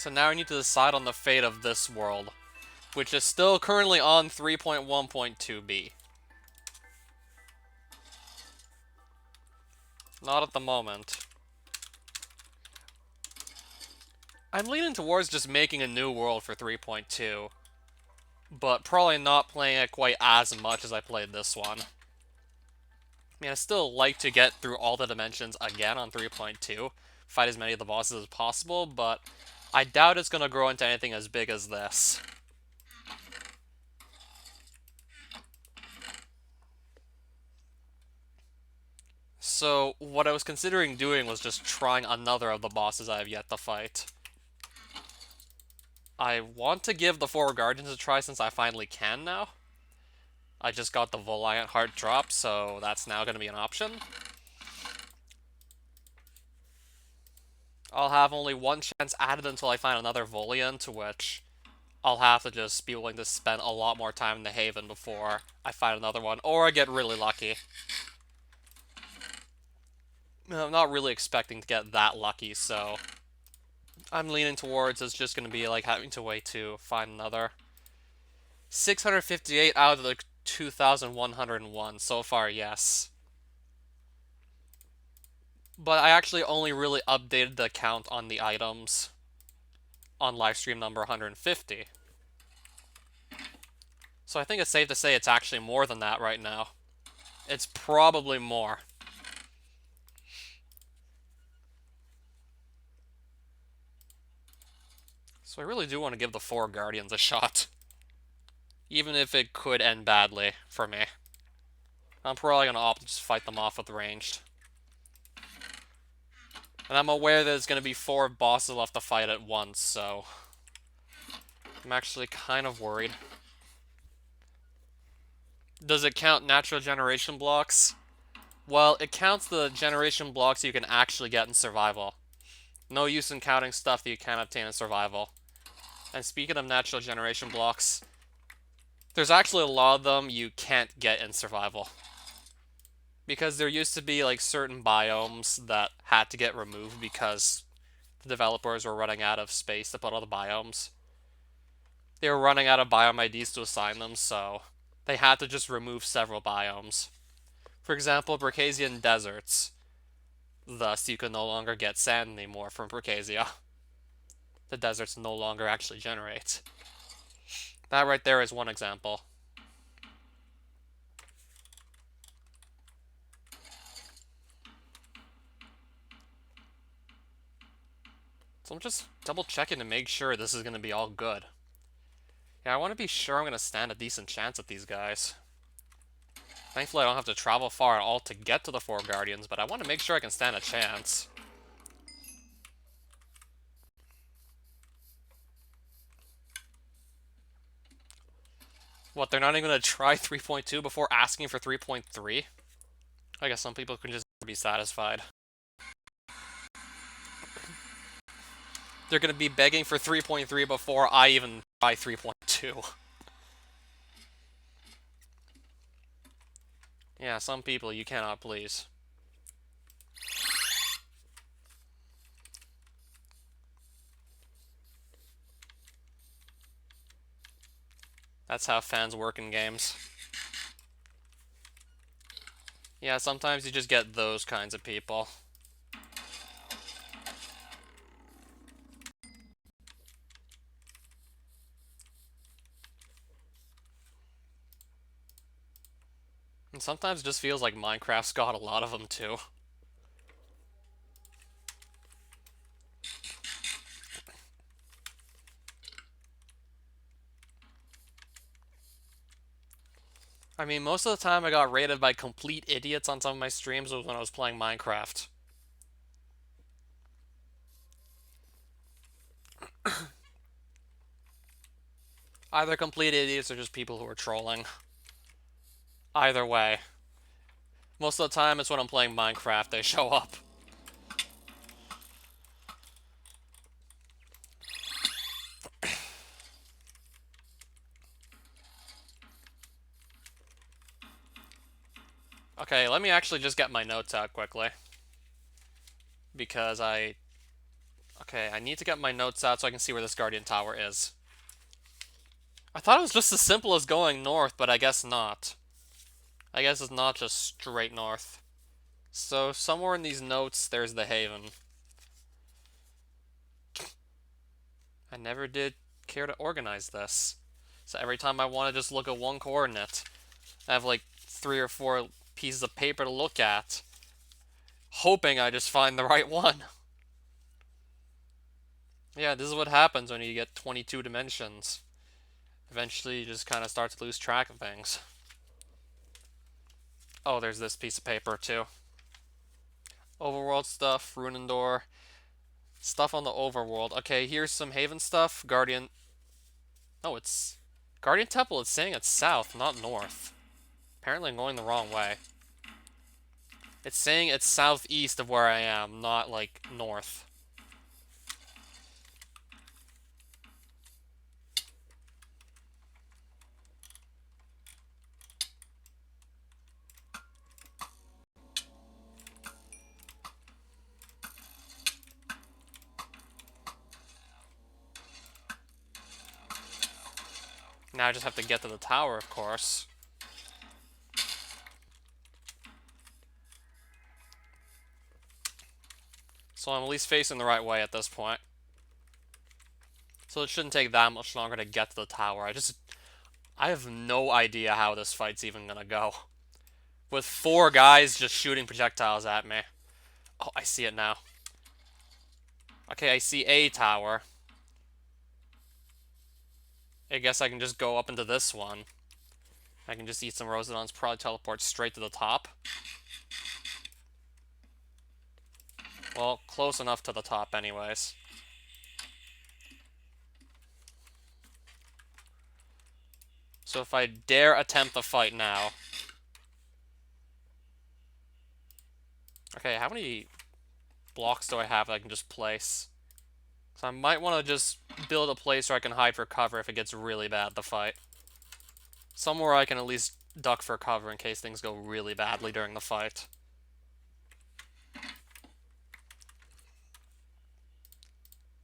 So now I need to decide on the fate of this world, which is still currently on 3.1.2b. Not at the moment. I'm leaning towards just making a new world for 3.2, but probably not playing it quite as much as I played this one. I mean, I still like to get through all the dimensions again on 3.2, fight as many of the bosses as possible, but I doubt it's going to grow into anything as big as this. So, what I was considering doing was just trying another of the bosses I have yet to fight. I want to give the Four Guardians a try since I finally can now. I just got the Voliant Heart drop, so that's now going to be an option. I'll have only one chance added until I find another Voliant, to which I'll have to just be willing to spend a lot more time in the Haven before I find another one, or I get really lucky. I'm not really expecting to get that lucky, so I'm leaning towards it's just going to be like having to wait to find another. 658 out of the 2,101 so far, yes. But I actually only really updated the count on the items on livestream number 150. So I think it's safe to say it's actually more than that right now. It's probably more. So I really do want to give the Four Guardians a shot. Even if it could end badly for me. I'm probably going to opt to just fight them off with ranged. And I'm aware that there's going to be 4 bosses left to fight at once, so I'm actually kind of worried. Does it count natural generation blocks? Well, it counts the generation blocks you can actually get in survival. No use in counting stuff that you can't obtain in survival. And speaking of natural generation blocks, there's actually a lot of them you can't get in survival. Because there used to be like certain biomes that had to get removed because the developers were running out of space to put all the biomes. They were running out of biome IDs to assign them, so they had to just remove several biomes. For example, Bracasian deserts. Thus, you can no longer get sand anymore from Bracasia. The deserts no longer actually generate. That right there is one example. So I'm just double checking to make sure this is going to be all good. Yeah, I want to be sure I'm going to stand a decent chance at these guys. Thankfully, I don't have to travel far at all to get to the Four Guardians, but I want to make sure I can stand a chance. What, they're not even going to try 3.2 before asking for 3.3? I guess some people can just be satisfied. They're going to be begging for 3.3 before I even try 3.2. Yeah, some people you cannot please. That's how fans work in games. Yeah, sometimes you just get those kinds of people. And sometimes it just feels like Minecraft's got a lot of them too. I mean, most of the time I got raided by complete idiots on some of my streams was when I was playing Minecraft. Either complete idiots or just people who are trolling. Either way. Most of the time it's when I'm playing Minecraft they show up. Okay, let me actually just get my notes out quickly. Because okay, Okay, I need to get my notes out so I can see where this Guardian Tower is. I thought it was just as simple as going north, but I guess not. I guess it's not just straight north. So, somewhere in these notes, there's the Haven. I never did care to organize this. So every time I want to just look at one coordinate, I have like 3 or 4 pieces of paper to look at, hoping I just find the right one. Yeah, this is what happens when you get 22 dimensions. Eventually, you just kind of start to lose track of things. Oh, there's this piece of paper, too. Overworld stuff, Runendor. Stuff on the overworld. Okay, here's some Haven stuff. Guardian... Oh, it's... Guardian Temple is saying it's south, not north. Apparently I'm going the wrong way. It's saying it's southeast of where I am, not, like, north. Now I just have to get to the tower, of course. So I'm at least facing the right way at this point. So it shouldn't take that much longer to get to the tower. I have no idea how this fight's even gonna go. With 4 guys just shooting projectiles at me. Oh, I see it now. Okay, I see a tower. I guess I can just go up into this one. I can just eat some Rosedons, probably teleport straight to the top. Well, close enough to the top anyways. So if I dare attempt the fight now... Okay, how many blocks do I have that I can just place? So I might want to just build a place where I can hide for cover if it gets really bad, the fight. Somewhere I can at least duck for cover in case things go really badly during the fight.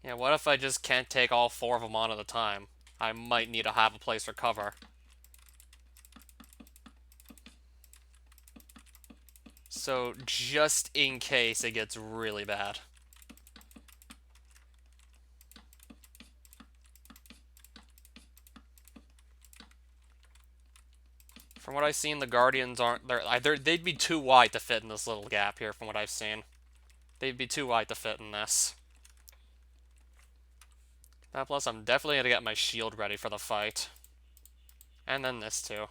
Yeah, what if I just can't take all 4 of them on at a time? I might need to have a place for cover. So, just in case it gets really bad. From what I've seen, the Guardians aren't... they'd be too wide to fit in this little gap here, from what I've seen. They'd be too wide to fit in this. Now, plus, I'm definitely going to get my shield ready for the fight. And then this, too.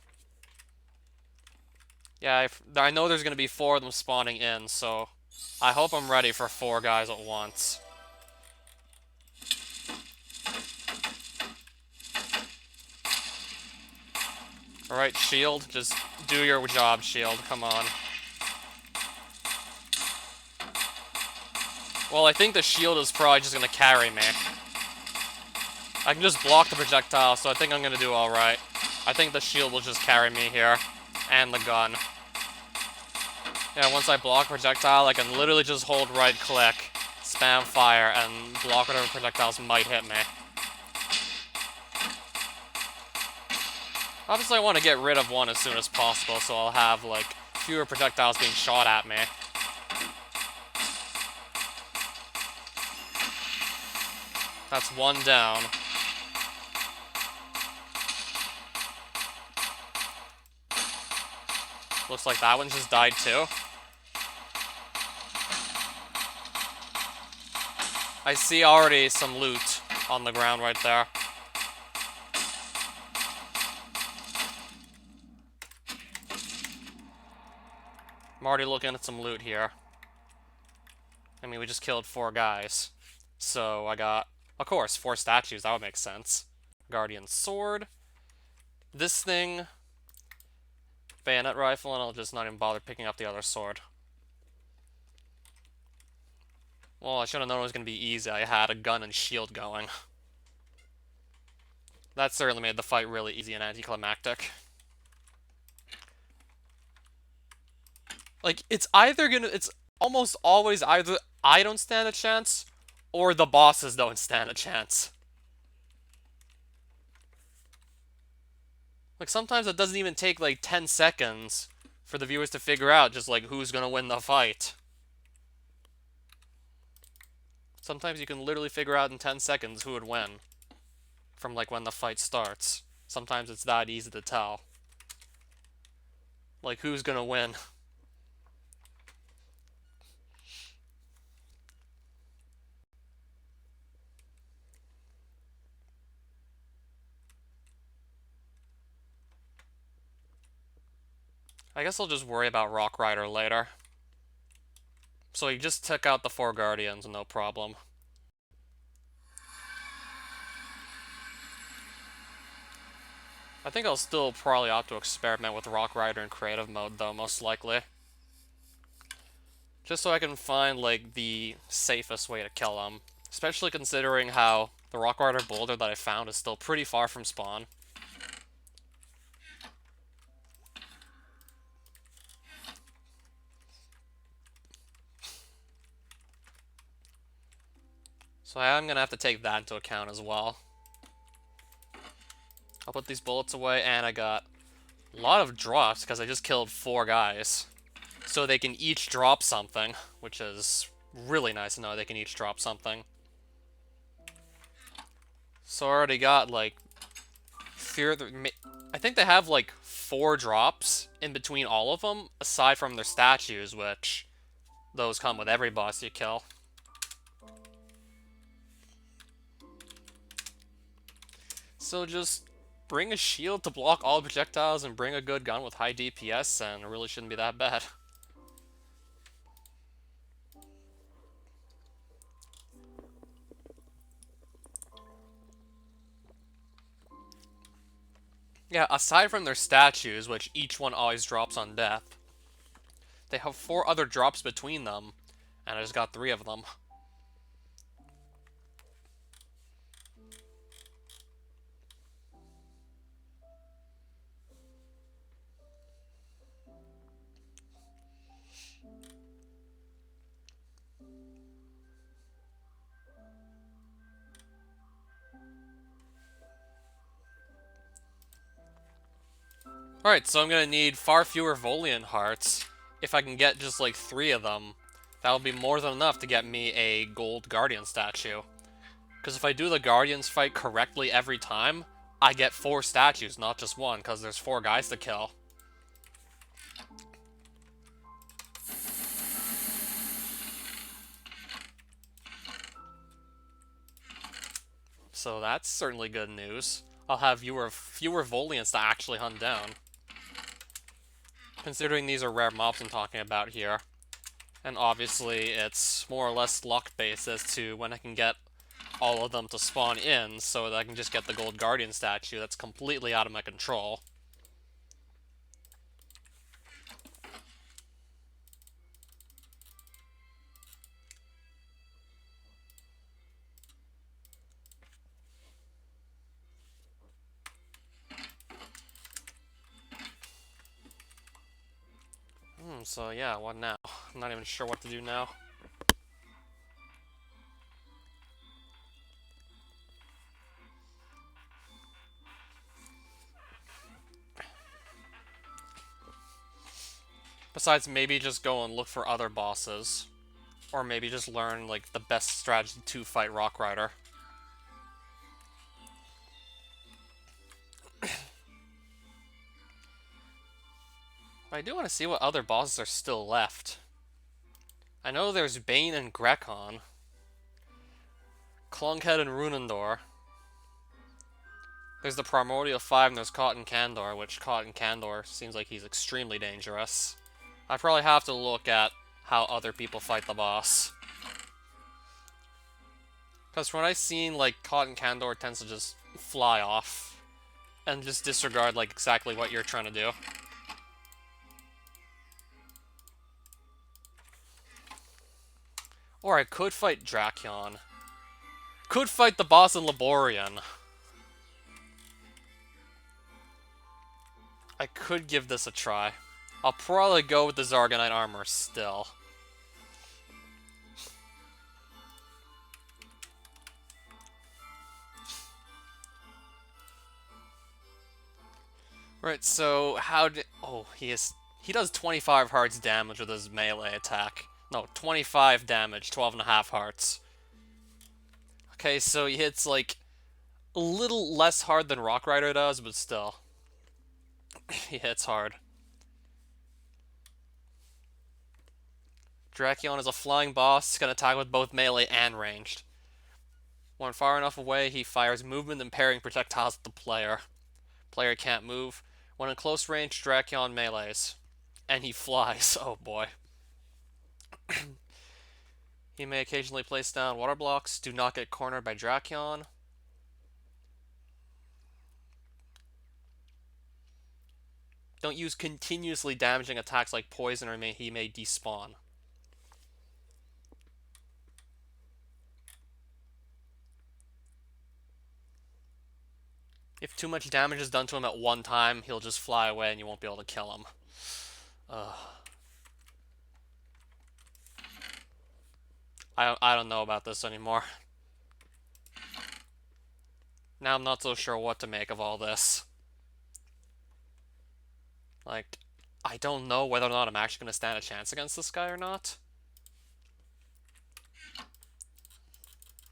Yeah, I know there's going to be 4 of them spawning in, so I hope I'm ready for 4 guys at once. Alright, shield, just do your job, shield, come on. Well, I think the shield is probably just going to carry me. I can just block the projectile, so I think I'm going to do alright. I think the shield will just carry me here. And the gun. Yeah, once I block projectile, I can literally just hold right-click, spam fire, and block whatever projectiles might hit me. Obviously, I want to get rid of one as soon as possible, so I'll have, like, fewer projectiles being shot at me. That's 1 down. Looks like that one just died too. I see already some loot on the ground right there. I'm already looking at some loot here. I mean, we just killed 4 guys. So I got, of course, 4 statues. That would make sense. Guardian sword. This thing. Bayonet rifle, and I'll just not even bother picking up the other sword. Well, I should have known it was going to be easy. I had a gun and shield going. That certainly made the fight really easy and anticlimactic. Like, it's almost always either I don't stand a chance, Or the bosses don't stand a chance. Like, sometimes it doesn't even take, like, 10 seconds for the viewers to figure out just, like, who's gonna win the fight. Sometimes you can literally figure out in 10 seconds who would win from, like, when the fight starts. Sometimes it's that easy to tell. Like, who's gonna win. I guess I'll just worry about Rock Rider later. So he just took out the 4 Guardians, no problem. I think I'll still probably opt to experiment with Rock Rider in creative mode, though, most likely. Just so I can find, like, the safest way to kill him. Especially considering how the Rock Rider boulder that I found is still pretty far from spawn. So I'm gonna have to take that into account as well. I'll put these bullets away, and I got a lot of drops because I just killed 4 guys. So they can each drop something, which is really nice to know they can each drop something. So I already got, like, I think they have, like, 4 drops in between all of them, aside from their statues, which those come with every boss you kill. So just bring a shield to block all projectiles and bring a good gun with high DPS, and it really shouldn't be that bad. Yeah, aside from their statues, which each one always drops on death, they have 4 other drops between them, and I just got 3 of them. Alright, so I'm gonna need far fewer Voliant hearts. If I can get just like 3 of them, that'll be more than enough to get me a gold Guardian statue. Because if I do the Guardians fight correctly every time, I get 4 statues, not just 1, because there's 4 guys to kill. So that's certainly good news. I'll have fewer Voliants to actually hunt down. Considering these are rare mobs I'm talking about here. And obviously it's more or less luck-based as to when I can get all of them to spawn in, so that I can just get the gold Guardian statue that's completely out of my control. So yeah, what now? I'm not even sure what to do now. Besides maybe just go and look for other bosses. Or maybe just learn, like, the best strategy to fight Rock Rider. I do want to see what other bosses are still left. I know there's Bane and Grekon. Clunkhead and Runendor. There's the Primordial 5 and there's Cotton Candor, which Cotton Candor seems like he's extremely dangerous. I probably have to look at how other people fight the boss. Because when I've seen, like, Cotton Candor tends to just fly off and just disregard, like, exactly what you're trying to do. Or I could fight Drakion. Could fight the boss in Laborian. I could give this a try. I'll probably go with the Zargonite armor still. Right, so how did... Oh, he does 25 hearts damage with his melee attack. No, 25 damage, 12 and a half hearts. Okay, so he hits, like, a little less hard than Rock Rider does, but still. He hits hard. Drakion is a flying boss, can attack with both melee and ranged. When far enough away, he fires movement and parrying projectiles at the player. Player can't move. When in close range, Drakion melees. And he flies. Oh boy. He may occasionally place down water blocks. Do not get cornered by Drakion. Don't use continuously damaging attacks like poison or he may despawn. If too much damage is done to him at one time, he'll just fly away and you won't be able to kill him. Ugh. I don't know about this anymore. Now I'm not so sure what to make of all this. Like, I don't know whether or not I'm actually going to stand a chance against this guy or not.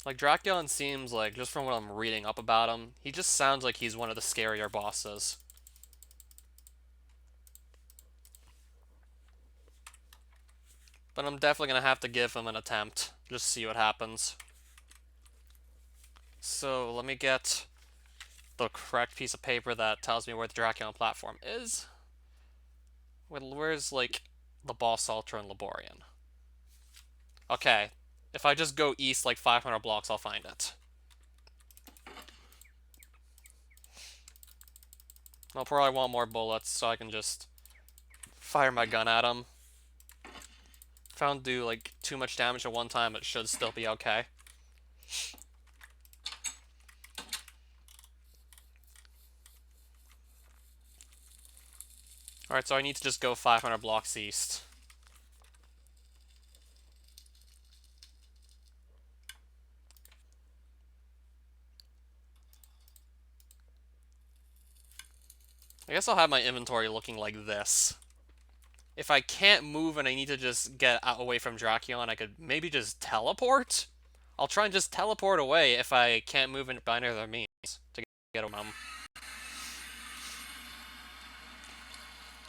Like, Drakion seems like, just from what I'm reading up about him, he just sounds like he's one of the scarier bosses. But I'm definitely going to have to give him an attempt, just see what happens. So, let me get the correct piece of paper that tells me where the Drakion platform is. Where's, like, the boss Ultra and Laborian? Okay, if I just go east like 500 blocks, I'll find it. I'll probably want more bullets so I can just fire my gun at him. If I don't do like too much damage at one time, it should still be okay. Alright, so I need to just go 500 blocks east. I guess I'll have my inventory looking like this. If I can't move and I need to just get away from Drakion, I could maybe just teleport? I'll try and just teleport away if I can't move in by any other means to get him.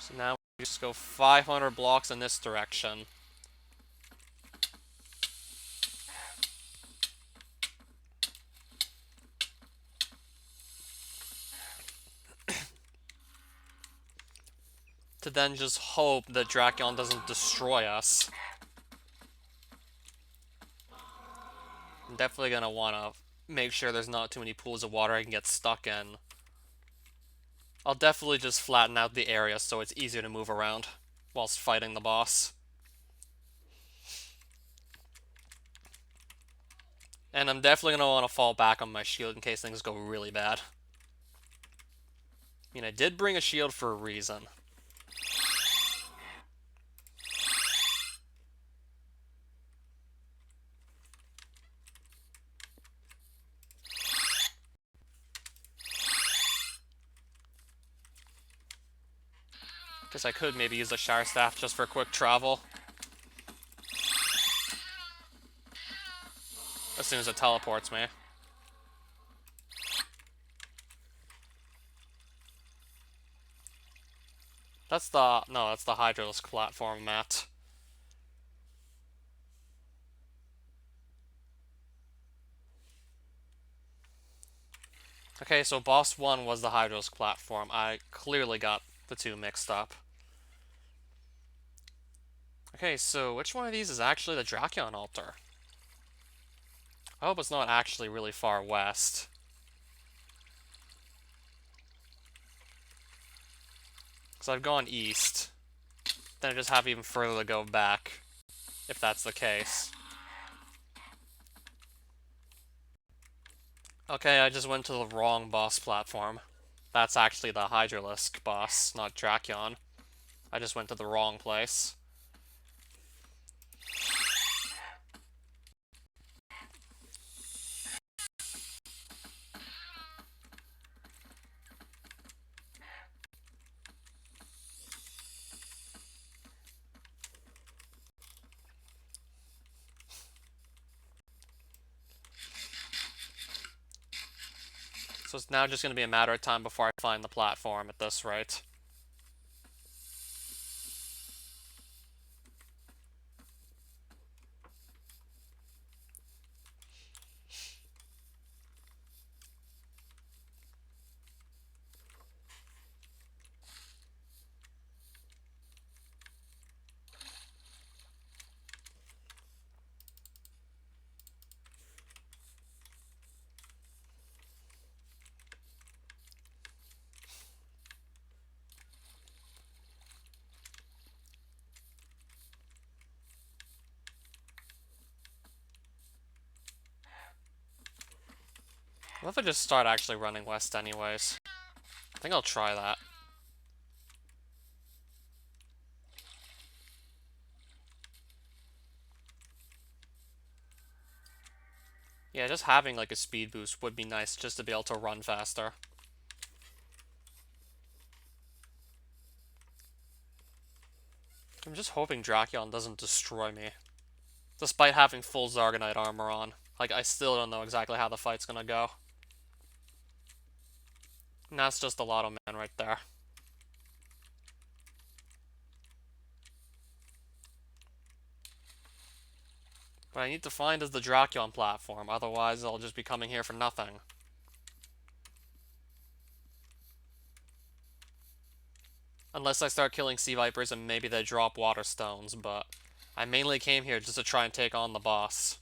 So now we just go 500 blocks in this direction. To then just hope that Drakion doesn't destroy us. I'm definitely gonna wanna make sure there's not too many pools of water I can get stuck in. I'll definitely just flatten out the area so it's easier to move around whilst fighting the boss. And I'm definitely gonna want to fall back on my shield in case things go really bad. I mean, I did bring a shield for a reason. Guess I could maybe use the Shower Staff just for a quick travel. As soon as it teleports me. That's the... No, that's the Hydralisk platform, Matt. Okay, so boss 1 was the Hydralisk platform. I clearly got the two mixed up. Okay, so which one of these is actually the Drakion altar? I hope it's not actually really far west. Because I've gone east. Then I just have even further to go back, if that's the case. Okay, I just went to the wrong boss platform. That's actually the Hydralisk boss, not Drakion. I just went to the wrong place. So it's now just going to be a matter of time before I find the platform at this rate. What if I just start actually running west anyways? I think I'll try that. Yeah, just having like a speed boost would be nice just to be able to run faster. I'm just hoping Drakion doesn't destroy me. Despite having full Zargonite armor on. Like, I still don't know exactly how the fight's gonna go. And that's just a Lotto Man right there. What I need to find is the Drakion platform, otherwise I'll just be coming here for nothing. Unless I start killing Sea Vipers and maybe they drop Water Stones, but I mainly came here just to try and take on the boss.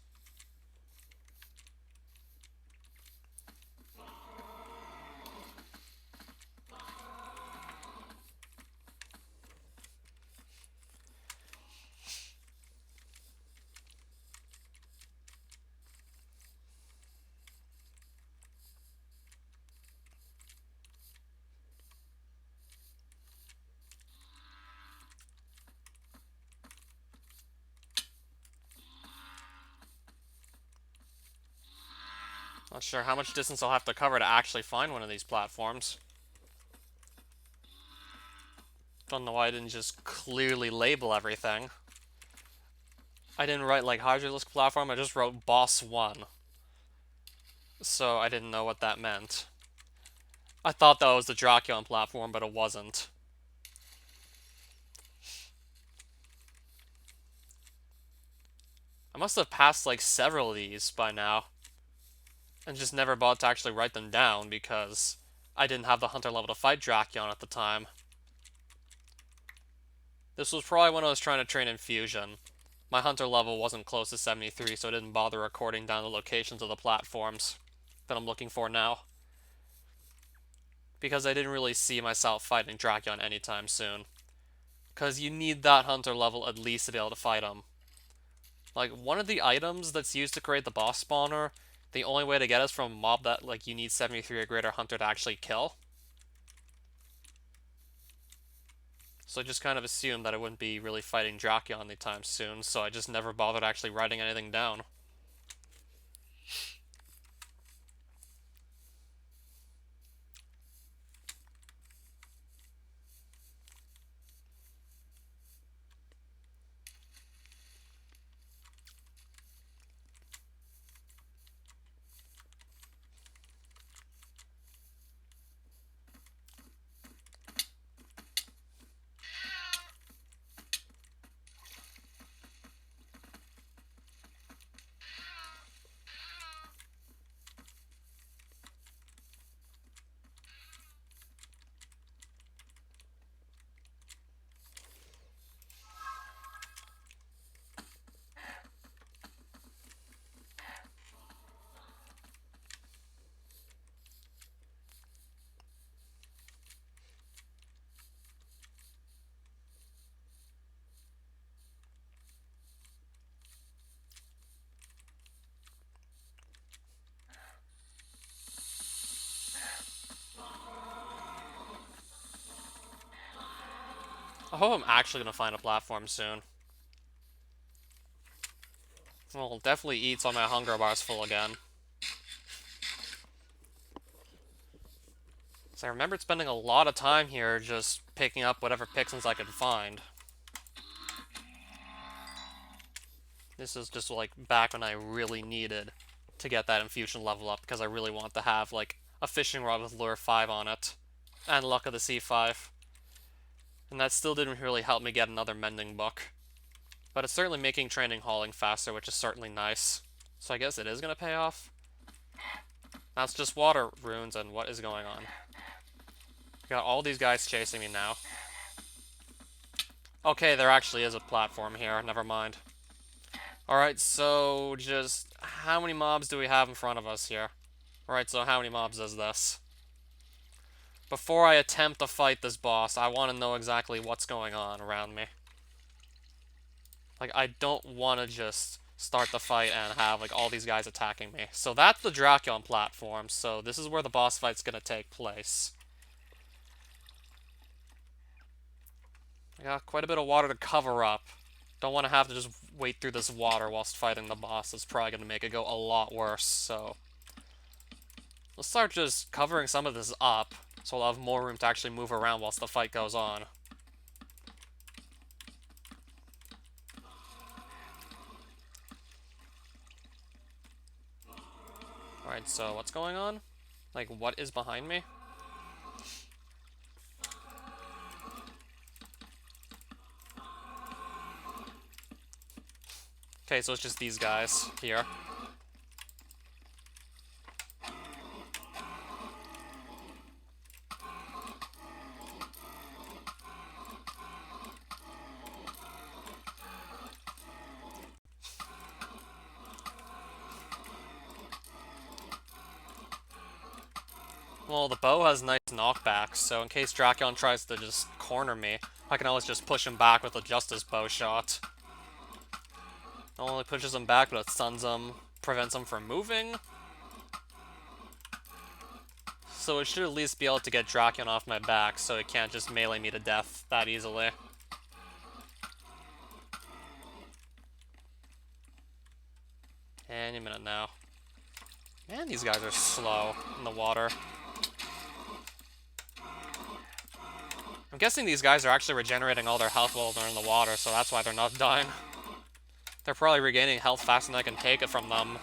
Not sure how much distance I'll have to cover to actually find one of these platforms. Don't know why I didn't just clearly label everything. I didn't write like Hydralisk platform, I just wrote Boss 1. So I didn't know what that meant. I thought that was the Drakion platform, but it wasn't. I must have passed like several of these by now. And just never bothered to actually write them down because I didn't have the hunter level to fight Drakion at the time. This was probably when I was trying to train Infusion. My hunter level wasn't close to 73, so I didn't bother recording down the locations of the platforms that I'm looking for now. Because I didn't really see myself fighting Drakion anytime soon. Because you need that hunter level at least to be able to fight him. Like, one of the items that's used to create the boss spawner, the only way to get is from a mob that, like, you need 73 or greater hunter to actually kill. So I just kind of assumed that I wouldn't be really fighting Drakion anytime soon, so I just never bothered actually writing anything down. I hope I'm actually going to find a platform soon. Well, definitely eat so my hunger bar's full again. So I remembered spending a lot of time here just picking up whatever Pixins I could find. This is just like back when I really needed to get that infusion level up because I really want to have like a fishing rod with lure 5 on it, and Luck of the Sea 5. And that still didn't really help me get another mending book. But it's certainly making training hauling faster, which is certainly nice. So I guess it is going to pay off. That's just water runes, and what is going on? Got all these guys chasing me now. Okay, there actually is a platform here, never mind. Alright, so just how many mobs do we have in front of us here? Alright, so how many mobs is this? Before I attempt to fight this boss, I want to know exactly what's going on around me. Like, I don't want to just start the fight and have, like, all these guys attacking me. So that's the Drakion platform, so this is where the boss fight's gonna take place. I got quite a bit of water to cover up. Don't want to have to just wait through this water whilst fighting the boss. It's probably gonna make it go a lot worse, so... let's start just covering some of this up, so I'll have more room to actually move around whilst the fight goes on. Alright, so what's going on? Like, what is behind me? Okay, so it's just these guys here. Well, the bow has nice knockbacks, so in case Drakion tries to just corner me, I can always just push him back with a Justice bow shot. Not only pushes him back, but it stuns him, prevents him from moving. So it should at least be able to get Drakion off my back, so it can't just melee me to death that easily. Any minute now. Man, these guys are slow in the water. I'm guessing these guys are actually regenerating all their health while they're in the water, so that's why they're not dying. They're probably regaining health faster than I can take it from them.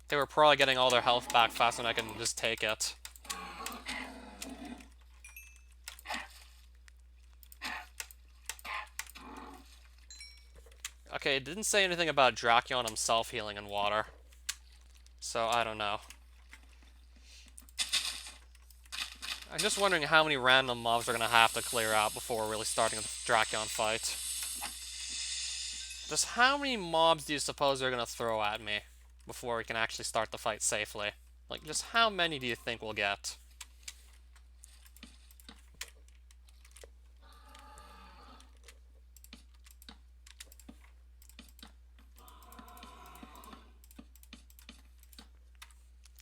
They were probably getting all their health back faster than I can just take it. Okay, it didn't say anything about Drakion himself healing in water. So, I don't know. I'm just wondering how many random mobs we're going to have to clear out before really starting the Drakion fight. Just how many mobs do you suppose they're going to throw at me before we can actually start the fight safely? Like, just how many do you think we'll get?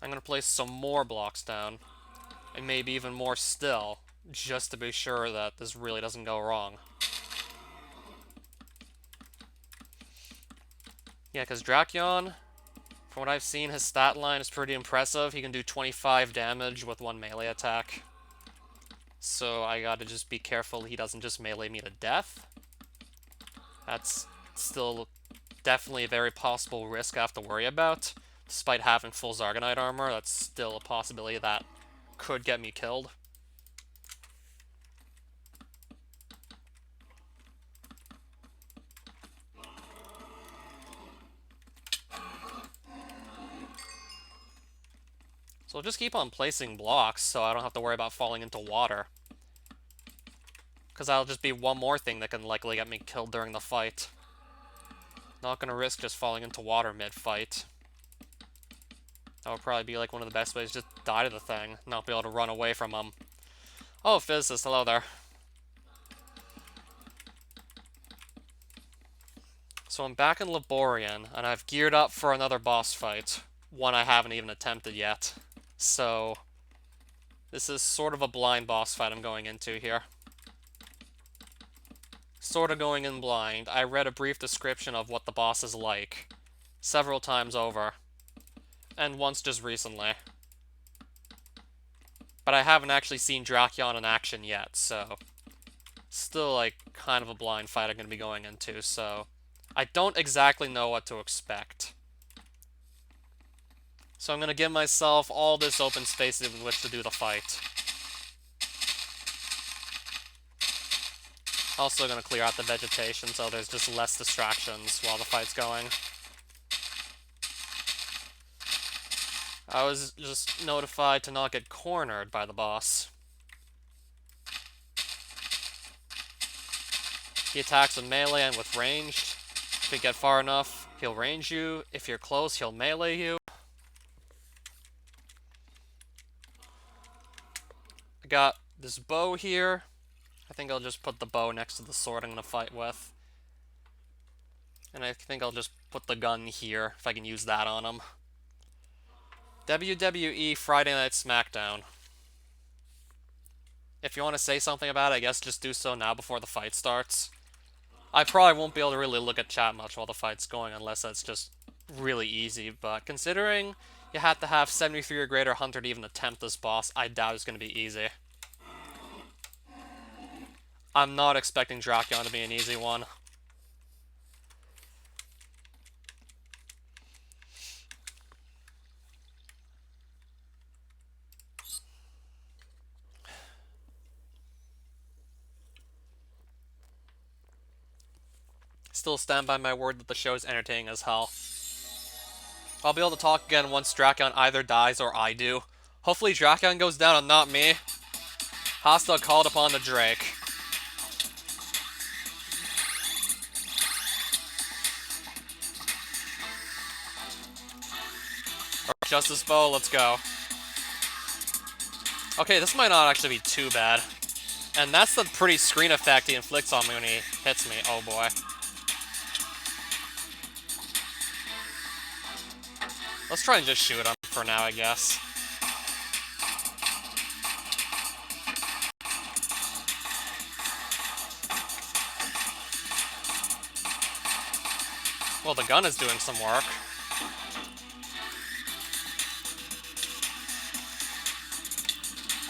I'm going to place some more blocks down. And maybe even more still, just to be sure that this really doesn't go wrong. Yeah, because Drakion, from what I've seen, his stat line is pretty impressive. He can do 25 damage with one melee attack. So I gotta just be careful he doesn't just melee me to death. That's still definitely a very possible risk I have to worry about. Despite having full Zargonite armor, that's still a possibility that could get me killed. So I'll just keep on placing blocks so I don't have to worry about falling into water. Because that'll just be one more thing that can likely get me killed during the fight. Not gonna risk just falling into water mid-fight. That would probably be like one of the best ways to just die to the thing, not be able to run away from them. Oh, Physicist, hello there. So I'm back in Laborian, and I've geared up for another boss fight. One I haven't even attempted yet. So, this is sort of a blind boss fight I'm going into here. Sort of going in blind. I read a brief description of what the boss is like several times over. And once just recently. But I haven't actually seen Drakion in action yet, so still, like, kind of a blind fight I'm going to be going into, so I don't exactly know what to expect. So I'm going to give myself all this open space in which to do the fight. Also going to clear out the vegetation so there's just less distractions while the fight's going. I was just notified to not get cornered by the boss. He attacks with melee and with ranged. If you get far enough, he'll range you. If you're close, he'll melee you. I got this bow here. I think I'll just put the bow next to the sword I'm going to fight with. And I think I'll just put the gun here, if I can use that on him. WWE Friday Night SmackDown. If you want to say something about it, I guess just do so now before the fight starts. I probably won't be able to really look at chat much while the fight's going, unless that's just really easy, but considering you have to have 73 or greater hunter to even attempt this boss, I doubt it's going to be easy. I'm not expecting Drakion to be an easy one. Still stand by my word that the show is entertaining as hell. I'll be able to talk again once Drakion either dies or I do. Hopefully Drakion goes down and not me. Hostile called upon the Drake. Justice Bow, let's go. Okay, this might not actually be too bad. And that's the pretty screen effect he inflicts on me when he hits me. Oh boy. Let's try and just shoot him for now, I guess. Well, the gun is doing some work.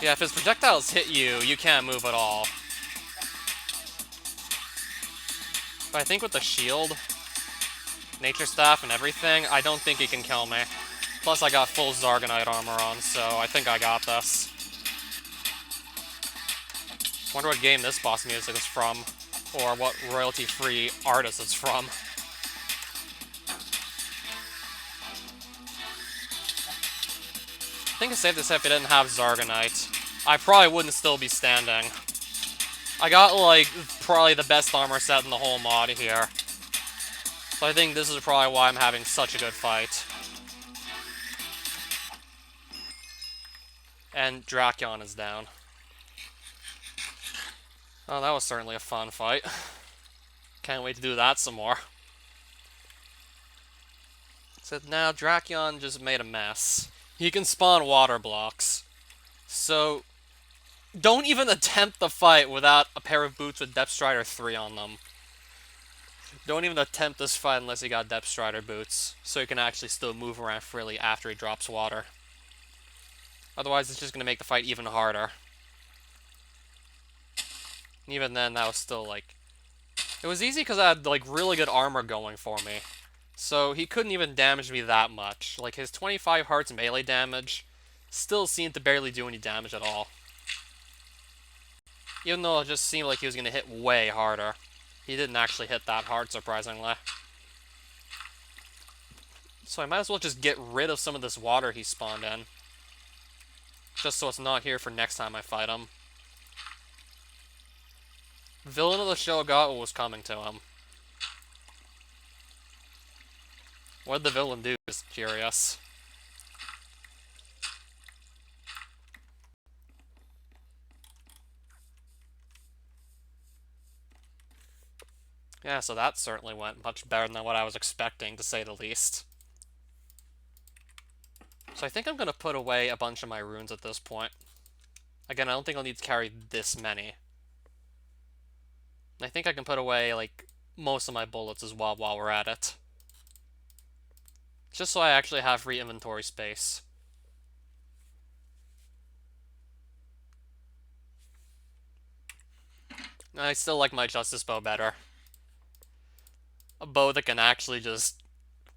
Yeah, if his projectiles hit you, you can't move at all. But I think with the shield, nature staff, and everything, I don't think he can kill me. Plus, I got full Zargonite armor on, so I think I got this. Wonder what game this boss music is from, or what royalty-free artist it's from. I think it's safe to say if it didn't have Zargonite, I probably wouldn't still be standing. I got, like, probably the best armor set in the whole mod here. So I think this is probably why I'm having such a good fight. And Drakion is down. Oh, that was certainly a fun fight. Can't wait to do that some more. So now Drakion just made a mess. He can spawn water blocks. So don't even attempt the fight without a pair of boots with Depth Strider 3 on them. Don't even attempt this fight unless you got Depth Strider boots, so you can actually still move around freely after he drops water. Otherwise, it's just going to make the fight even harder. And even then, that was still, like... It was easy because I had, like, really good armor going for me. So he couldn't even damage me that much. Like, his 25 hearts melee damage still seemed to barely do any damage at all. Even though it just seemed like he was going to hit way harder. He didn't actually hit that hard, surprisingly. So I might as well just get rid of some of this water he spawned in. Just so it's not here for next time I fight him. Villain of the show got what was coming to him. What did the villain do? Just curious. Yeah, so that certainly went much better than what I was expecting, to say the least. So I think I'm going to put away a bunch of my runes at this point. Again, I don't think I'll need to carry this many. I think I can put away, like, most of my bullets as well while we're at it. Just so I actually have free inventory space. I still like my Justice Bow better. A bow that can actually just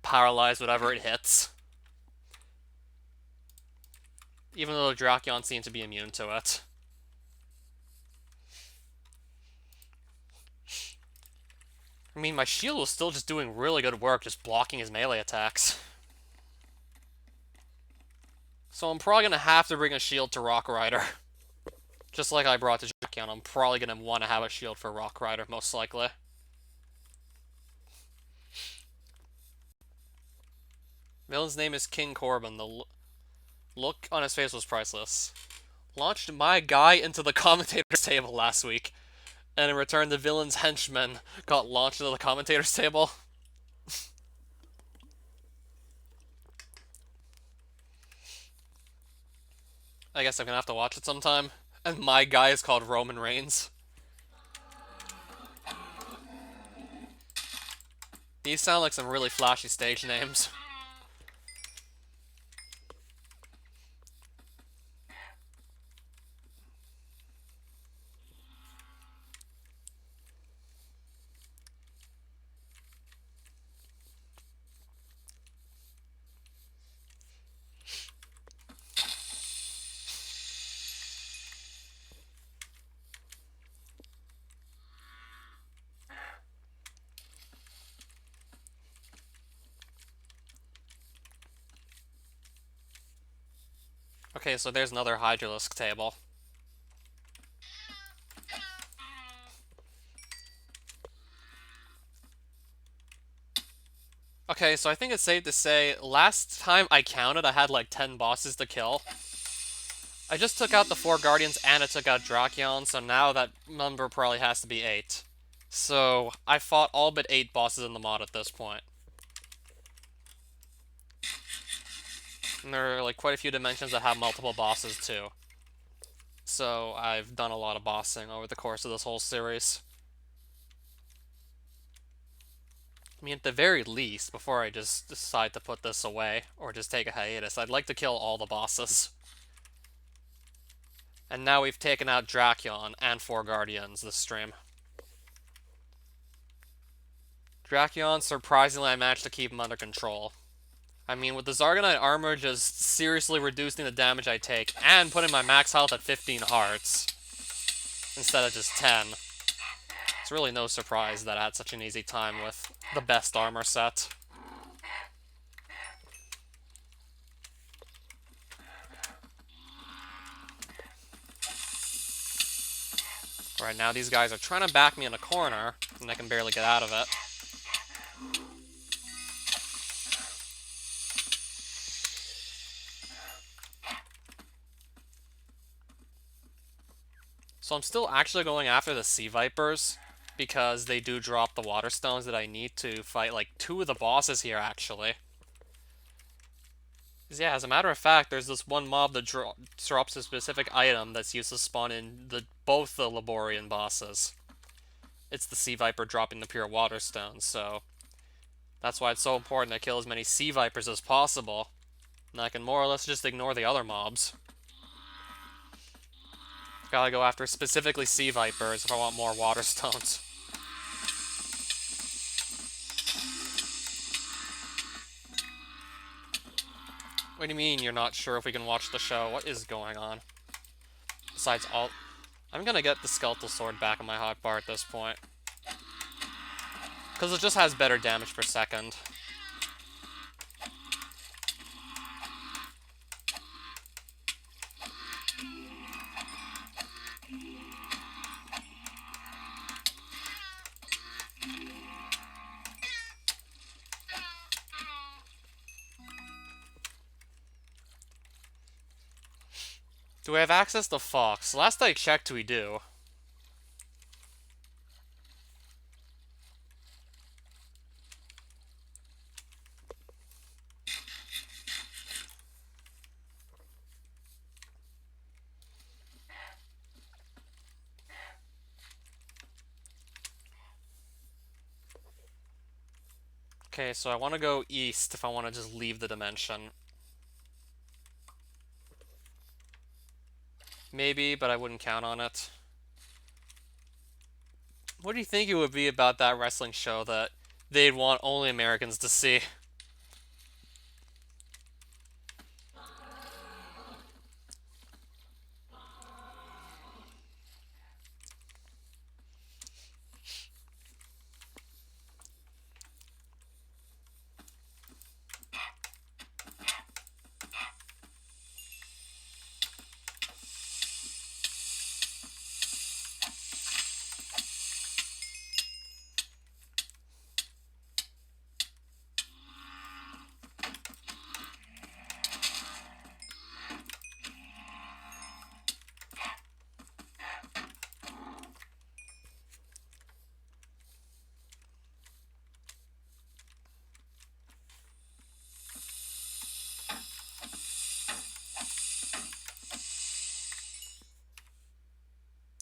paralyze whatever it hits. Even though the Drakion seems to be immune to it. I mean, my shield was still just doing really good work, just blocking his melee attacks. So I'm probably going to have to bring a shield to Rock Rider. Just like I brought to Drakion, I'm probably going to want to have a shield for Rock Rider, most likely. Villain's name is King Corbin. The look on his face was priceless. Launched my guy into the commentator's table last week, and in return the villain's henchman got launched into the commentator's table. I guess I'm gonna have to watch it sometime. And my guy is called Roman Reigns. These sound like some really flashy stage names. Okay, so there's another Hydralisk table. Okay, so I think it's safe to say, last time I counted, I had like 10 bosses to kill. I just took out the 4 Guardians and I took out Drakion, so now that number probably has to be 8. So, I fought all but 8 bosses in the mod at this point. And there are like quite a few dimensions that have multiple bosses too. So, I've done a lot of bossing over the course of this whole series. I mean, at the very least, before I just decide to put this away, or just take a hiatus, I'd like to kill all the bosses. And now we've taken out Drakion and 4 Guardians this stream. Drakion, surprisingly, I managed to keep him under control. I mean, with the Zargonite armor just seriously reducing the damage I take, and putting my max health at 15 hearts, instead of just 10, it's really no surprise that I had such an easy time with the best armor set. Right now, these guys are trying to back me in a corner, and I can barely get out of it. So I'm still actually going after the Sea Vipers, because they do drop the water stones that I need to fight, like, 2 of the bosses here, actually. Because, yeah, as a matter of fact, there's this one mob that drops a specific item that's used to spawn in both the Laborian bosses. It's the Sea Viper dropping the pure water stones, so that's why it's so important to kill as many Sea Vipers as possible. And I can more or less just ignore the other mobs. Gotta go after specifically Sea Vipers if I want more water stones. What do you mean you're not sure if we can watch the show? What is going on? Besides all... I'm gonna get the Skeletal Sword back on my hotbar at this point. Because it just has better damage per second. Do we have access to Fox? Last I checked, we do. Okay, so I want to go east if I want to just leave the dimension. Maybe, but I wouldn't count on it. What do you think it would be about that wrestling show that they'd want only Americans to see?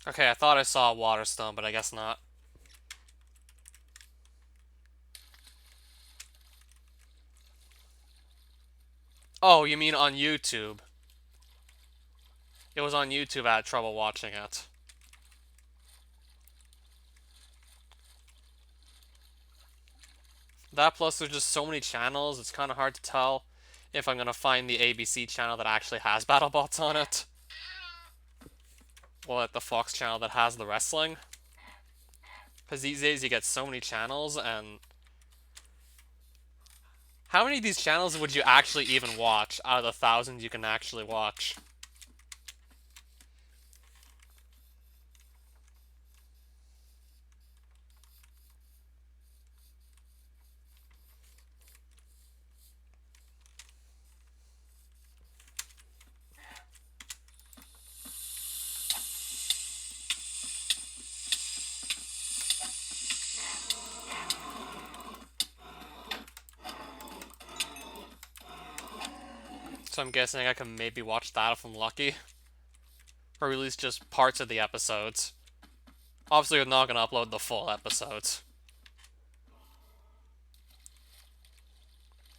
Okay, I thought I saw a water stone, but I guess not. Oh, you mean on YouTube? It was on YouTube. I had trouble watching it. That plus there's just so many channels, it's kind of hard to tell if I'm gonna find the ABC channel that actually has BattleBots on it. Or at the Fox channel that has the wrestling. Because these days you get so many channels, and how many of these channels would you actually even watch out of the thousands you can actually watch? So I'm guessing I can maybe watch that if I'm lucky. Or at least just parts of the episodes. Obviously, I'm not gonna upload the full episodes.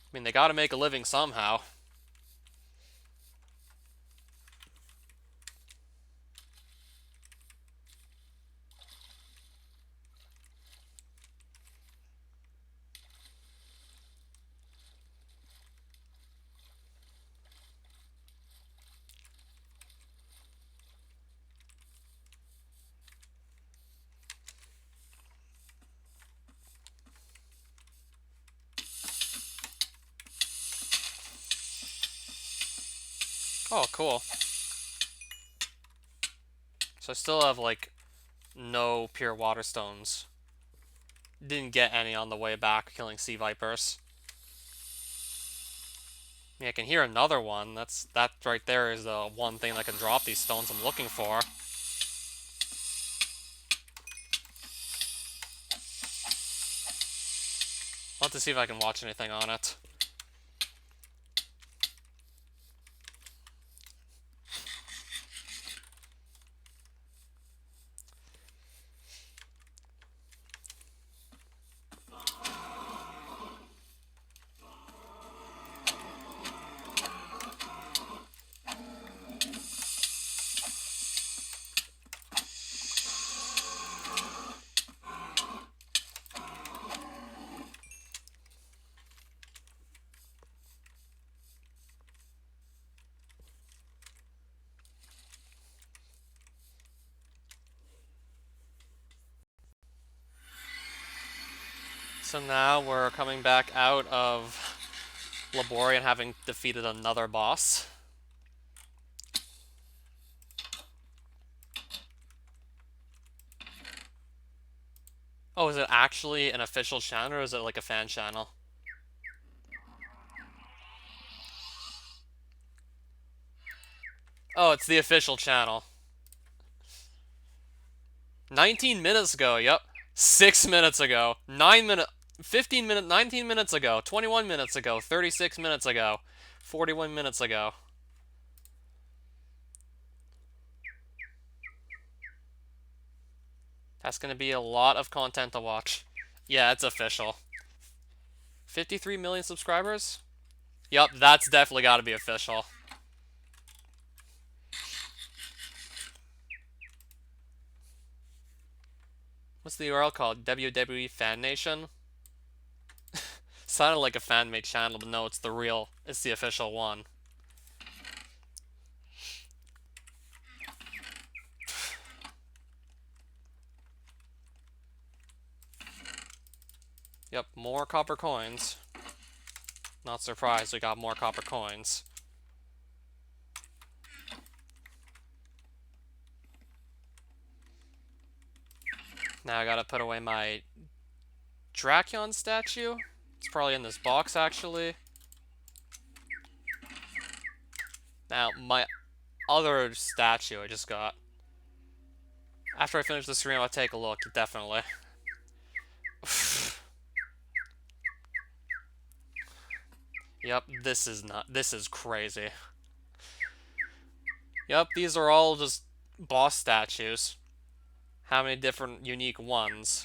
I mean, they gotta make a living somehow. Oh, cool. So I still have, like, no pure water stones. Didn't get any on the way back killing sea vipers. I mean, I can hear another one. That right there is the one thing that can drop these stones I'm looking for. I'll have to see if I can watch anything on it. So now we're coming back out of Laborian having defeated another boss. Oh, is it actually an official channel or is it like a fan channel? Oh, it's the official channel. 19 minutes ago, yep. 6 minutes ago. 9 minutes. 15 minutes. 19 minutes ago. 21 minutes ago. 36 minutes ago. 41 minutes ago. That's going to be a lot of content to watch. Yeah, it's official. 53 million subscribers? Yup, that's definitely got to be official. What's the URL called? WWE Fan Nation? Sounded like a fan-made channel, but no, it's it's the official one. Yep, more copper coins. Not surprised we got more copper coins. Now I gotta put away my Drakion statue. It's probably in this box, actually. Now, my other statue I just got. After I finish the stream, I'll take a look, definitely. Yep, this is crazy. Yep, these are all just boss statues. How many different unique ones?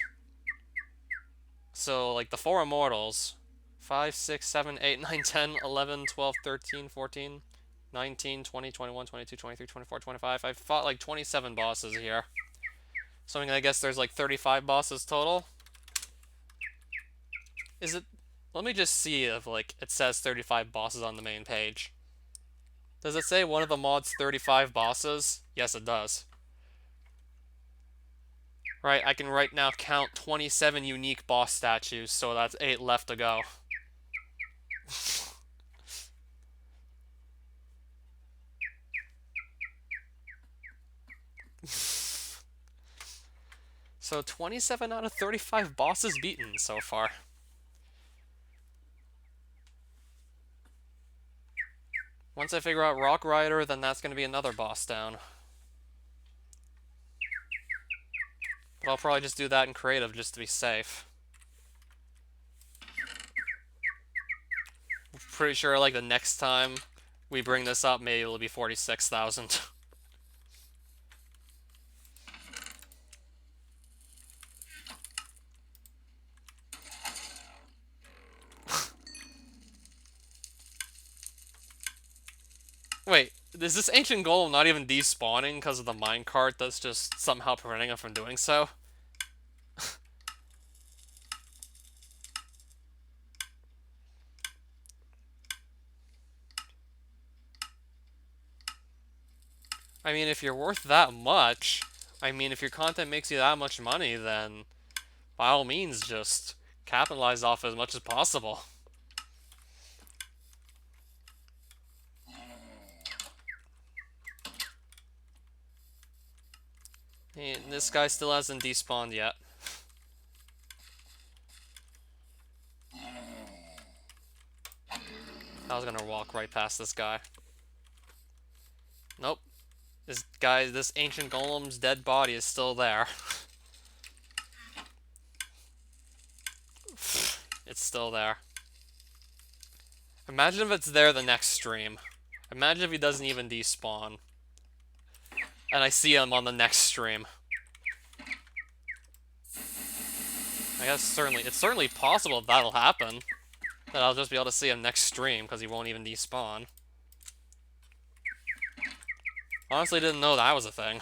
So, like, the 4 immortals. 5, 6, 7, 8, 9, 10, 11, 12, 13, 14, 19, 20, 21, 22, 23, 24, 25. I've fought like 27 bosses here. So I guess there's like 35 bosses total. Is it... Let me just see if, like, it says 35 bosses on the main page. Does it say one of the mods 35 bosses? Yes, it does. Right, I can right now count 27 unique boss statues, so that's 8 left to go. So 27 out of 35 bosses beaten so far. Once I figure out Rock Rider, then that's going to be another boss down. But I'll probably just do that in creative just to be safe. I'm pretty sure like the next time we bring this up, maybe it'll be 46,000. Wait, is this ancient golem not even despawning because of the minecart that's just somehow preventing him from doing so? I mean, if you're worth that much, I mean, if your content makes you that much money, then by all means, just capitalize off as much as possible. And this guy still hasn't despawned yet. I was gonna walk right past this guy. Nope. This ancient golem's dead body is still there. It's still there. Imagine if it's there the next stream. Imagine if he doesn't even despawn. And I see him on the next stream. I guess it's certainly possible that'll happen. That I'll just be able to see him next stream because he won't even despawn. Honestly, didn't know that was a thing.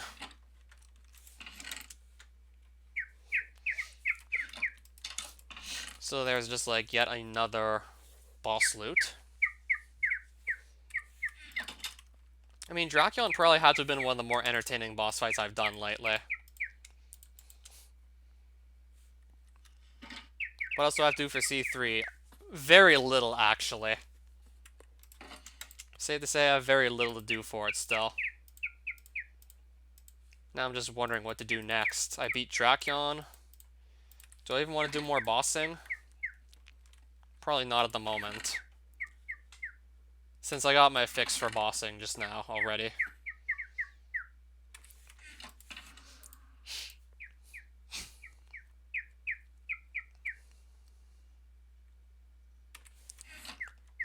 So there's just like yet another boss loot. I mean, Drakion probably had to have been one of the more entertaining boss fights I've done lately. What else do I have to do for C3? Very little, actually. Safe to say I have very little to do for it still. Now I'm just wondering what to do next. I beat Drakion. Do I even want to do more bossing? Probably not at the moment. Since I got my fix for bossing just now already.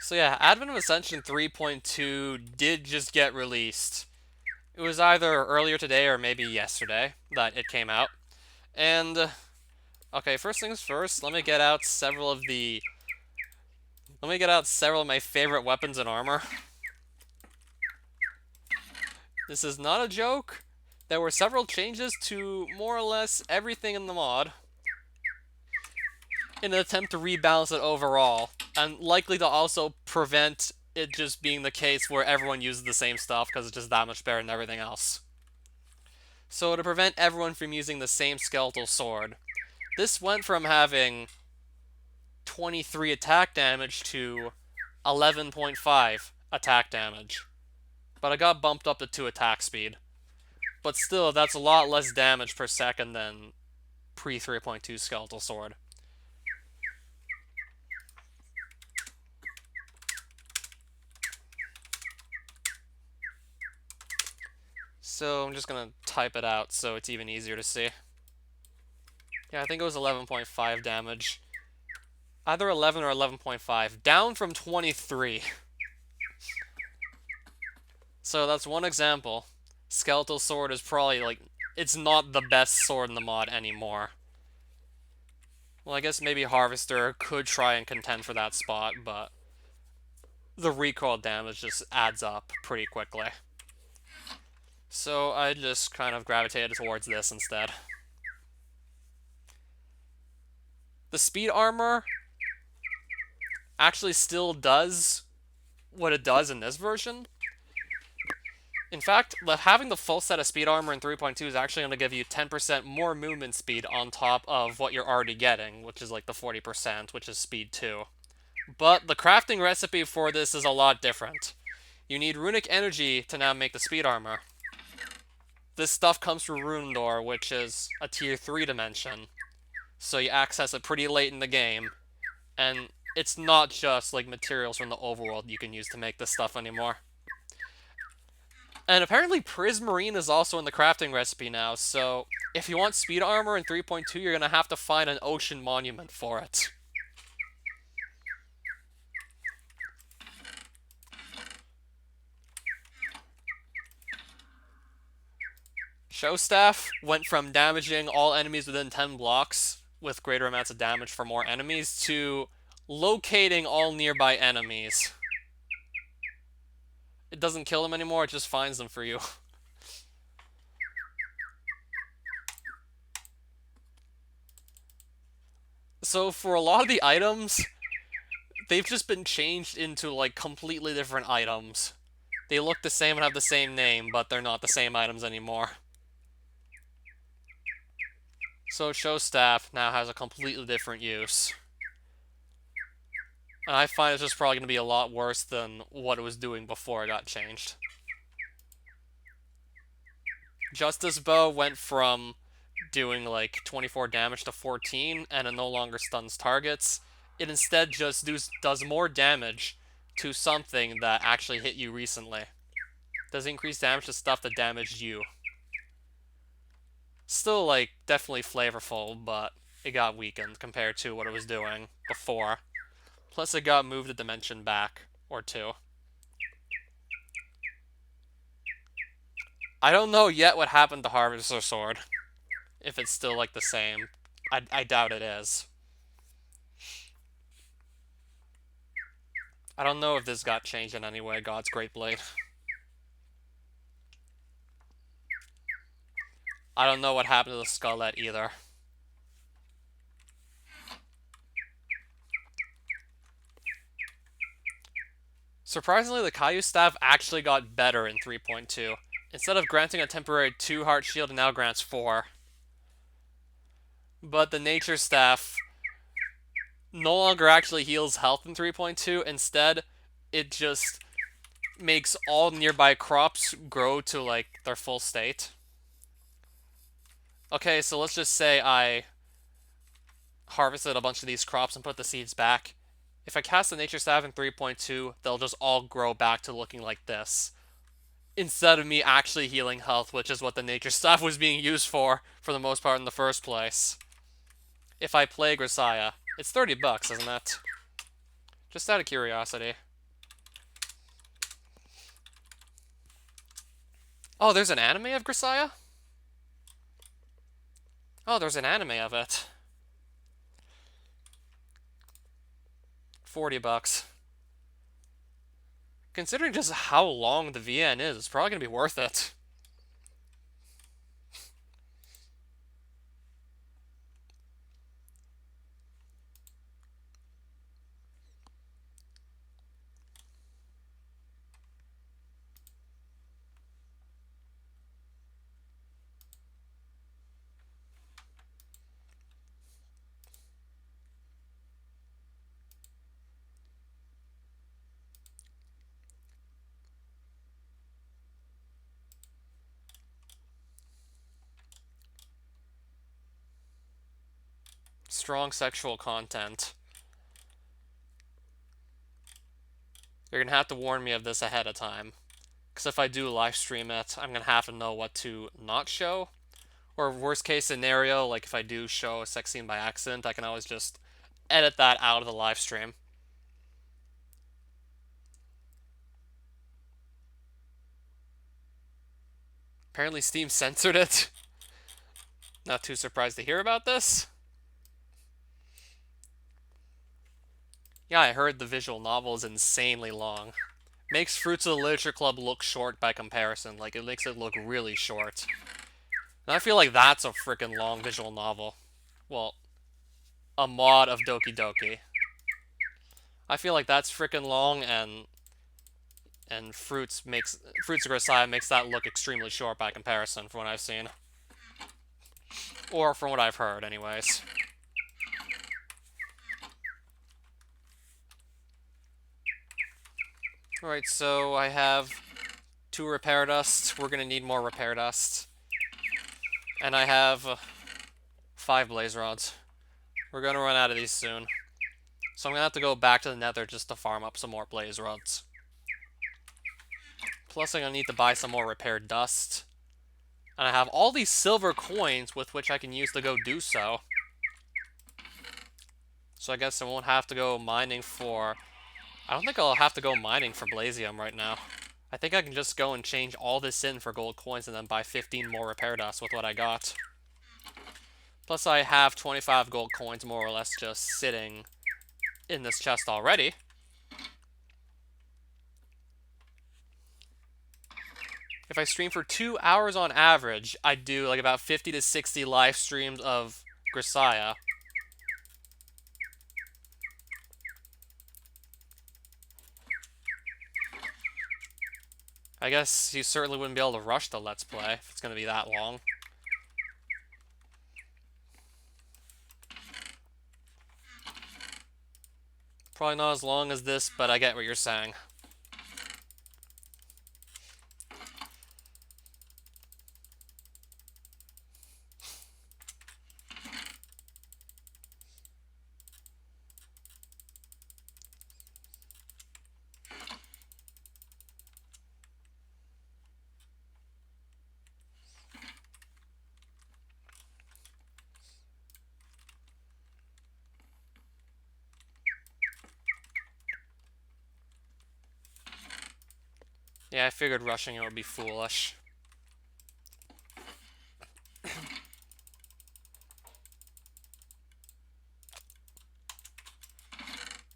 So yeah, Advent of Ascension 3.2 did just get released. It was either earlier today or maybe yesterday that it came out. And, okay, first things first, let me get out several of my favorite weapons and armor. This is not a joke. there were several changes to more or less everything in the mod in an attempt to rebalance it overall, and likely to also prevent it just being the case where everyone uses the same stuff because it's just that much better than everything else. So to prevent everyone from using the same skeletal sword, this went from having 23 attack damage to 11.5 attack damage. But I got bumped up to 2 attack speed. But still, that's a lot less damage per second than pre 3.2 skeletal sword. So I'm just gonna type it out so it's even easier to see. Yeah, I think it was 11.5 damage. Either 11 or 11.5. Down from 23. So that's one example. Skeletal sword is probably, like, it's not the best sword in the mod anymore. Well, I guess maybe Harvester could try and contend for that spot, but the recoil damage just adds up pretty quickly. So I just kind of gravitated towards this instead. The speed armor actually still does what it does in this version. In fact, having the full set of speed armor in 3.2 is actually going to give you 10% more movement speed on top of what you're already getting, which is like the 40%, which is speed 2. But the crafting recipe for this is a lot different. You need runic energy to now make the speed armor. This stuff comes through Rune Door, which is a tier 3 dimension. So you access it pretty late in the game. And it's not just like materials from the overworld you can use to make this stuff anymore. And apparently Prismarine is also in the crafting recipe now, so if you want speed armor in 3.2, you're going to have to find an ocean monument for it. Showstaff went from damaging all enemies within 10 blocks with greater amounts of damage for more enemies to locating all nearby enemies. It doesn't kill them anymore, it just finds them for you. So for a lot of the items, they've just been changed into like completely different items. They look the same and have the same name, but they're not the same items anymore. So Showstaff now has a completely different use. And I find it's just probably going to be a lot worse than what it was doing before it got changed. Justice Bow went from doing like 24 damage to 14, and it no longer stuns targets. It instead just does more damage to something that actually hit you recently. Does increase damage to stuff that damaged you. Still, like, definitely flavorful, but it got weakened compared to what it was doing before. Plus, it got moved a dimension back, or 2. I don't know yet what happened to Harvester Sword. If it's still, like, the same. I doubt it is. I don't know if this got changed in any way, God's Great Blade. I don't know what happened to the Skullet either. Surprisingly, the Caillou Staff actually got better in 3.2. Instead of granting a temporary 2-heart shield, it now grants 4. But the Nature Staff no longer actually heals health in 3.2. Instead, it just makes all nearby crops grow to, like, their full state. Okay, so let's just say I harvested a bunch of these crops and put the seeds back. If I cast the Nature Staff in 3.2, they'll just all grow back to looking like this. Instead of me actually healing health, which is what the Nature Staff was being used for the most part in the first place. If I play Grisaia. It's $30, isn't it? Just out of curiosity. Oh, there's an anime of Grisaia? Oh, there's an anime of it. $40. Considering just how long the VN is, it's probably going to be worth it. strong sexual content. You're gonna have to warn me of this ahead of time. Because if I do live stream it, I'm gonna have to know what to not show. Or worst case scenario, like if I do show a sex scene by accident, I can always just edit that out of the live stream. Apparently Steam censored it. Not too surprised to hear about this. Yeah, I heard the visual novel is insanely long. Makes Fruits of the Literature Club look short by comparison. Like, it makes it look really short. And I feel like that's a freaking long visual novel. Well, a mod of Doki Doki. I feel like that's freaking long, and Fruits of Grisaia makes that look extremely short by comparison from what I've seen. Or from what I've heard, anyways. Alright, so I have 2 repair dust. We're gonna need more repair dust. And I have 5 blaze rods. We're gonna run out of these soon. So I'm gonna have to go back to the nether just to farm up some more blaze rods. Plus I'm gonna need to buy some more repaired dust. And I have all these silver coins with which I can use to go do so. So I guess I won't have to go mining for... I don't think I'll have to go mining for Blazium right now. I think I can just go and change all this in for gold coins and then buy 15 more repair dust with what I got. Plus I have 25 gold coins more or less just sitting in this chest already. If I stream for 2 hours on average, I do like about 50 to 60 live streams of Grisaia. I guess you certainly wouldn't be able to rush the Let's Play if it's going to be that long. Probably not as long as this, but I get what you're saying. Yeah, I figured rushing it would be foolish.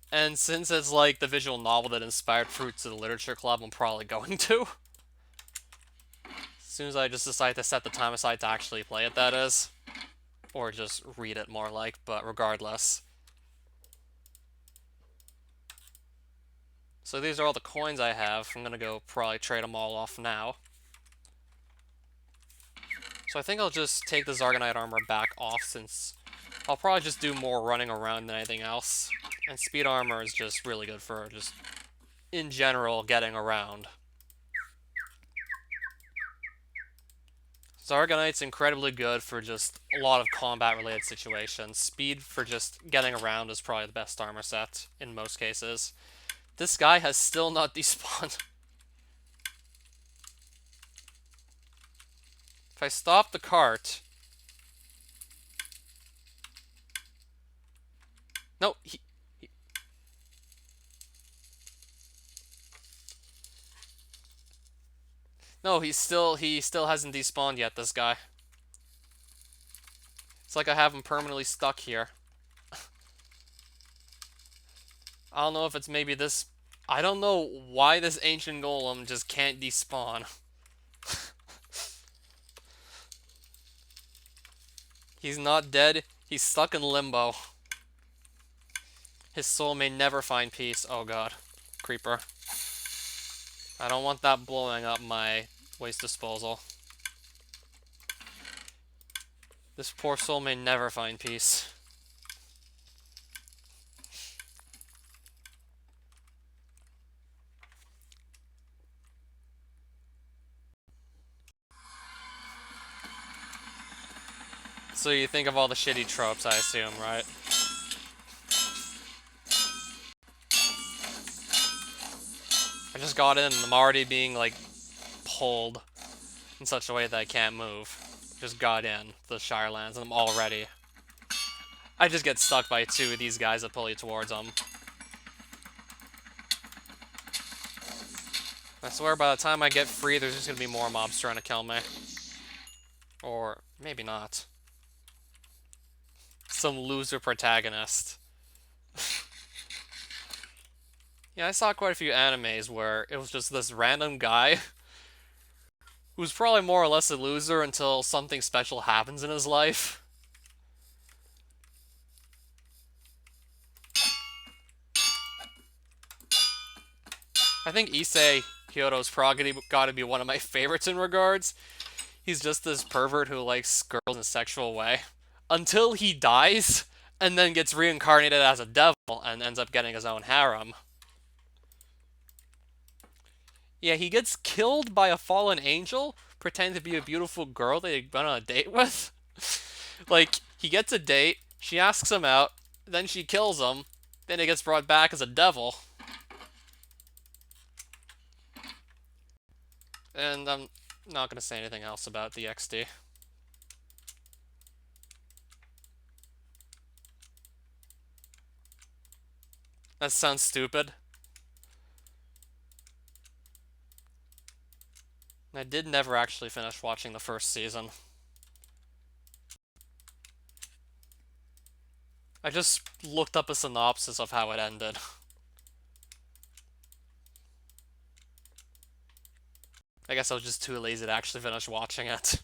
And since it's like the visual novel that inspired Fruits of the Literature Club, I'm probably going to. As soon as I just decide to set the time aside to actually play it, that is. Or just read it more like, but regardless. So these are all the coins I have. I'm gonna go probably trade them all off now. So I think I'll just take the Zargonite armor back off since I'll probably just do more running around than anything else. And speed armor is just really good for just, in general, getting around. Zargonite's incredibly good for just a lot of combat-related situations. Speed for just getting around is probably the best armor set in most cases. This guy has still not despawned. If I stop the cart... No, No, he still hasn't despawned yet, this guy. It's like I have him permanently stuck here. I don't know if it's maybe this... I don't know why this ancient golem just can't despawn. He's not dead. He's stuck in limbo. His soul may never find peace. Oh god. Creeper. I don't want that blowing up my waste disposal. This poor soul may never find peace. So you think of all the shitty tropes, I assume, right? I just got in and I'm already being, like, pulled in such a way that I can't move. Just got in the Shirelands and I'm already... I just get stuck by two of these guys that pull you towards them. I swear by the time I get free, there's just gonna be more mobs trying to kill me. Or maybe not. Some loser protagonist. Yeah, I saw quite a few animes where it was just this random guy who's probably more or less a loser until something special happens in his life. I think Issei Kyoto's probably gotta be one of my favorites in regards. He's just this pervert who likes girls in a sexual way. Until he dies, and then gets reincarnated as a devil, and ends up getting his own harem. Yeah, he gets killed by a fallen angel, pretending to be a beautiful girl that he went on a date with. Like, he gets a date, she asks him out, then she kills him, then he gets brought back as a devil. And I'm not going to say anything else about the XD. That sounds stupid. I did never actually finish watching the first season. I just looked up a synopsis of how it ended. I guess I was just too lazy to actually finish watching it.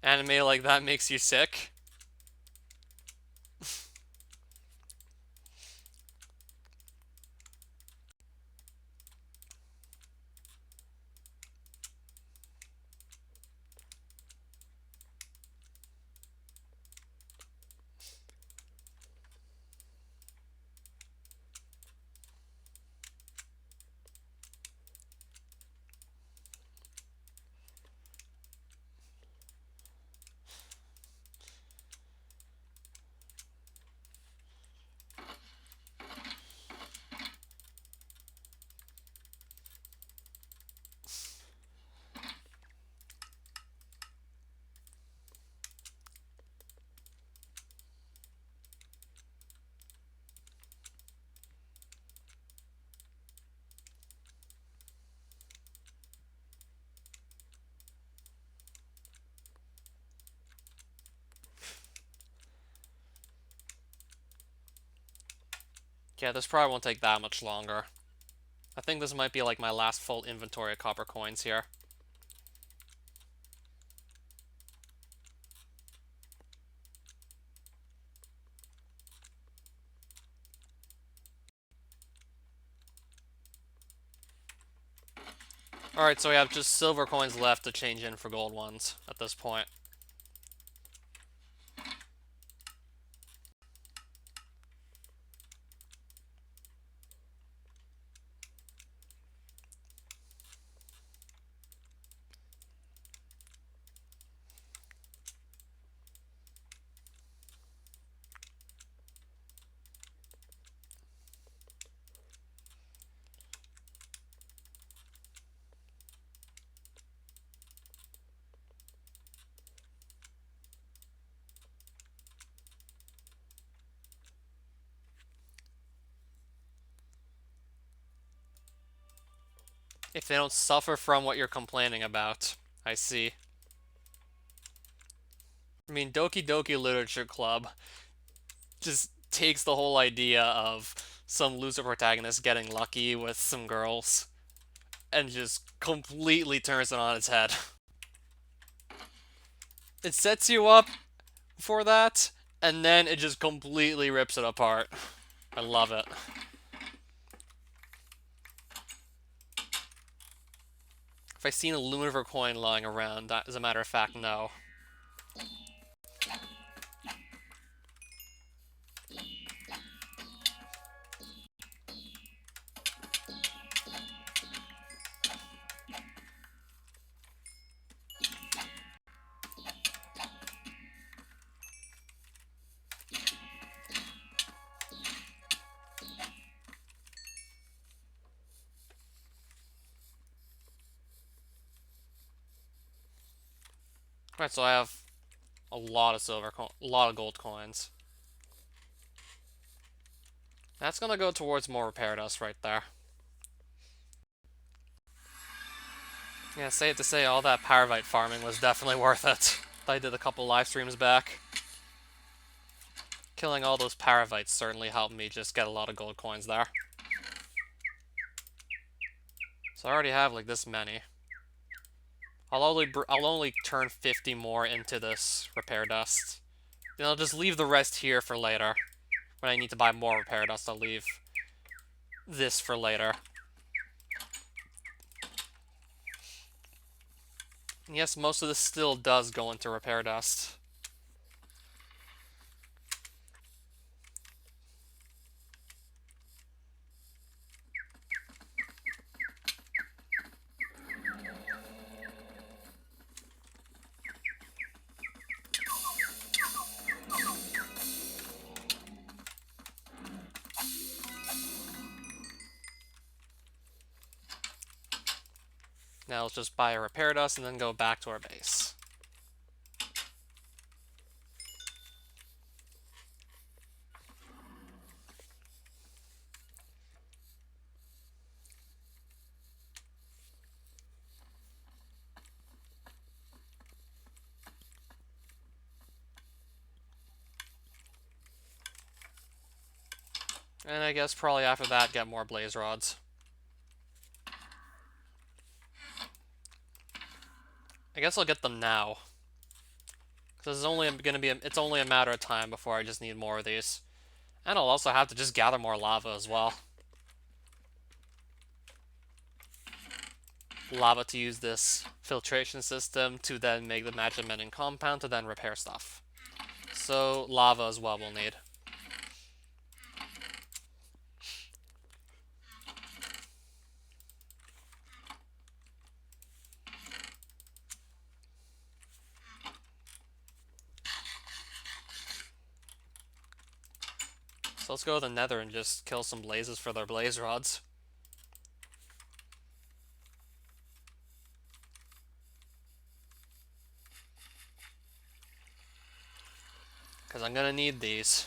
Anime like that makes you sick. Yeah, this probably won't take that much longer. I think this might be like my last full inventory of copper coins here. Alright, so we have just silver coins left to change in for gold ones at this point. If they don't suffer from what you're complaining about, I see. I mean, Doki Doki Literature Club just takes the whole idea of some loser protagonist getting lucky with some girls and just completely turns it on its head. It sets you up for that, and then it just completely rips it apart. I love it. If I seen a Lumifer coin lying around, that, as a matter of fact, no. Alright, so I have a lot of a lot of gold coins. That's gonna go towards more repair dust right there. Yeah, safe to say, all that Paravite farming was definitely worth it. I did a couple live streams back. Killing all those Paravites certainly helped me just get a lot of gold coins there. So I already have like this many. I'll only turn 50 more into this repair dust. Then I'll just leave the rest here for later. When I need to buy more repair dust, I'll leave this for later. And yes, most of this still does go into repair dust. Now let's just buy a repair dust and then go back to our base. And I guess probably after that, get more blaze rods. I guess I'll get them now. Because it's only a matter of time before I just need more of these. And I'll also have to just gather more lava as well. Lava to use this filtration system to then make the magic mending compound to then repair stuff. So lava as well we'll need. So let's go to the nether and just kill some blazes for their blaze rods. Because I'm gonna need these.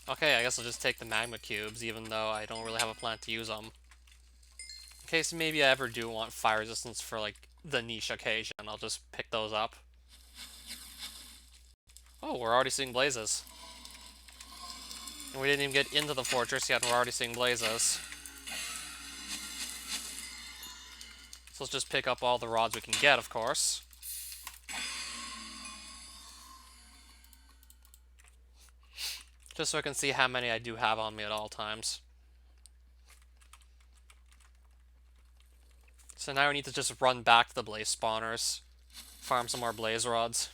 Okay, I guess I'll just take the magma cubes, even though I don't really have a plan to use them. In case maybe I ever do want fire resistance for, like, the niche occasion, I'll just pick those up. Oh, we're already seeing blazes. And we didn't even get into the fortress yet, and we're already seeing blazes. So let's just pick up all the rods we can get, of course. Just so I can see how many I do have on me at all times. So now I need to just run back to the blaze spawners, farm some more blaze rods,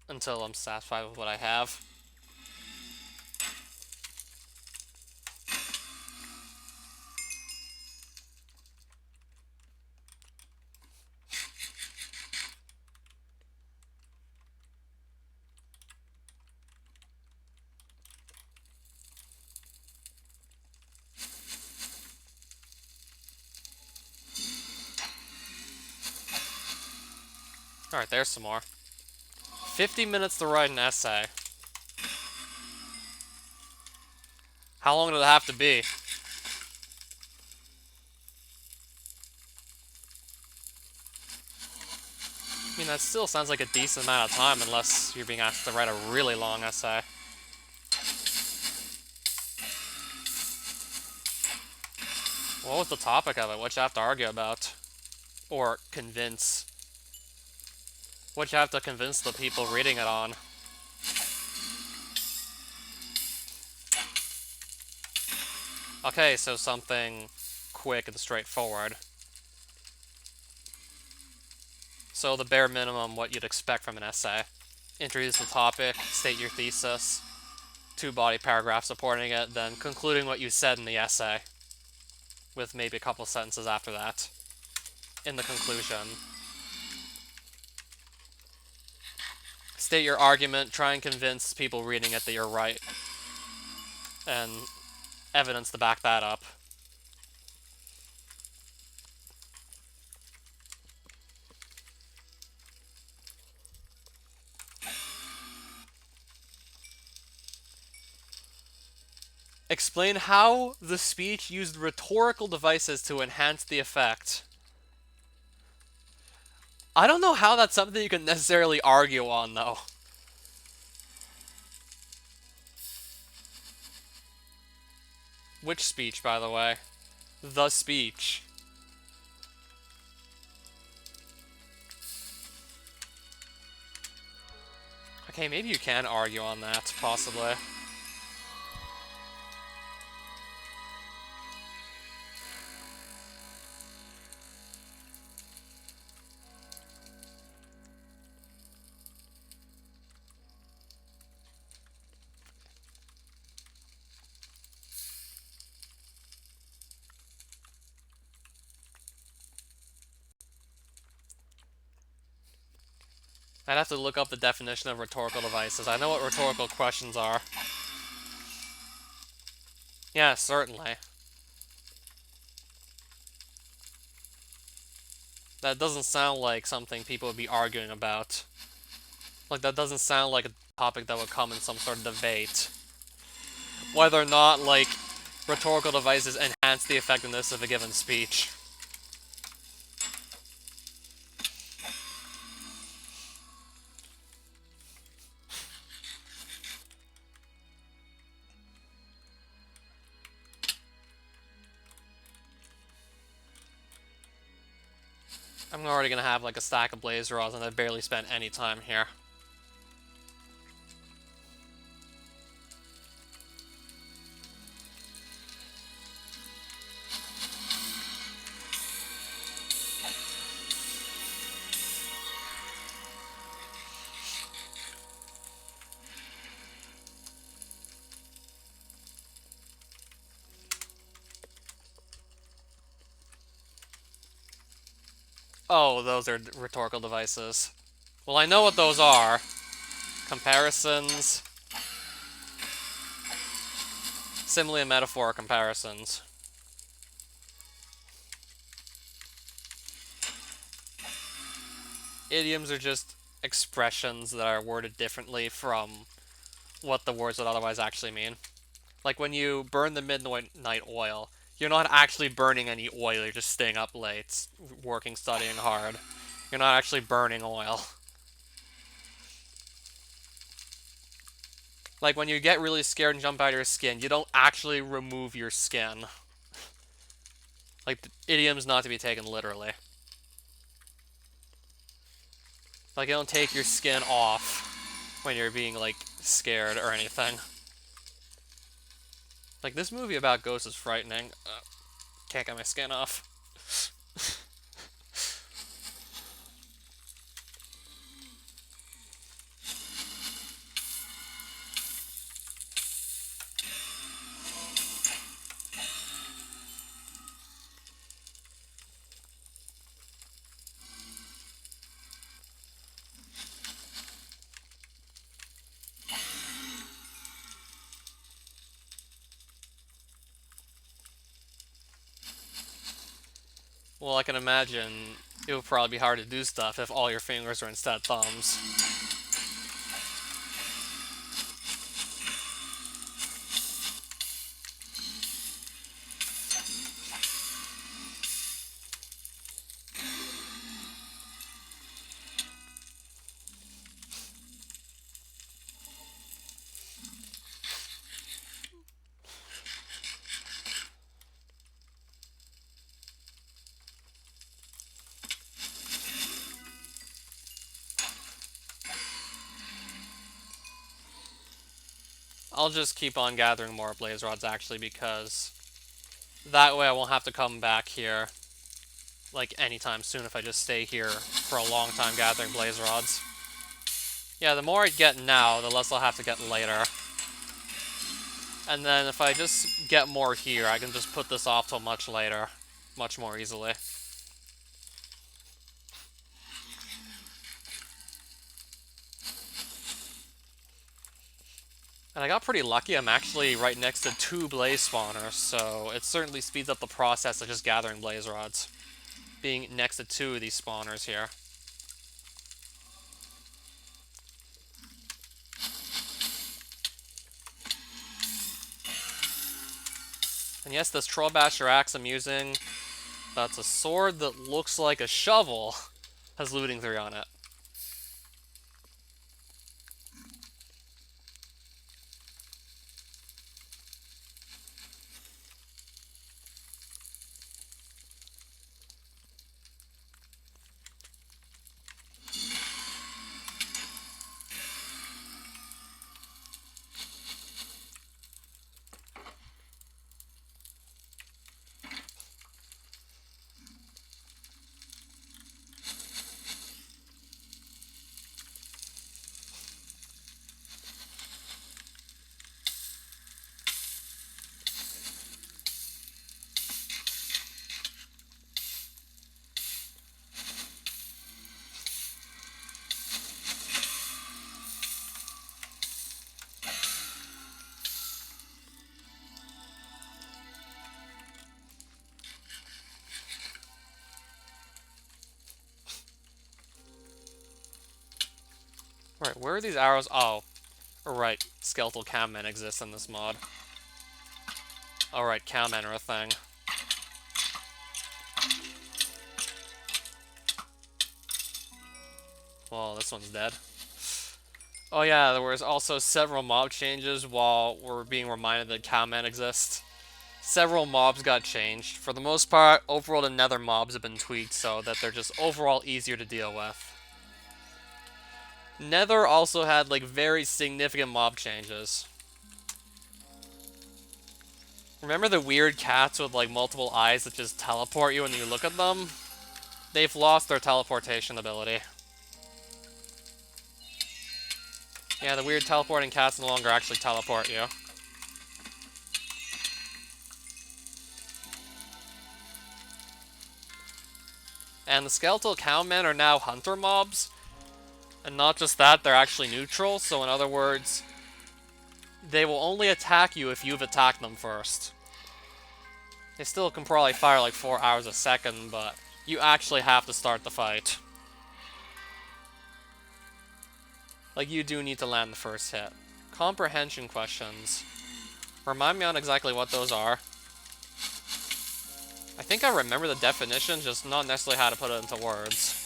until I'm satisfied with what I have. Alright, there's some more. 50 minutes to write an essay. How long did it have to be? I mean, that still sounds like a decent amount of time unless you're being asked to write a really long essay. What was the topic of it? What you have to argue about? Or convince? What you have to convince the people reading it on? Okay, so something quick and straightforward. So the bare minimum, what you'd expect from an essay. Introduce the topic, state your thesis, 2 body paragraphs supporting it, then concluding what you said in the essay, with maybe a couple sentences after that, in the conclusion. State your argument, try and convince people reading it that you're right, and evidence to back that up. Explain how the speech used rhetorical devices to enhance the effect. I don't know how that's something you can necessarily argue on, though. Which speech, by the way? The speech. Okay, maybe you can argue on that, possibly. I'd have to look up the definition of rhetorical devices. I know what rhetorical questions are. Yeah, certainly. That doesn't sound like something people would be arguing about. Like, that doesn't sound like a topic that would come in some sort of debate. Whether or not, like, rhetorical devices enhance the effectiveness of a given speech. I'm already gonna have, like, a stack of blaze rods and I've barely spent any time here. Oh, those are rhetorical devices. Well, I know what those are. Comparisons. Simile and metaphor comparisons. Idioms are just expressions that are worded differently from what the words would otherwise actually mean. Like when you burn the midnight oil, you're not actually burning any oil, you're just staying up late, working, studying hard. You're not actually burning oil. Like when you get really scared and jump out of your skin, you don't actually remove your skin. Like, the idiom's not to be taken literally. Like, you don't take your skin off when you're being, like, scared or anything. Like, this movie about ghosts is frightening. Can't get my skin off. Well, I can imagine it would probably be hard to do stuff if all your fingers are instead thumbs. I'll just keep on gathering more blaze rods, actually, because that way I won't have to come back here, like, anytime soon if I just stay here for a long time gathering blaze rods. Yeah, the more I get now, the less I'll have to get later. And then if I just get more here, I can just put this off till much later, much more easily. And I got pretty lucky, I'm actually right next to 2 blaze spawners, so it certainly speeds up the process of just gathering blaze rods, being next to 2 of these spawners here. And yes, this Troll Basher axe I'm using, that's a sword that looks like a shovel, has looting 3 on it. Right, where are these arrows? Oh, right, skeletal cowmen exist in this mod. Alright, cowmen are a thing. Well, this one's dead. Oh yeah, there was also several mob changes while we're being reminded that cowmen exist. Several mobs got changed. For the most part, overall the nether mobs have been tweaked so that they're just overall easier to deal with. Nether also had, like, very significant mob changes. Remember the weird cats with, like, multiple eyes that just teleport you when you look at them? They've lost their teleportation ability. Yeah, the weird teleporting cats no longer actually teleport you. And the skeletal cowmen are now hunter mobs. And not just that, they're actually neutral, so in other words, they will only attack you if you've attacked them first. They still can probably fire like 4 arrows a second, but you actually have to start the fight. Like, you do need to land the first hit. Comprehension questions. Remind me on exactly what those are. I think I remember the definition, just not necessarily how to put it into words.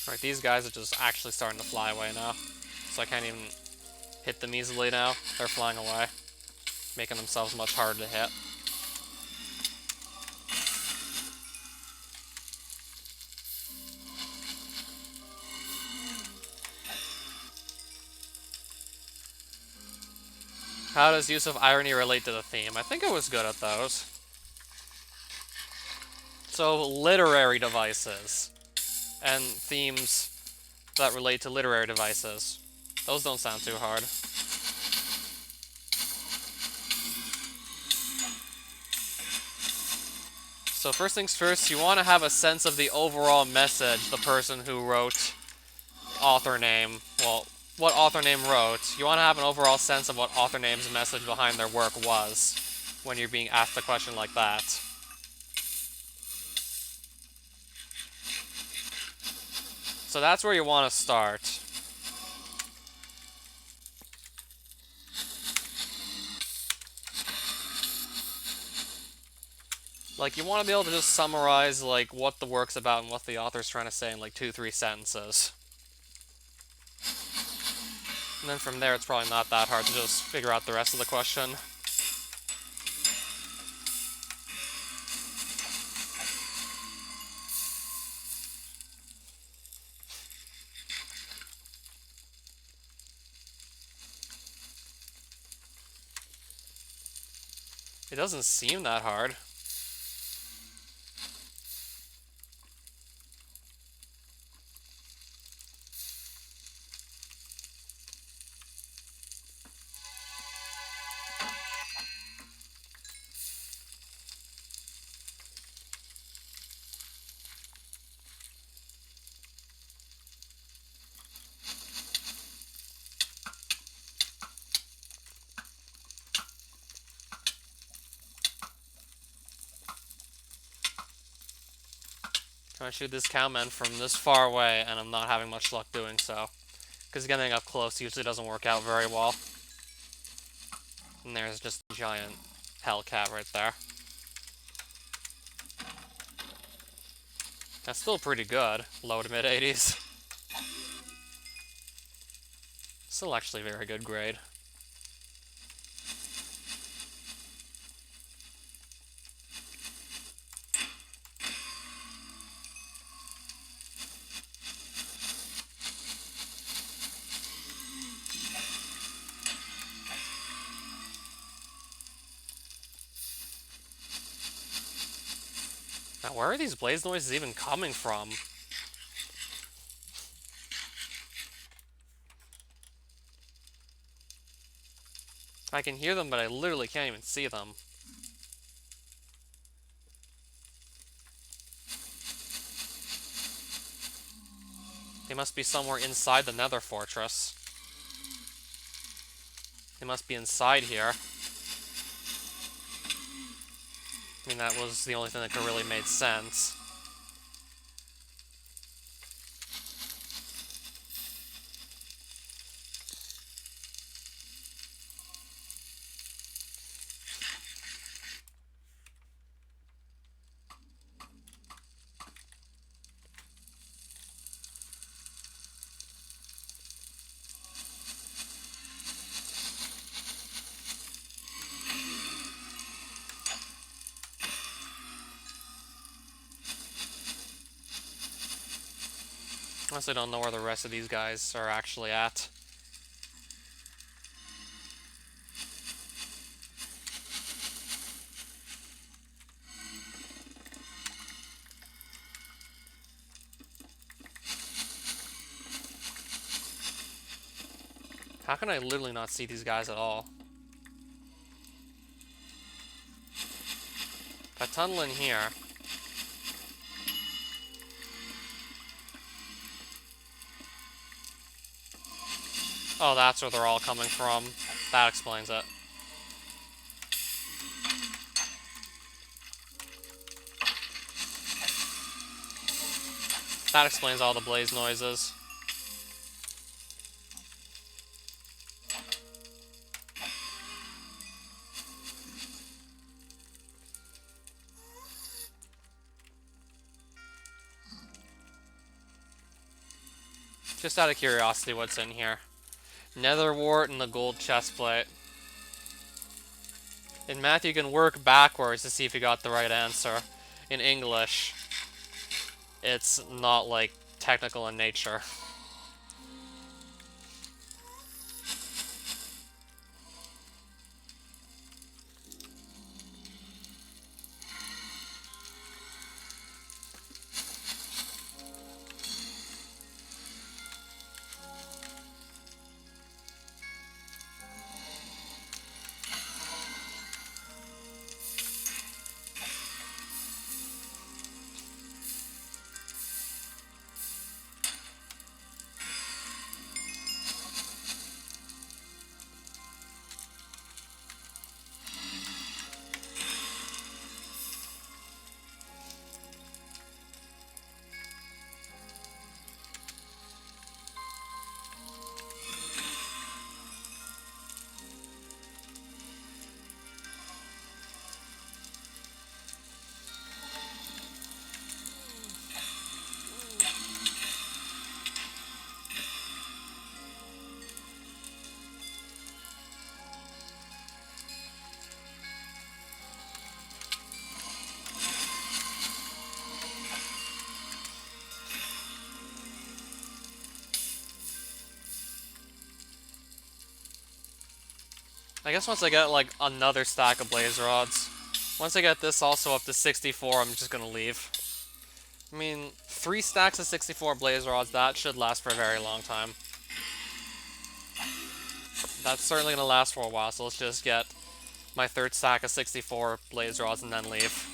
Right, these guys are just actually starting to fly away now. So I can't even hit them easily now. They're flying away, making themselves much harder to hit. How does use of irony relate to the theme? I think I was good at those. So, literary devices and themes that relate to literary devices. Those don't sound too hard. So first things first, you want to have a sense of the overall message the person who wrote author name, well, what author name wrote. You want to have an overall sense of what author name's message behind their work was when you're being asked a question like that. So that's where you want to start. Like, you want to be able to just summarize, like, what the work's about and what the author's trying to say in, like, 2-3 sentences. And then from there, it's probably not that hard to just figure out the rest of the question. It doesn't seem that hard. Trying to shoot this cowman from this far away, and I'm not having much luck doing so. Because getting up close usually doesn't work out very well. And there's just a giant hellcat right there. That's still pretty good. Low to mid-80s. Still actually very good grade. Now, where are these blaze noises even coming from? I can hear them, but I literally can't even see them. They must be somewhere inside the Nether Fortress. They must be inside here. I mean, that was the only thing that could really make sense. Honestly, don't know where the rest of these guys are actually at. How can I literally not see these guys at all? If I tunnel in here... Oh, that's where they're all coming from. That explains it. That explains all the blaze noises. Just out of curiosity, what's in here? Nether wart and the gold chestplate. In math, you can work backwards to see if you got the right answer. In English, it's not, like, technical in nature. I guess once I get, like, another stack of blaze rods. Once I get this also up to 64, I'm just gonna leave. I mean, 3 stacks of 64 blaze rods, that should last for a very long time. That's certainly gonna last for a while, so let's just get my 3rd stack of 64 blaze rods and then leave.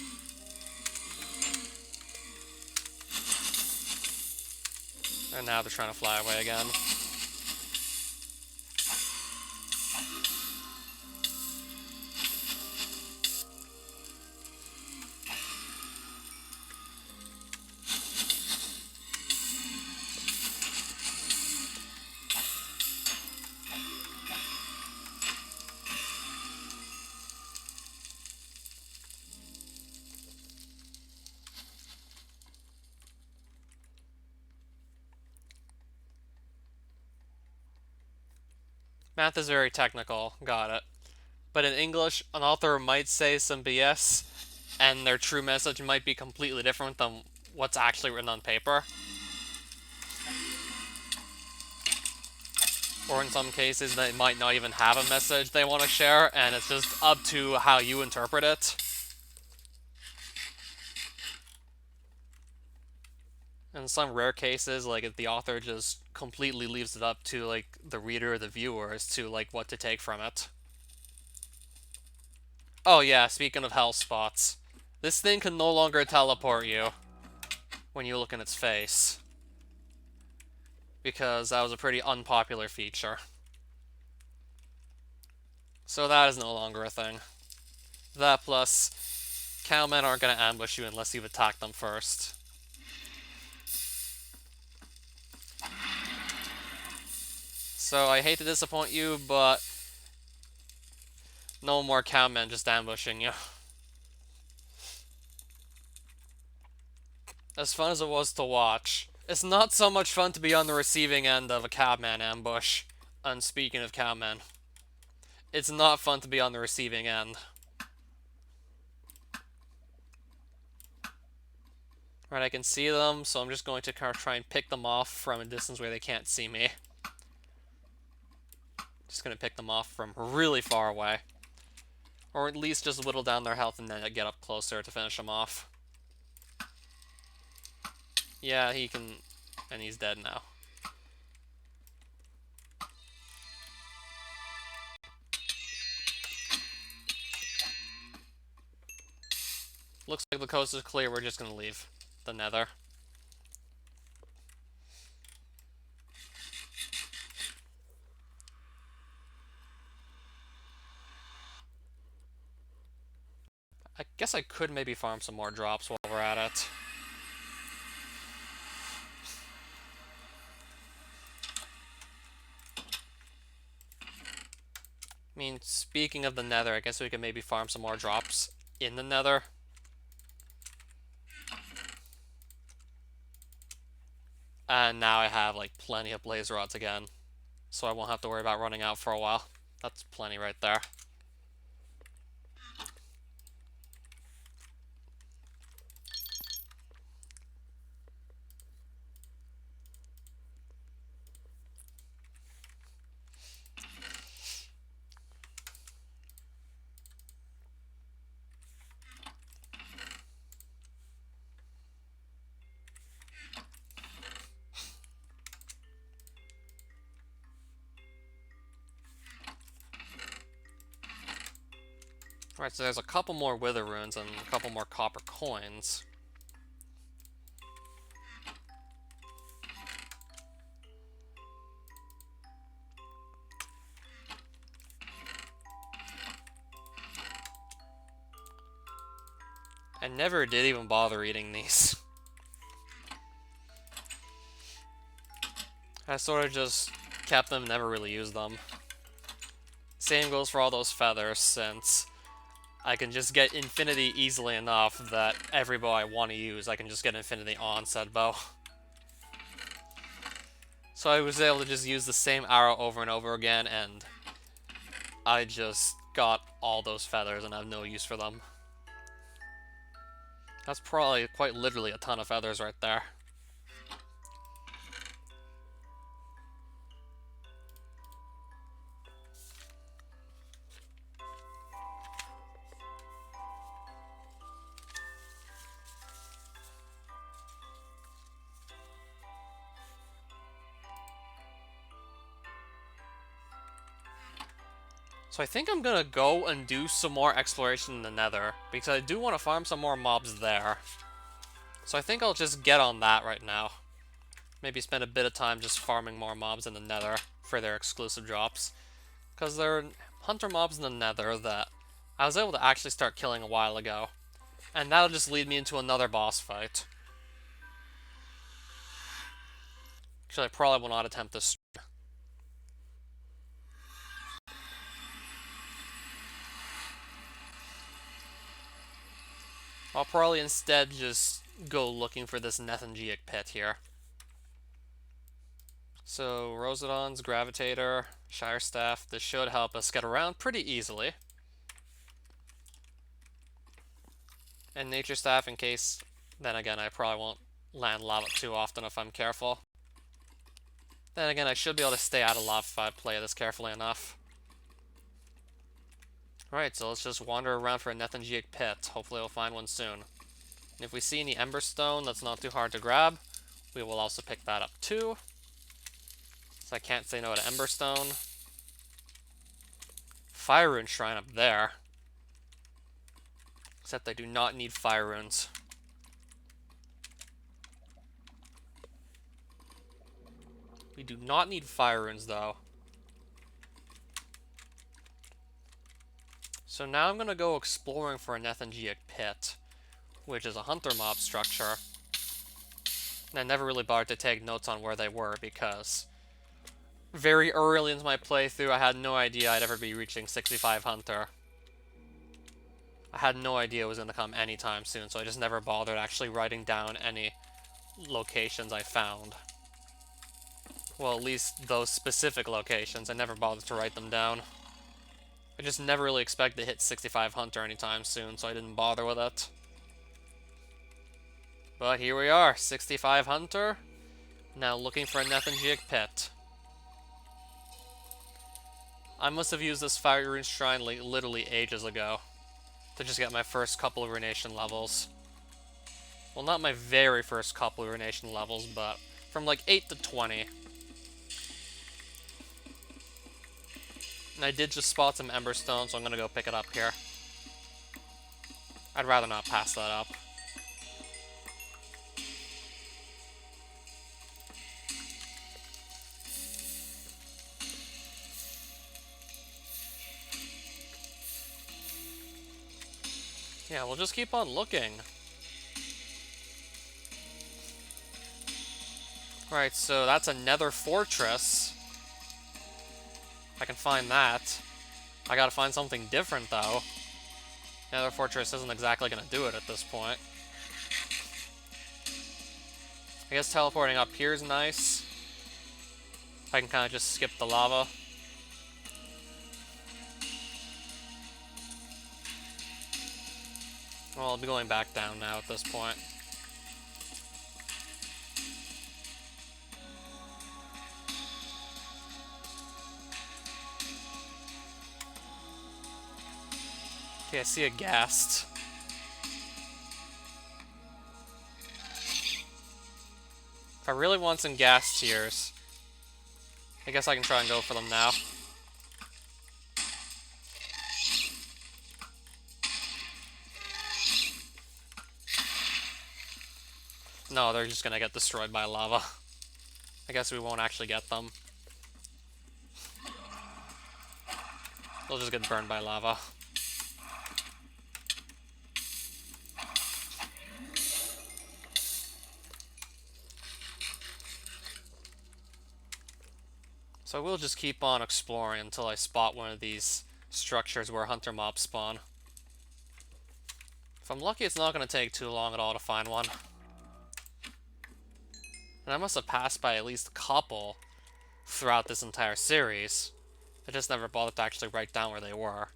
And now they're trying to fly away again. Math is very technical, got it. But in English, an author might say some BS, and their true message might be completely different than what's actually written on paper. Or in some cases, they might not even have a message they want to share, and it's just up to how you interpret it. In some rare cases, like, if the author just completely leaves it up to, like, the reader or the viewer as to, like, what to take from it. Oh yeah, speaking of hell spots. This thing can no longer teleport you when you look in its face. Because that was a pretty unpopular feature. So that is no longer a thing. That plus, cowmen aren't going to ambush you unless you've attacked them first. So I hate to disappoint you, but no more cowmen just ambushing you. As fun as it was to watch, it's not so much fun to be on the receiving end of a cowman ambush. And speaking of cowmen, it's not fun to be on the receiving end. Right, I can see them, so I'm just going to kind of try and pick them off from a distance where they can't see me. Just going to pick them off from really far away. Or at least just whittle down their health and then get up closer to finish them off. Yeah, he can... and he's dead now. Looks like the coast is clear, we're just gonna leave the nether. I guess I could maybe farm some more drops while we're at it. I mean, speaking of the nether, I guess we could maybe farm some more drops in the nether. And now I have, like, plenty of blaze rods again. so I won't have to worry about running out for a while. That's plenty right there. Alright, so there's a couple more Wither Runes and a couple more copper coins. I never did even bother eating these. I sort of just kept them, never really used them. Same goes for all those feathers, since I can just get infinity easily enough that every bow I want to use, I can just get infinity on said bow. So I was able to just use the same arrow over and over again, and I just got all those feathers and I have no use for them. That's probably quite literally a ton of feathers right there. So I think I'm gonna go and do some more exploration in the Nether, because I do want to farm some more mobs there. So I think I'll just get on that right now. Maybe spend a bit of time just farming more mobs in the Nether for their exclusive drops. Because there are hunter mobs in the Nether that I was able to actually start killing a while ago. And that'll just lead me into another boss fight. Actually, I probably will not attempt this. I'll probably instead just go looking for this Nethangiic pit here. So, Rosedon's Gravitator, Shire Staff, this should help us get around pretty easily. And Nature Staff in case, then again, I probably won't land lava too often if I'm careful. Then again, I should be able to stay out of lava if I play this carefully enough. Alright, so let's just wander around for a Nethangiic pit. Hopefully we'll find one soon. And if we see any Emberstone that's not too hard to grab, we will also pick that up too. So I can't say no to Emberstone. Fire Rune Shrine up there. Except I do not need Fire Runes. We do not need Fire Runes though. So now I'm going to go exploring for a Nethangiic pit, which is a hunter mob structure. And I never really bothered to take notes on where they were because very early into my playthrough I had no idea I'd ever be reaching 65 hunter. I had no idea it was going to come anytime soon, so I just never bothered actually writing down any locations I found. Well, at least those specific locations, I never bothered to write them down. I just never really expected to hit 65 hunter anytime soon, so I didn't bother with it. But here we are, 65 hunter, now looking for a Nethangiic pit. I must have used this Fire Rune Shrine like literally ages ago to just get my first couple of Runation levels. Well, not my very first couple of Runation levels, but from like 8 to 20. And I did just spot some Emberstone, so I'm gonna go pick it up here. I'd rather not pass that up. Yeah, we'll just keep on looking. Right, so that's a Nether Fortress. I can find that. I gotta find something different, though. Nether Fortress isn't exactly gonna do it at this point. I guess teleporting up here is nice. I can kind of just skip the lava. Well, I'll be going back down now at this point. Okay, I see a ghast. If I really want some ghast tears, I guess I can try and go for them now. No, they're just gonna get destroyed by lava. I guess we won't actually get them. They'll just get burned by lava. So we'll just keep on exploring until I spot one of these structures where hunter mobs spawn. If I'm lucky, it's not going to take too long at all to find one. And I must have passed by at least a couple throughout this entire series. I just never bothered to actually write down where they were.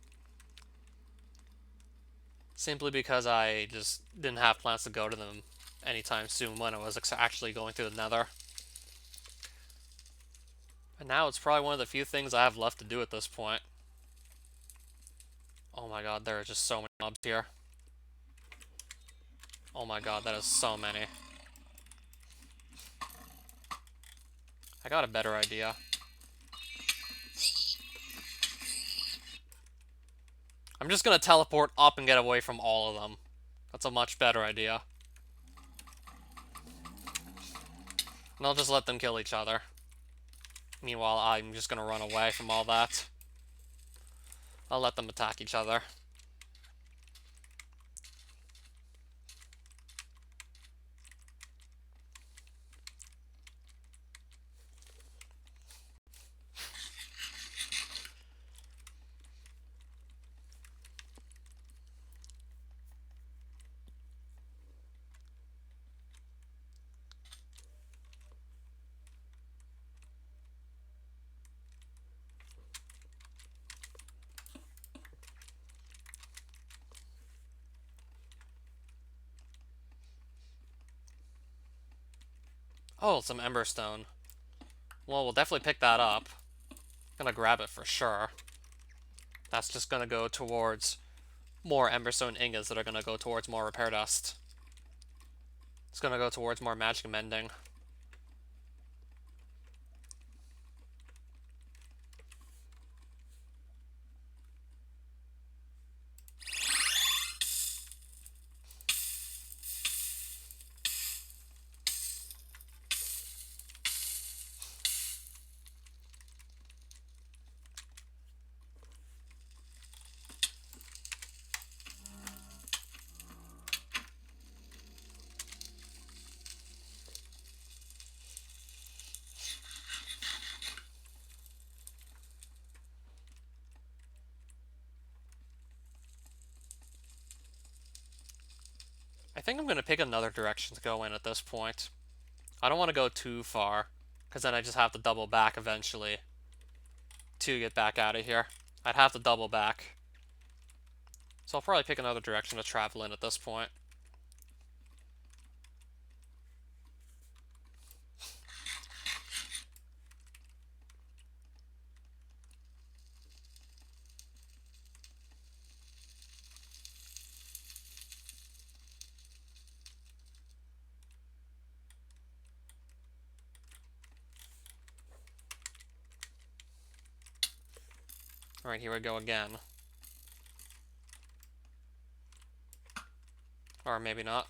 Simply because I just didn't have plans to go to them anytime soon when I was actually going through the Nether. And now it's probably one of the few things I have left to do at this point. Oh my god, there are just so many mobs here. Oh my god, that is so many. I got a better idea. I'm just gonna teleport up and get away from all of them. That's a much better idea. And I'll just let them kill each other. Meanwhile, I'm just gonna run away from all that. I'll let them attack each other. Oh, some emberstone. Well, we'll definitely pick that up. Gonna grab it for sure. That's just gonna go towards more emberstone ingots that are gonna go towards more repair dust. It's gonna go towards more magic mending. I think I'm gonna pick another direction to go in at this point. I don't want to go too far, because then I just have to double back eventually to get back out of here. I'd have to double back. So I'll probably pick another direction to travel in at this point. Alright, here we go again. Or maybe not.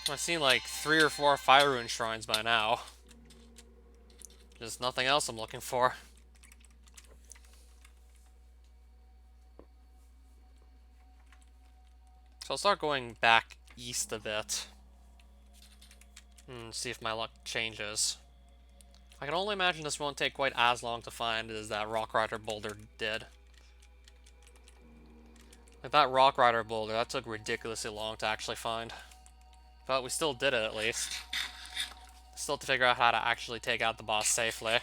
I've seen like 3 or 4 fire rune shrines by now. Just nothing else I'm looking for. So I'll start going back east a bit. And see if my luck changes. I can only imagine this won't take quite as long to find as that Rock Rider boulder did. Like that Rock Rider boulder, that took ridiculously long to actually find. But we still did it at least. Still have to figure out how to actually take out the boss safely.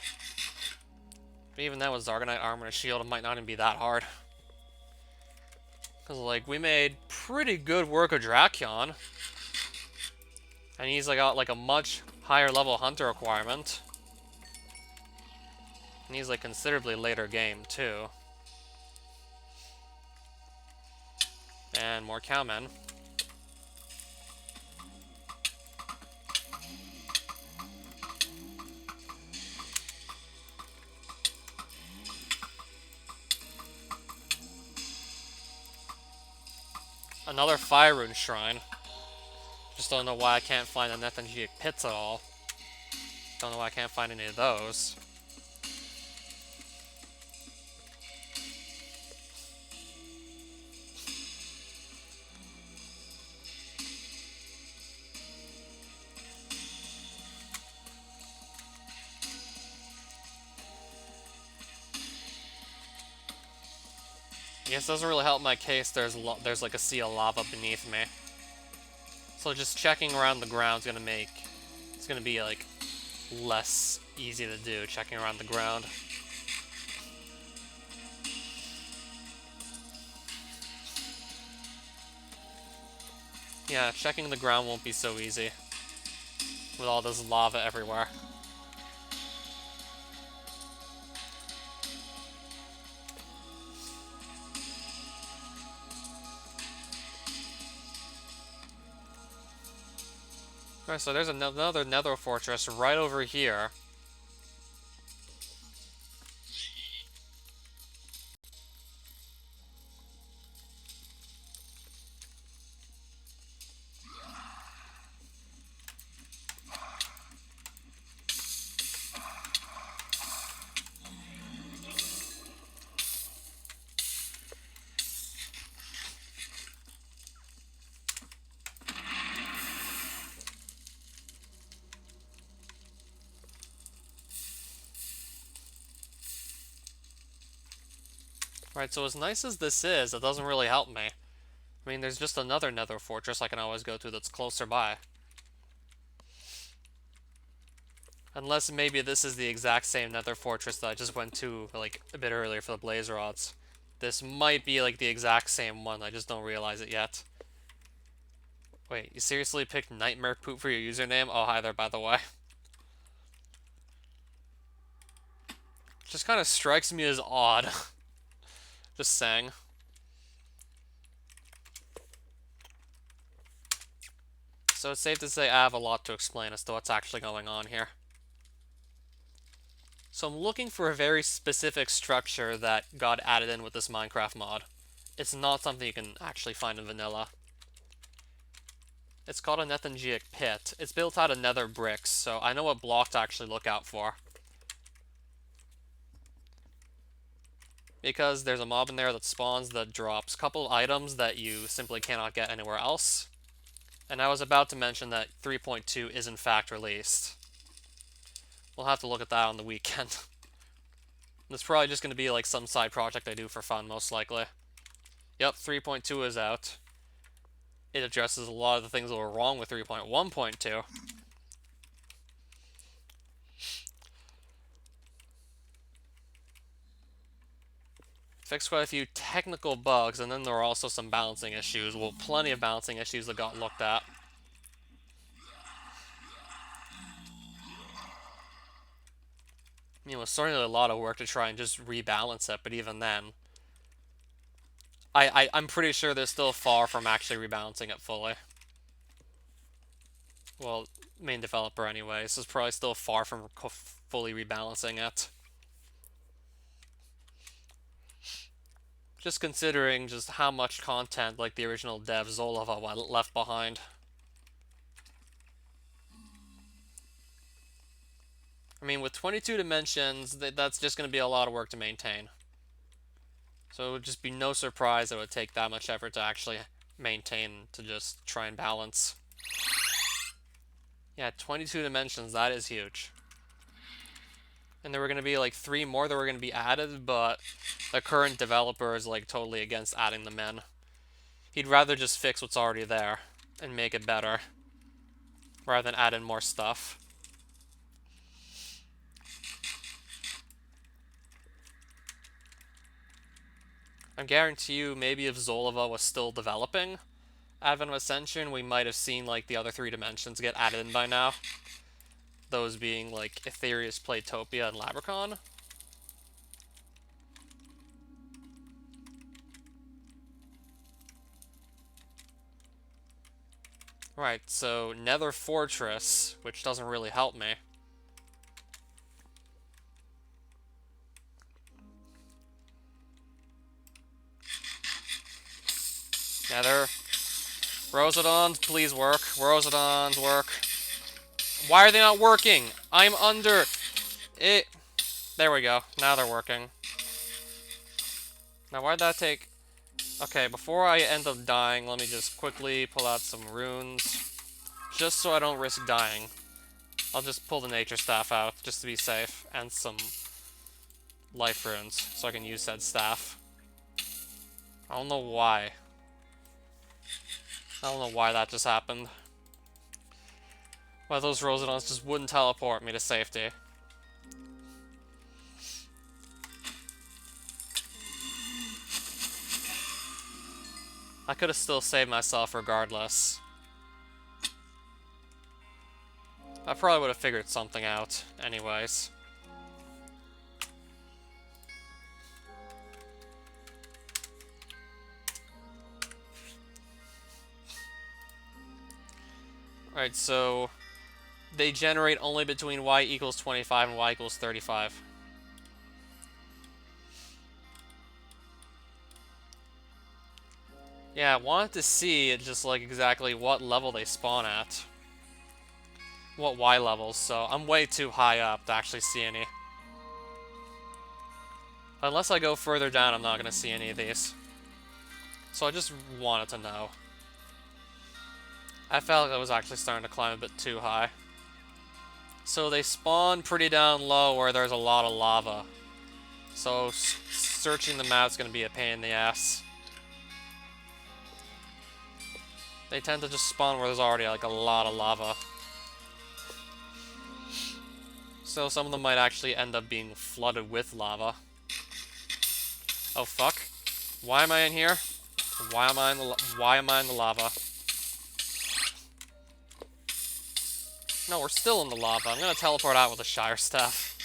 But even then with Zargonite armor and shield, it might not even be that hard. Because, like, we made pretty good work of Drakion. And he's like, got, like, a much higher level hunter requirement. And he's, like, considerably later game, too. And more cowmen. Another Fire Rune Shrine. Just don't know why I can't find the Nethangic Pits at all. Don't know why I can't find any of those. I guess it doesn't really help my case. There's like a sea of lava beneath me. So just checking around the ground is gonna make... It's gonna be, like, less easy to do, checking around the ground. Yeah, checking the ground won't be so easy. With all this lava everywhere. Alright, so there's another nether fortress right over here. Alright, so as nice as this is, it doesn't really help me. I mean, there's just another nether fortress I can always go to that's closer by. Unless maybe this is the exact same nether fortress that I just went to, like, a bit earlier for the blaze rods. This might be, like, the exact same one, I just don't realize it yet. Wait, you seriously picked Nightmare Poop for your username? Oh, hi there, by the way. Just kind of strikes me as odd. Just saying. So it's safe to say I have a lot to explain as to what's actually going on here. So I'm looking for a very specific structure that got added in with this Minecraft mod. It's not something you can actually find in vanilla. It's called a Nethangic Pit. It's built out of nether bricks, so I know what block to actually look out for. Because there's a mob in there that spawns that drops a couple of items that you simply cannot get anywhere else. And I was about to mention that 3.2 is in fact released. We'll have to look at that on the weekend. It's probably just going to be like some side project I do for fun, most likely. Yep, 3.2 is out. It addresses a lot of the things that were wrong with 3.1.2. Fixed quite a few technical bugs, and then there were also some balancing issues. Well, plenty of balancing issues that got looked at. It was certainly a lot of work to try and just rebalance it, but even then, I'm pretty sure they're still far from actually rebalancing it fully. Well, main developer anyway, so it's probably still far from fully rebalancing it. Just considering just how much content like the original dev Zolova left behind. I mean, with 22 dimensions, that's just going to be a lot of work to maintain. So it would just be no surprise it would take that much effort to actually maintain, to just try and balance. Yeah, 22 dimensions, that is huge. And there were going to be like 3 more that were going to be added, but the current developer is like totally against adding them in. He'd rather just fix what's already there and make it better, rather than add in more stuff. I guarantee you, maybe if Zolova was still developing Advent of Ascension, we might have seen like the other 3 dimensions get added in by now. Those being like Aetherius, Playtopia, and Labracon. Right, so Nether Fortress, which doesn't really help me. Nether. Rosedons, please work. Rosedons, work. Why are they not working? I'm under it. There we go. Now they're working. Now why'd that take... Okay, before I end up dying, let me just quickly pull out some runes. Just so I don't risk dying. I'll just pull the nature staff out, just to be safe. And some life runes, so I can use said staff. I don't know why. I don't know why that just happened. Why those Rosedons just wouldn't teleport me to safety. I could have still saved myself regardless. I probably would have figured something out anyways. Alright, so they generate only between y equals 25 and y equals 35. Yeah, I wanted to see just like exactly what level they spawn at. What Y levels, so I'm way too high up to actually see any. Unless I go further down, I'm not going to see any of these. So I just wanted to know. I felt like I was actually starting to climb a bit too high. So they spawn pretty down low where there's a lot of lava. So searching the map's going to be a pain in the ass. They tend to just spawn where there's already like a lot of lava. So some of them might actually end up being flooded with lava. Oh fuck. Why am I in here? Why am I in the lava? No, we're still in the lava. I'm gonna teleport out with a Shire Staff.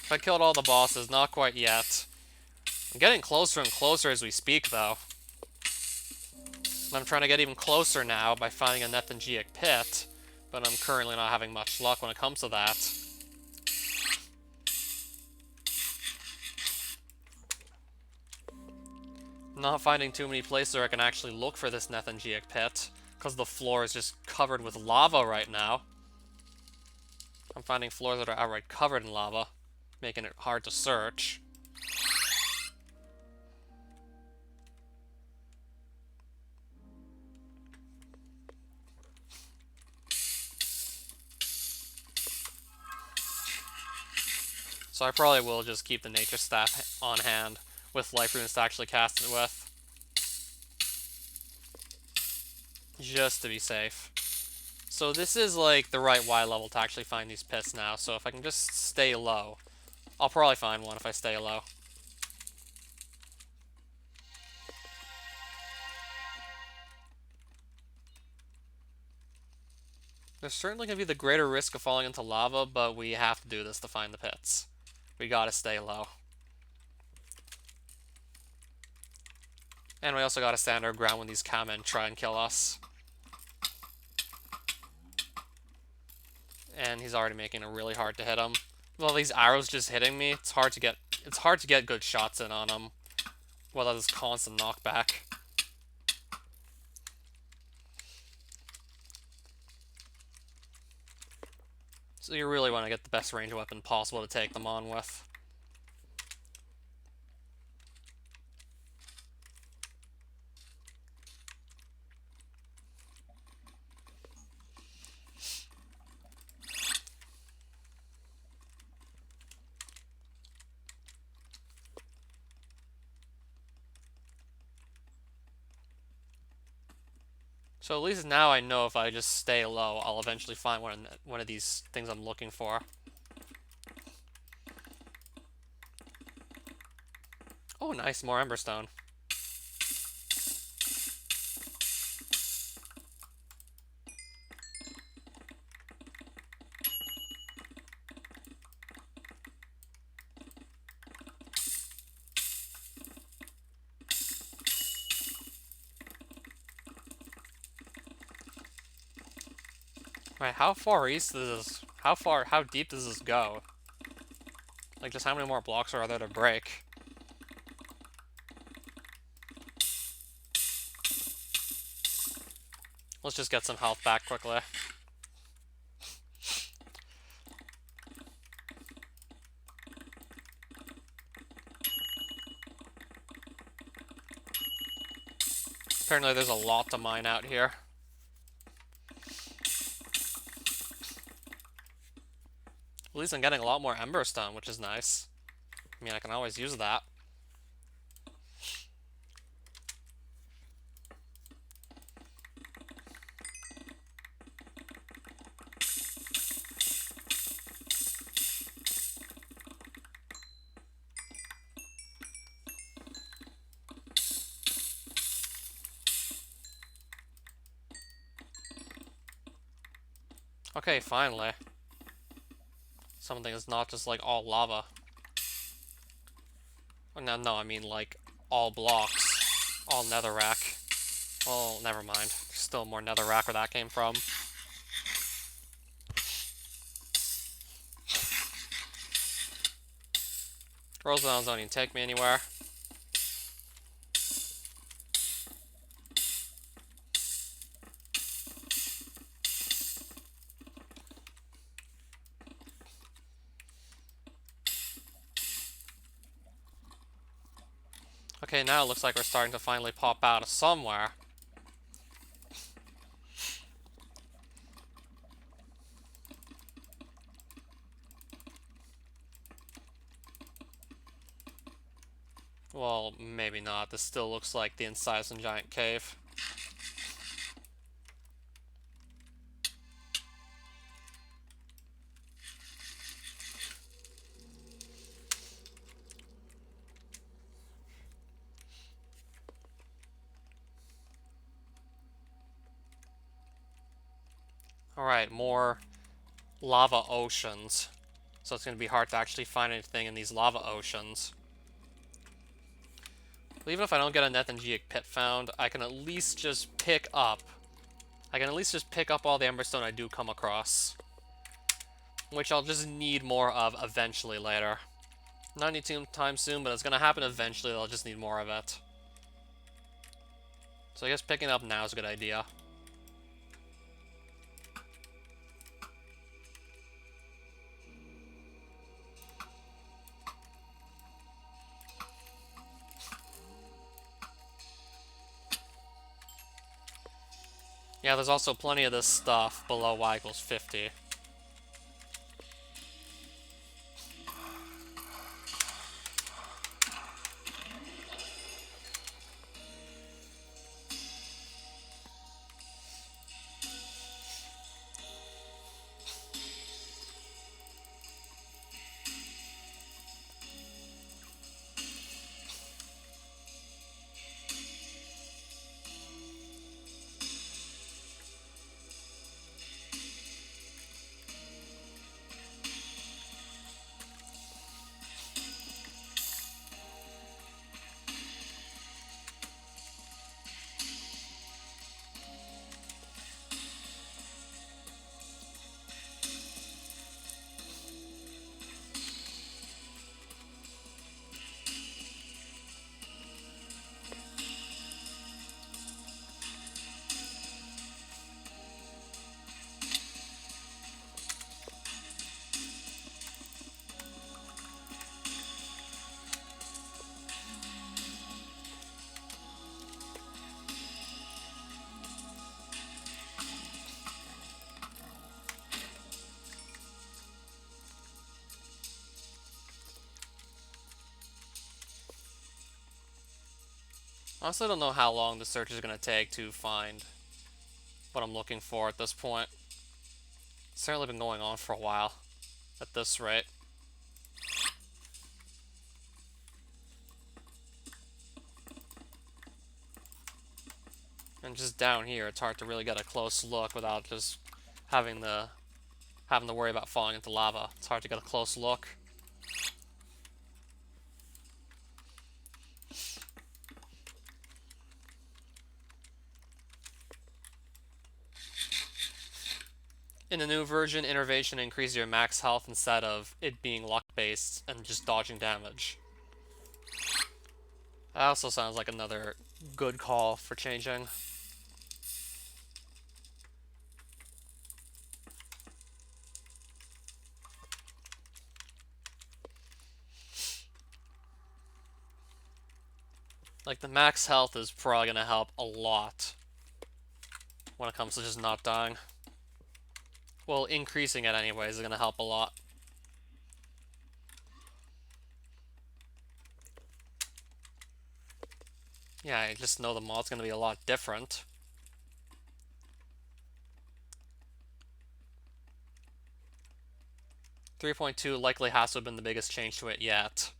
If I killed all the bosses, not quite yet. I'm getting closer and closer as we speak, though. And I'm trying to get even closer now by finding a Nethangiac pit, but I'm currently not having much luck when it comes to that. Not finding too many places where I can actually look for this Nethangiac pit, because the floor is just covered with lava right now. I'm finding floors that are outright covered in lava, making it hard to search. So I probably will just keep the nature staff on hand with life runes to actually cast it with. Just to be safe. So this is like the right Y level to actually find these pits now, so if I can just stay low, I'll probably find one if I stay low. There's certainly going to be the greater risk of falling into lava, but we have to do this to find the pits. We gotta stay low. And we also gotta stand our ground when these cowmen try and kill us. And he's already making it really hard to hit him. With all these arrows just hitting me, it's hard to get good shots in on him. Without this constant knockback. So you really want to get the best range weapon possible to take them on with. So at least now I know if I just stay low, I'll eventually find one of these things I'm looking for. Oh, nice, more Emberstone. Right, how far east does this... How deep does this go? Like, just how many more blocks are there to break? Let's just get some health back quickly. Apparently there's a lot to mine out here. At least I'm getting a lot more Emberstone, which is nice. I mean, I can always use that. Okay, finally. Something is not just like all lava. Oh, no, I mean like all blocks. All netherrack. Well, never mind. There's still more netherrack where that came from. Roselands don't even take me anywhere. Okay, now it looks like we're starting to finally pop out of somewhere. Well, maybe not. This still looks like the inside of some giant cave. Alright, more lava oceans. So it's going to be hard to actually find anything in these lava oceans. But even if I don't get a Nethangiic pit found, I can at least just pick up. I can at least just pick up all the Emberstone I do come across. Which I'll just need more of eventually later. Not anytime soon, but it's going to happen eventually. I'll just need more of it. So I guess picking up now is a good idea. Yeah, there's also plenty of this stuff below y equals 50. Honestly, I don't know how long the search is going to take to find what I'm looking for at this point. It's certainly been going on for a while at this rate. And just down here, it's hard to really get a close look without just having to worry about falling into lava. It's hard to get a close look. In the new version, Innervation increases your max health instead of it being luck-based and just dodging damage. That also sounds like another good call for changing. Like, the max health is probably going to help a lot when it comes to just not dying. Well, increasing it anyways is going to help a lot. Yeah, I just know the mod's going to be a lot different. .3.2 likely has to have been the biggest change to it yet.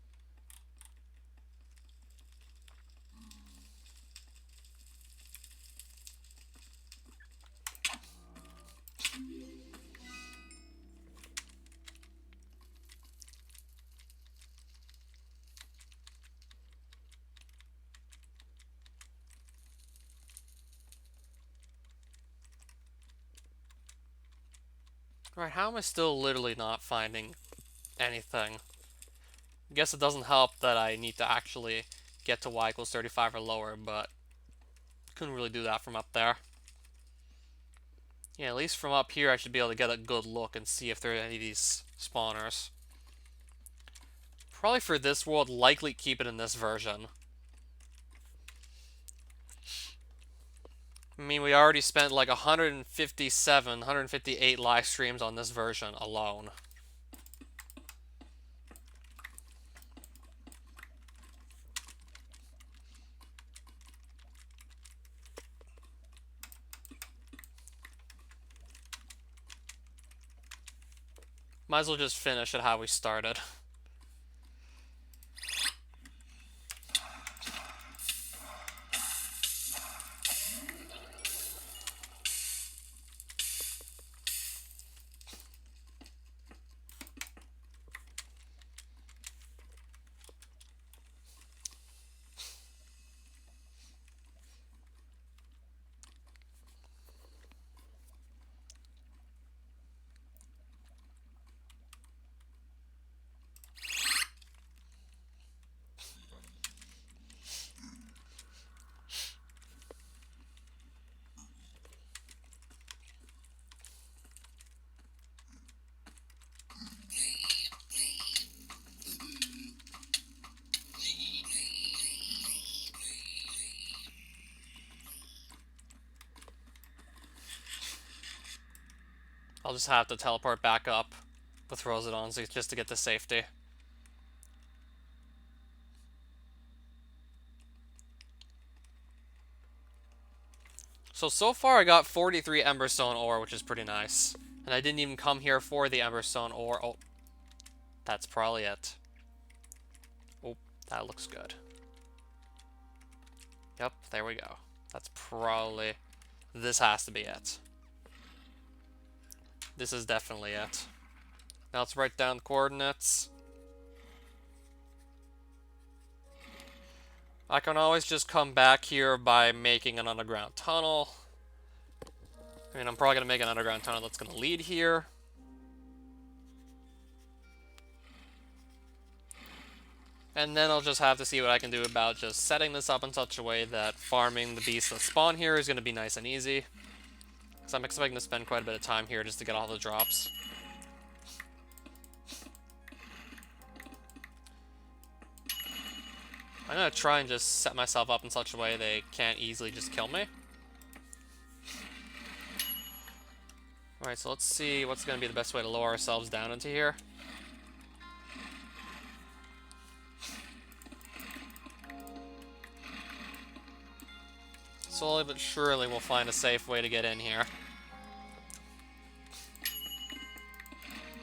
Right, how am I still literally not finding anything? I guess it doesn't help that I need to actually get to y equals 35 or lower, but couldn't really do that from up there. Yeah, at least from up here I should be able to get a good look and see if there are any of these spawners. Probably for this world, likely keep it in this version. I mean, we already spent like 158 live streams on this version alone. Might as well just finish at how we started. I'll just have to teleport back up with Rosidons just to get to safety. So far I got 43 Emberstone ore, which is pretty nice. And I didn't even come here for the Emberstone ore. Oh, that's probably it. Oh, that looks good. Yep, there we go. That's probably... This has to be it. This is definitely it. Now let's write down the coordinates. I can always just come back here by making an underground tunnel. I mean, I'm probably going to make an underground tunnel that's going to lead here. And then I'll just have to see what I can do about just setting this up in such a way that farming the beasts that spawn here is going to be nice and easy. Because I'm expecting to spend quite a bit of time here just to get all the drops. I'm going to try and just set myself up in such a way they can't easily just kill me. Alright, so let's see what's going to be the best way to lower ourselves down into here. Slowly but surely we'll find a safe way to get in here.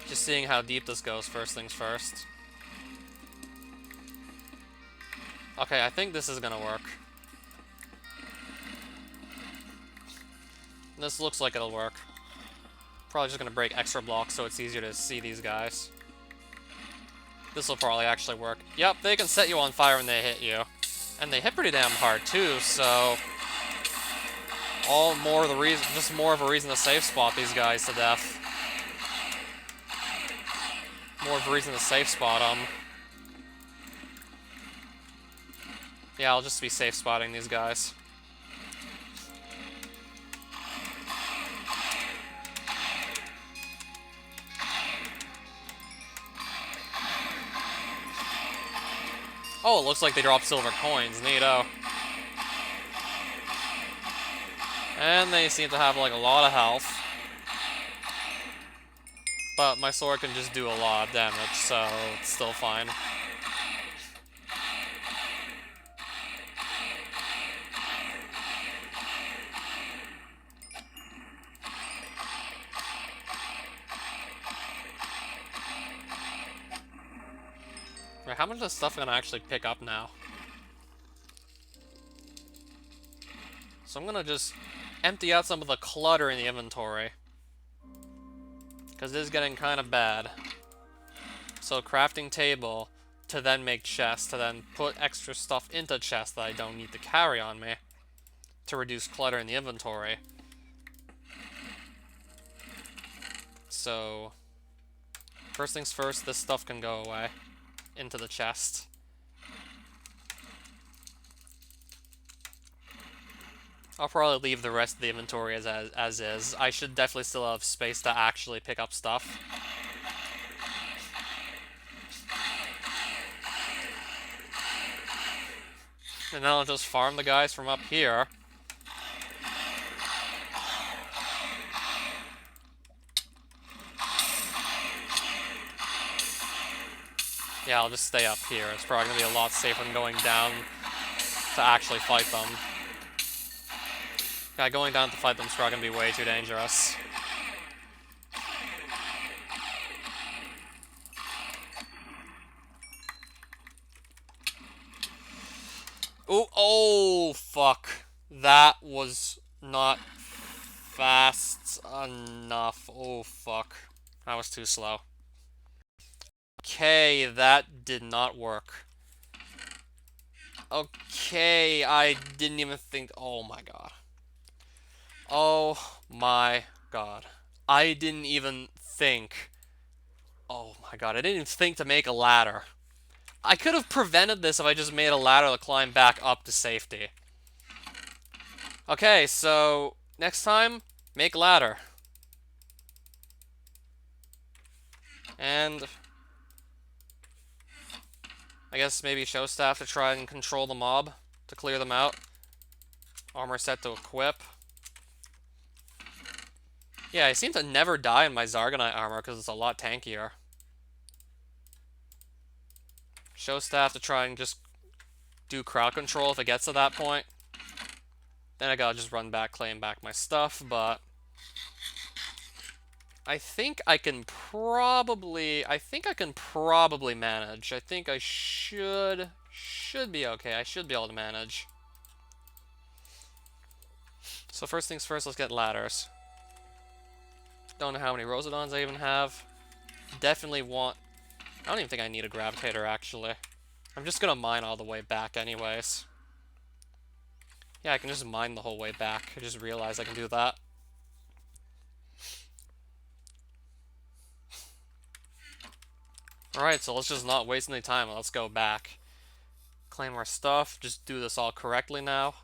Just seeing how deep this goes, first things first. Okay, I think this is gonna work. This looks like it'll work. Probably just gonna break extra blocks so it's easier to see these guys. This will probably actually work. Yep, they can set you on fire when they hit you. And they hit pretty damn hard too, so... just more of a reason to safe spot these guys to death. More of a reason to safe spot them. Yeah, I'll just be safe spotting these guys. Oh, it looks like they dropped silver coins. Neato. And they seem to have, like, a lot of health. But my sword can just do a lot of damage, so it's still fine. Right, how much of this stuff am I gonna actually pick up now? So I'm gonna just empty out some of the clutter in the inventory. Because this is getting kind of bad. So crafting table to then make chests, to then put extra stuff into chests that I don't need to carry on me. To reduce clutter in the inventory. So, first things first, this stuff can go away. Into the chest. I'll probably leave the rest of the inventory as is. I should definitely still have space to actually pick up stuff. And then I'll just farm the guys from up here. Yeah, I'll just stay up here. It's probably going to be a lot safer than going down to actually fight them. Yeah, going down to fight them is probably going to be way too dangerous. Ooh, oh, fuck. That was not fast enough. Oh, fuck. That was too slow. Okay, that did not work. Okay, I didn't even think... Oh my god. Oh my god. I didn't even think... Oh my god, I didn't even think to make a ladder. I could have prevented this if I just made a ladder to climb back up to safety. Okay, so... Next time, make ladder. And... I guess maybe show staff to try and control the mob, to clear them out. Armor set to equip. Yeah, I seem to never die in my Zargonite armor because it's a lot tankier. Show staff to try and just do crowd control if it gets to that point. Then I gotta just run back, claim back my stuff, but... I think I can probably manage. I think I should be okay. I should be able to manage. So first things first, let's get ladders. Don't know how many Rosedons I even have. Definitely want... I don't even think I need a Gravitator, actually. I'm just gonna mine all the way back anyways. Yeah, I can just mine the whole way back. I just realized I can do that. Alright, so let's just not waste any time. Let's go back. Claim our stuff. Just do this all correctly now.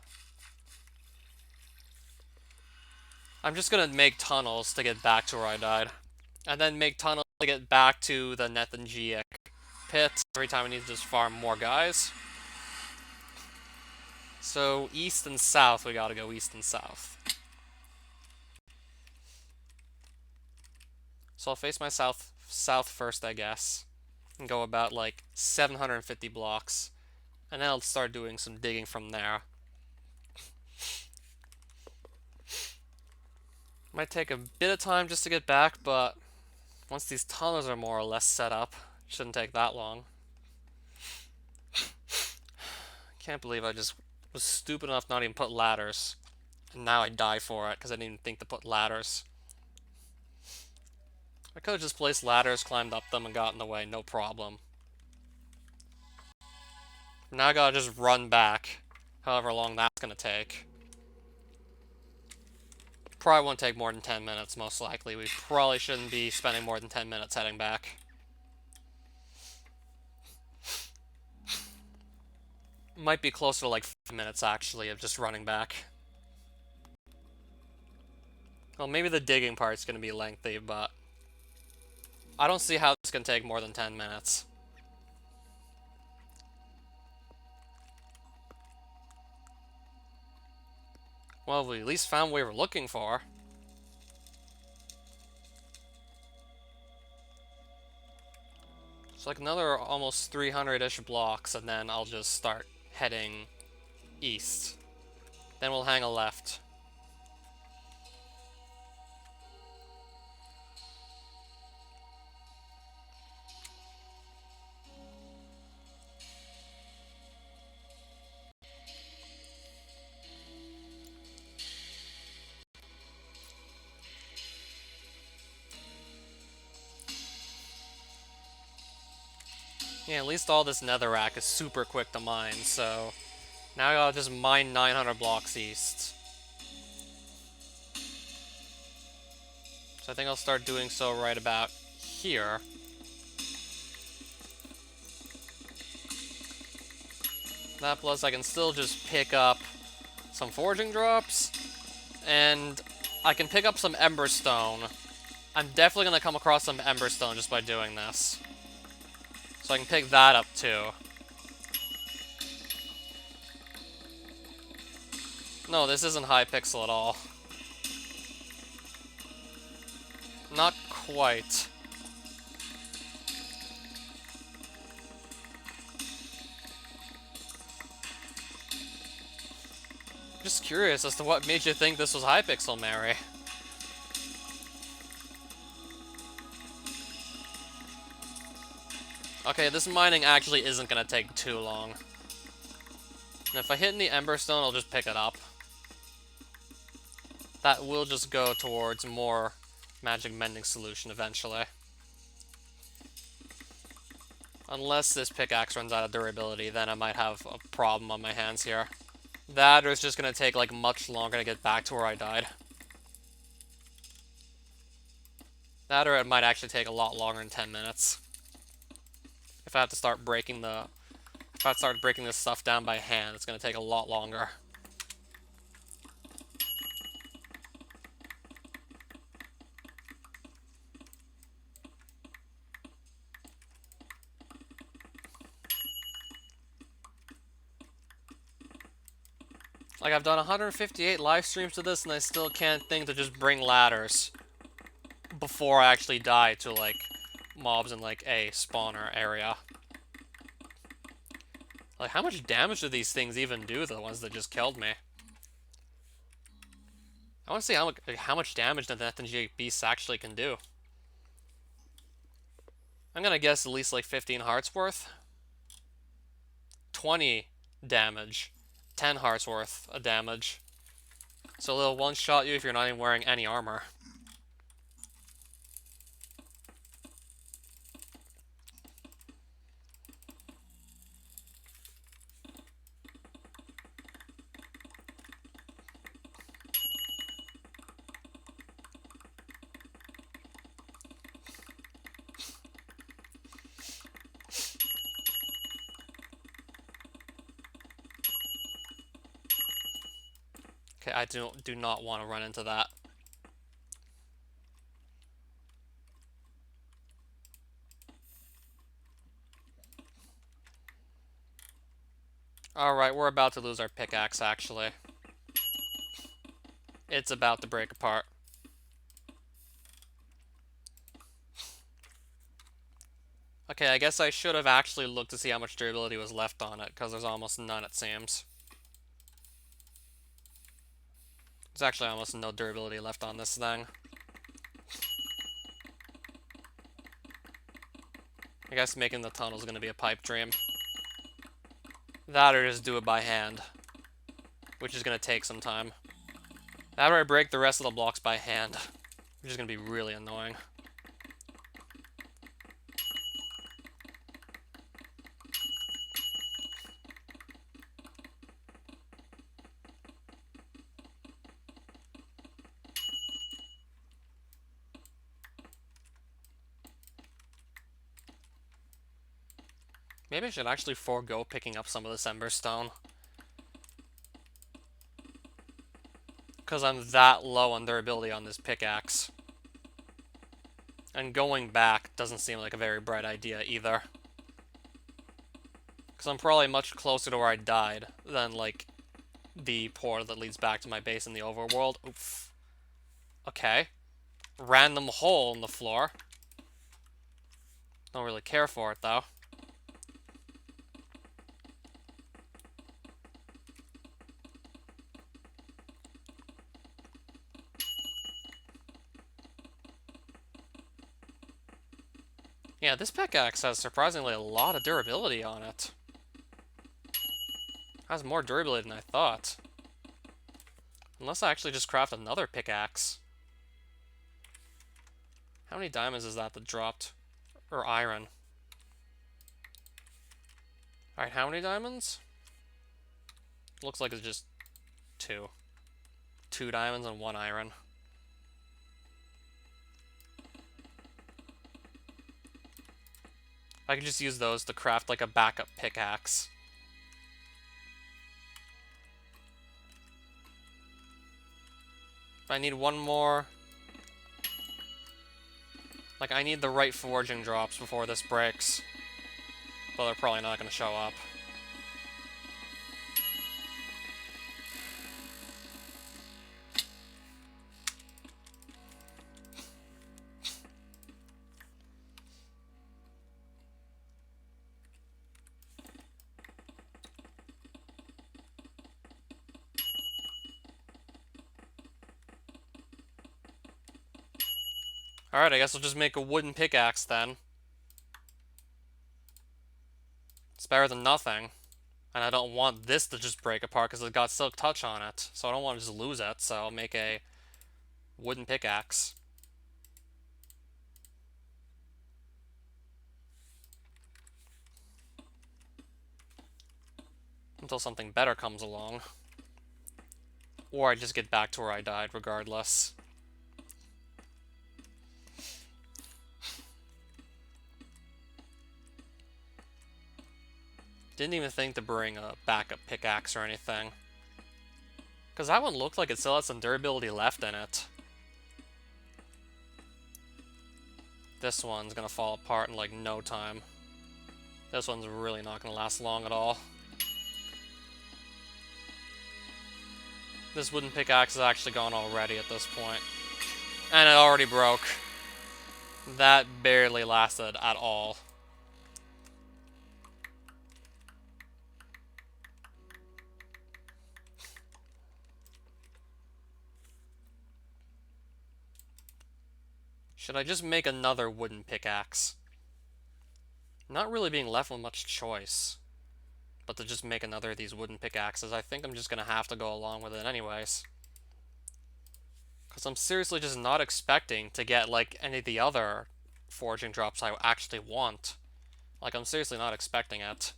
I'm just gonna make tunnels to get back to where I died. And then make tunnels to get back to the Nethangiac pit. Every time I need to just farm more guys. So, east and south, we gotta go east and south. So I'll face my south first, I guess. And go about, like, 750 blocks. And then I'll start doing some digging from there. Might take a bit of time just to get back, but once these tunnels are more or less set up, it shouldn't take that long. Can't believe I just was stupid enough not even put ladders. And now I die for it because I didn't even think to put ladders. I could have just placed ladders, climbed up them, and got in the way, no problem. Now I gotta just run back, however long that's gonna take. Probably won't take more than 10 minutes, most likely. We probably shouldn't be spending more than 10 minutes heading back. Might be closer to like 5 minutes, actually, of just running back. Well, maybe the digging part's gonna be lengthy, but I don't see how this can take more than 10 minutes. Well, we at least found what we were looking for. It's like another almost 300-ish blocks, and then I'll just start heading east. Then we'll hang a left. Yeah, at least all this netherrack is super quick to mine, so now I gotta just mine 900 blocks east. So I think I'll start doing so right about here. That plus I can still just pick up some foraging drops, and I can pick up some emberstone. I'm definitely gonna come across some emberstone just by doing this. So I can pick that up too. No, this isn't Hypixel at all. Not quite. Just curious as to what made you think this was Hypixel, Mary. Okay, this mining actually isn't gonna take too long. And if I hit any emberstone, I'll just pick it up. That will just go towards more magic mending solution eventually. Unless this pickaxe runs out of durability, then I might have a problem on my hands here. That, or it's just gonna take like much longer to get back to where I died. That, or it might actually take a lot longer than 10 minutes. If I have to start breaking the... If I start breaking this stuff down by hand, it's gonna take a lot longer. Like, I've done 158 live streams to this, and I still can't think to just bring ladders before I actually die to, like, mobs in, like, a spawner area. Like, how much damage do these things even do, the ones that just killed me? I want to see how much damage the Nethingy beasts actually can do. I'm gonna guess at least, like, 15 hearts worth. 20 damage. 10 hearts worth of damage. So they'll one-shot you if you're not even wearing any armor. Okay, I do not want to run into that. Alright, we're about to lose our pickaxe, actually. It's about to break apart. Okay, I guess I should have actually looked to see how much durability was left on it, because there's almost none, it seems. There's actually almost no durability left on this thing. I guess making the tunnel is going to be a pipe dream. That or just do it by hand, which is going to take some time. That or I break the rest of the blocks by hand, which is going to be really annoying. Maybe I should actually forego picking up some of this Emberstone. Because I'm that low on durability on this pickaxe. And going back doesn't seem like a very bright idea either. Because I'm probably much closer to where I died than, like, the portal that leads back to my base in the overworld. Oof. Okay. Random hole in the floor. Don't really care for it, though. Yeah, this pickaxe has surprisingly a lot of durability on it. Has more durability than I thought. Unless I actually just craft another pickaxe. How many diamonds is that dropped? Or iron? Alright, how many diamonds? Looks like it's just 2. 2 diamonds and 1 iron. I could just use those to craft like a backup pickaxe. I need one more. Like, I need the right foraging drops before this breaks. But they're probably not going to show up. Alright, I guess I'll just make a wooden pickaxe then. It's better than nothing. And I don't want this to just break apart because it's got Silk Touch on it. So I don't want to just lose it, so I'll make a wooden pickaxe. Until something better comes along. Or I just get back to where I died regardless. Didn't even think to bring a backup pickaxe or anything. Because that one looked like it still had some durability left in it. This one's gonna fall apart in like no time. This one's really not gonna last long at all. This wooden pickaxe is actually gone already at this point. And it already broke. That barely lasted at all. Should I just make another wooden pickaxe? Not really being left with much choice. But to just make another of these wooden pickaxes, I think I'm just gonna have to go along with it anyways. Because I'm seriously just not expecting to get, like, any of the other foraging drops I actually want. Like, I'm seriously not expecting it.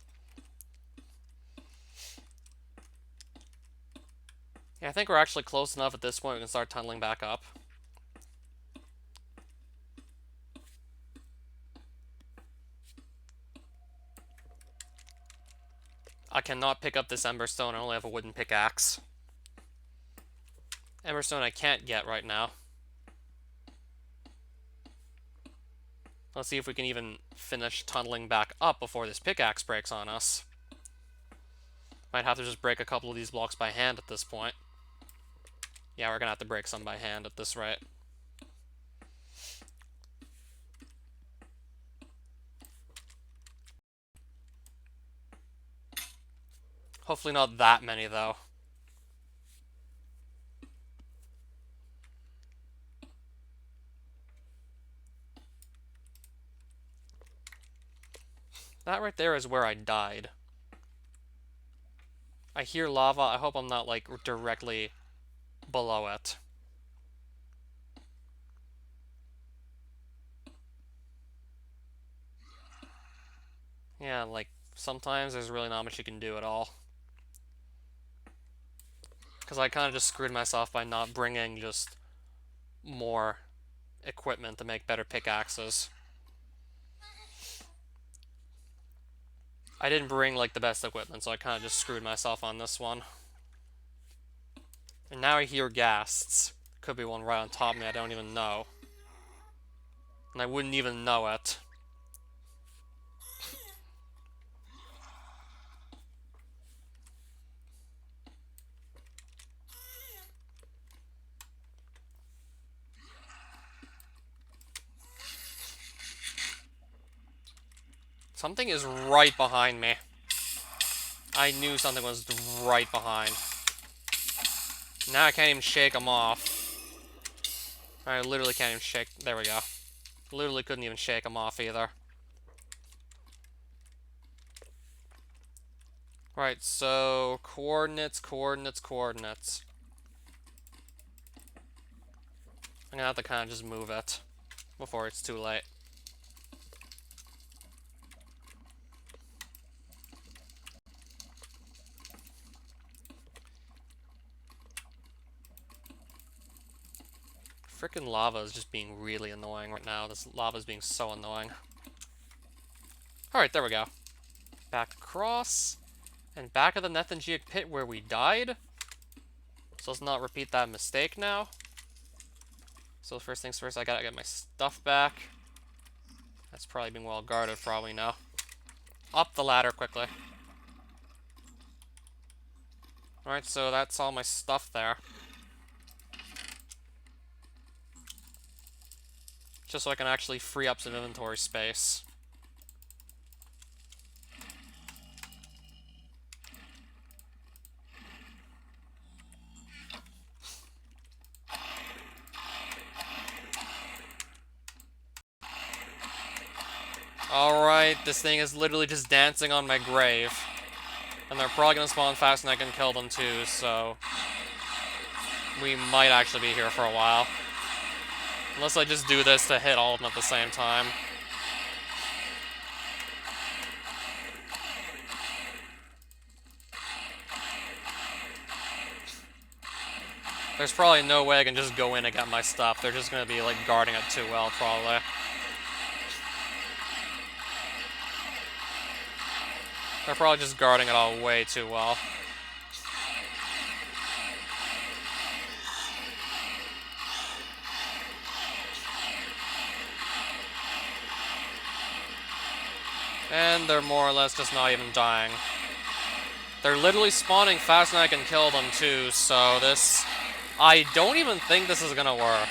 Yeah, I think we're actually close enough at this point we can start tunneling back up. I cannot pick up this Emberstone, I only have a wooden pickaxe. Emberstone I can't get right now. Let's see if we can even finish tunneling back up before this pickaxe breaks on us. Might have to just break a couple of these blocks by hand at this point. Yeah, we're gonna have to break some by hand at this rate. Hopefully not that many, though. That right there is where I died. I hear lava. I hope I'm not, like, directly below it. Yeah, like, sometimes there's really not much you can do at all. Because I kind of just screwed myself by not bringing just more equipment to make better pickaxes. I didn't bring, like, the best equipment, so I kind of just screwed myself on this one. And now I hear ghasts. Could be one right on top of me, I don't even know. And I wouldn't even know it. Something is right behind me. I knew something was right behind. Now I can't even shake them off. I literally can't even shake... There we go. Literally couldn't even shake them off either. Right, so... Coordinates, coordinates, coordinates. I'm gonna have to kind of just move it before it's too late. Frickin' lava is just being really annoying right now. This lava is being so annoying. Alright, there we go. Back across. And back of the Nethangic pit where we died. So let's not repeat that mistake now. So first things first, I gotta get my stuff back. That's probably being well guarded for all we know. Up the ladder quickly. Alright, so that's all my stuff there. Just so I can actually free up some inventory space. Alright, this thing is literally just dancing on my grave. And they're probably gonna spawn fast and I can kill them too, so... we might actually be here for a while. Unless I just do this to hit all of them at the same time. There's probably no way I can just go in and get my stuff. They're just gonna be, like, guarding it too well, probably. They're probably just guarding it all way too well. And they're more or less just not even dying. They're literally spawning faster than I can kill them too, so this... I don't even think this is gonna work.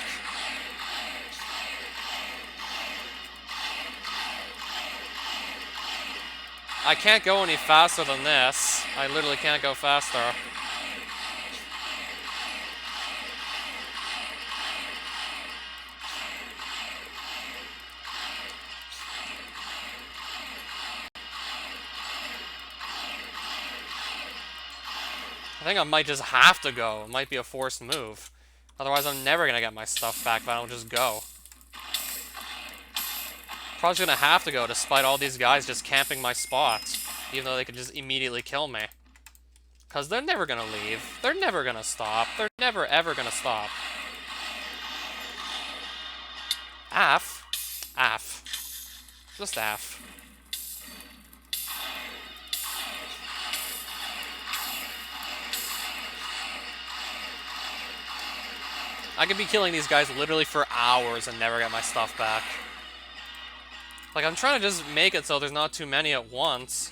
I can't go any faster than this. I literally can't go faster. I think I might just have to go. It might be a forced move. Otherwise, I'm never gonna get my stuff back if I don't just go. Probably gonna have to go, despite all these guys just camping my spot. Even though they could just immediately kill me. Because they're never gonna leave. They're never gonna stop. They're never, ever gonna stop. Af. Af. Just af. I could be killing these guys literally for hours and never get my stuff back. Like, I'm trying to just make it so there's not too many at once.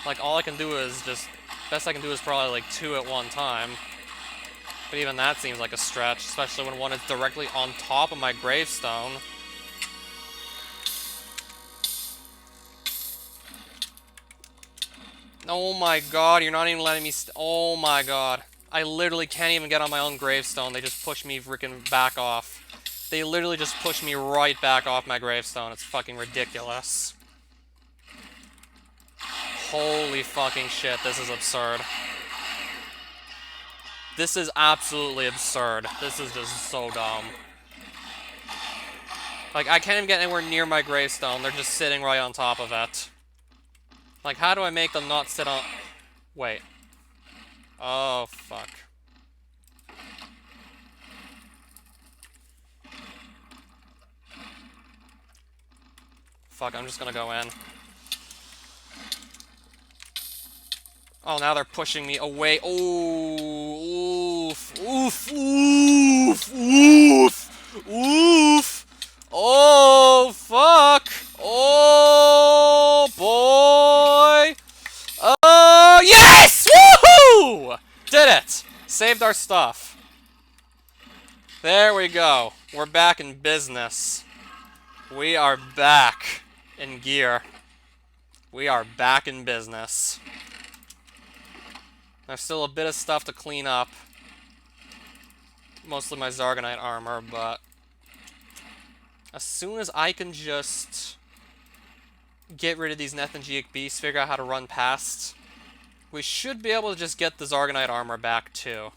Like, all I can do is just... best I can do is probably, like, 2 at one time. But even that seems like a stretch, especially when one is directly on top of my gravestone. Oh my god, you're not even letting me oh my god. I literally can't even get on my own gravestone. They just push me freaking back off. They literally just push me right back off my gravestone. It's fucking ridiculous. Holy fucking shit, this is absurd. This is absolutely absurd. This is just so dumb. Like, I can't even get anywhere near my gravestone. They're just sitting right on top of it. Like, how do I make them not sit on... Wait. Oh, fuck. Fuck, I'm just gonna go in. Oh, now they're pushing me away. Oh, oof, oof, oof, oof, oof. Oh, fuck. Oh, boy. Oh, yes! Woohoo! Did it! Saved our stuff. There we go. We're back in business. We are back in gear. We are back in business. There's still a bit of stuff to clean up. Mostly my Zargonite armor, but... as soon as I can just... get rid of these Nethangiic beasts, figure out how to run past... we should be able to just get the Zargonite armor back, too.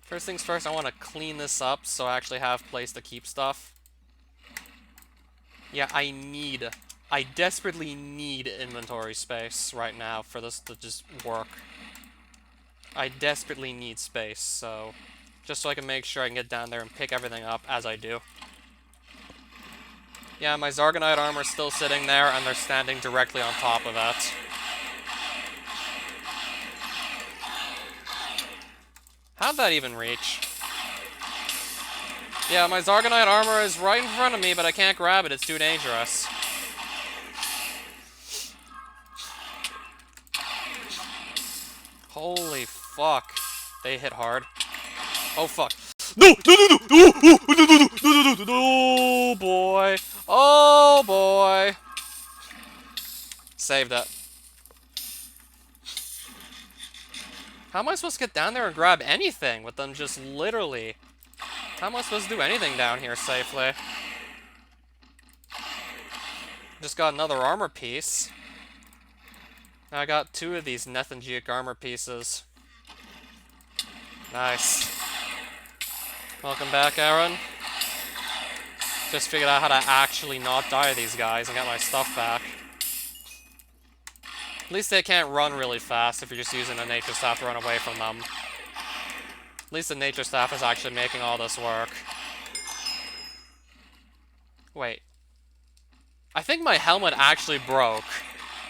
First things first, I want to clean this up so I actually have place to keep stuff. Yeah, I desperately need inventory space right now for this to just work. I desperately need space, so... just so I can make sure I can get down there and pick everything up as I do. Yeah, my Zargonite armor's still sitting there, and they're standing directly on top of it. How'd that even reach? Yeah, my Zargonite armor is right in front of me, but I can't grab it. It's too dangerous. Holy fuck. They hit hard. Oh, fuck. No! No, no, no! No, no, no, no, no, no, no, no, oh, boy. Oh, boy. Saved it. How am I supposed to get down there and grab anything with them just literally... how am I supposed to do anything down here safely? Just got another armor piece. I got 2 of these Nethangiic armor pieces. Nice. Welcome back, Aaron. Just figured out how to actually not die to these guys and get my stuff back. At least they can't run really fast if you're just using a nature staff to run away from them. At least the nature staff is actually making all this work. Wait. I think my helmet actually broke.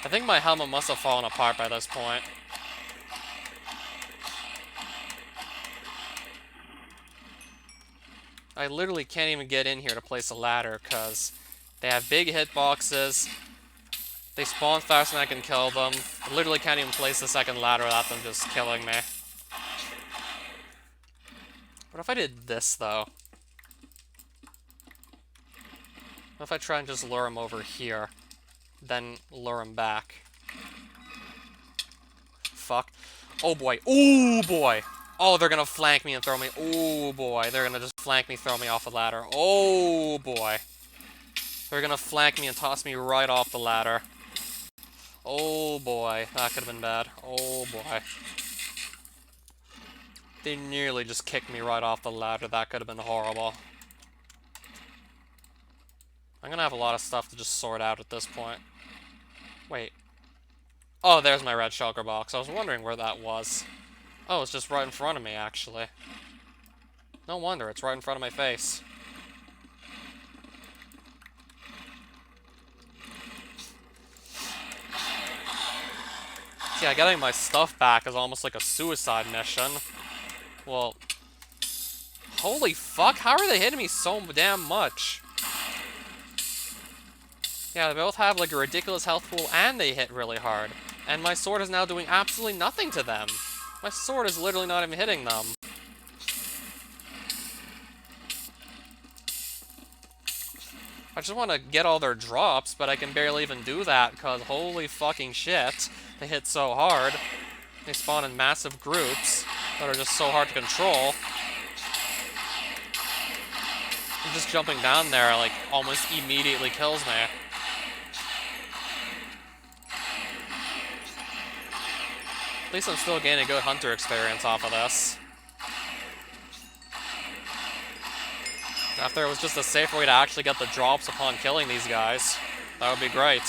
I think my helmet must have fallen apart by this point. I literally can't even get in here to place a ladder because they have big hitboxes. They spawn faster than I can kill them. I literally can't even place the second ladder without them just killing me. What if I did this, though? What if I try and just lure him over here, then lure him back? Fuck. Oh boy. Oh boy. Oh, they're gonna flank me and throw me. Oh boy. They're gonna just flank me, throw me off the ladder. Oh boy. They're gonna flank me and toss me right off the ladder. Oh boy. That could have been bad. Oh boy. They nearly just kicked me right off the ladder. That could have been horrible. I'm gonna have a lot of stuff to just sort out at this point. Wait. Oh, there's my red shulker box. I was wondering where that was. Oh, it's just right in front of me, actually. No wonder, it's right in front of my face. Yeah, getting my stuff back is almost like a suicide mission. Well... holy fuck, how are they hitting me so damn much? Yeah, they both have like a ridiculous health pool and they hit really hard. And my sword is now doing absolutely nothing to them. My sword is literally not even hitting them. I just want to get all their drops, but I can barely even do that because holy fucking shit. They hit so hard. They spawn in massive groups that are just so hard to control. And just jumping down there like almost immediately kills me. At least I'm still gaining good hunter experience off of this. If there was just a safer way to actually get the drops upon killing these guys, that would be great.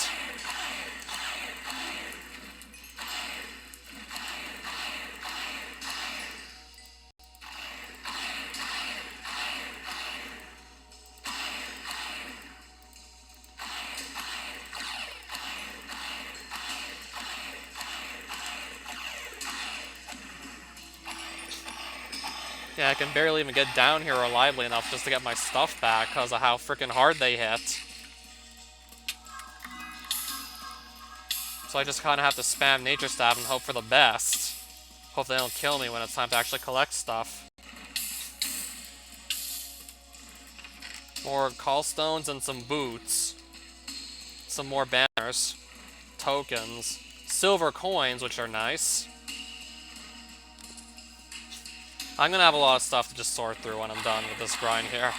Yeah, I can barely even get down here reliably enough just to get my stuff back because of how freaking hard they hit. So I just kind of have to spam Nature Stab and hope for the best. Hope they don't kill me when it's time to actually collect stuff. More callstones and some boots. Some more banners. Tokens. Silver coins, which are nice. I'm gonna have a lot of stuff to just sort through when I'm done with this grind here.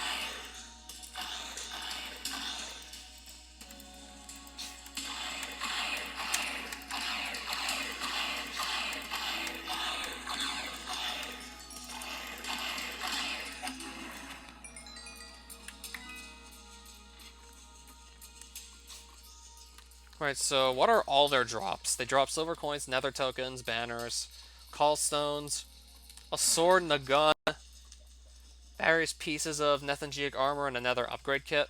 Right, so what are all their drops? They drop silver coins, nether tokens, banners, callstones, a sword and a gun, various pieces of Nethangic armor, and another upgrade kit.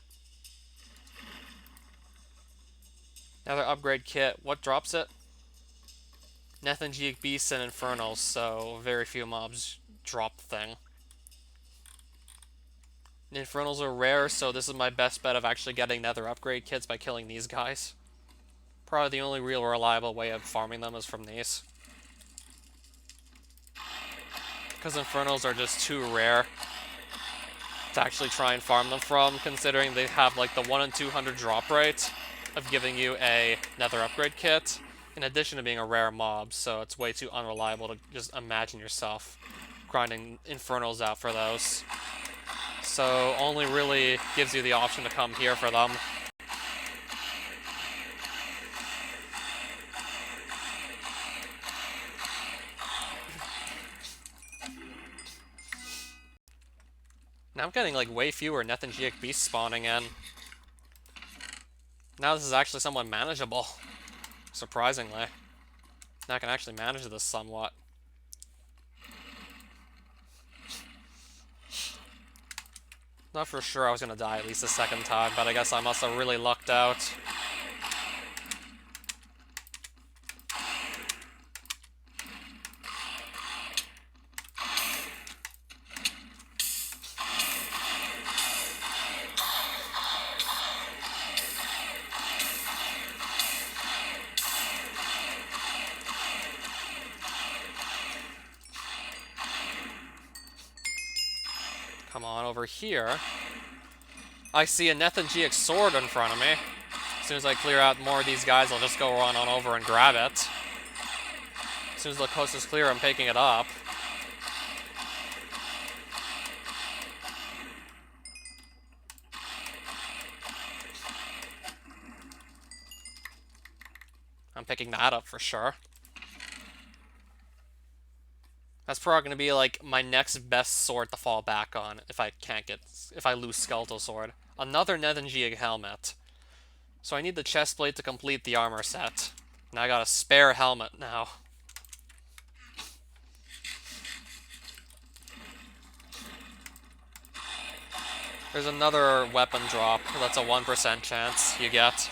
Another upgrade kit. What drops it? Nethangic beasts and infernals, so very few mobs drop the thing. The infernals are rare, so this is my best bet of actually getting nether upgrade kits by killing these guys. Probably the only real reliable way of farming them is from these. Because infernals are just too rare to actually try and farm them from, considering they have like the 1 in 200 drop rate of giving you a nether upgrade kit, in addition to being a rare mob, so it's way too unreliable to just imagine yourself grinding infernals out for those. So only really gives you the option to come here for them. Now I'm getting like way fewer Nethangic beasts spawning in. Now this is actually somewhat manageable, surprisingly. Now I can actually manage this somewhat. Not for sure I was gonna die at least a second time, but I guess I must have really lucked out. Come on over here. I see a Nethangic sword in front of me. As soon as I clear out more of these guys, I'll just go run on over and grab it. As soon as the coast is clear, I'm picking it up. I'm picking that up for sure. That's probably going to be like my next best sword to fall back on if I lose Skeletal Sword. Another Nethangic helmet. So I need the chest plate to complete the armor set. And I got a spare helmet now. There's another weapon drop. That's a 1% chance you get.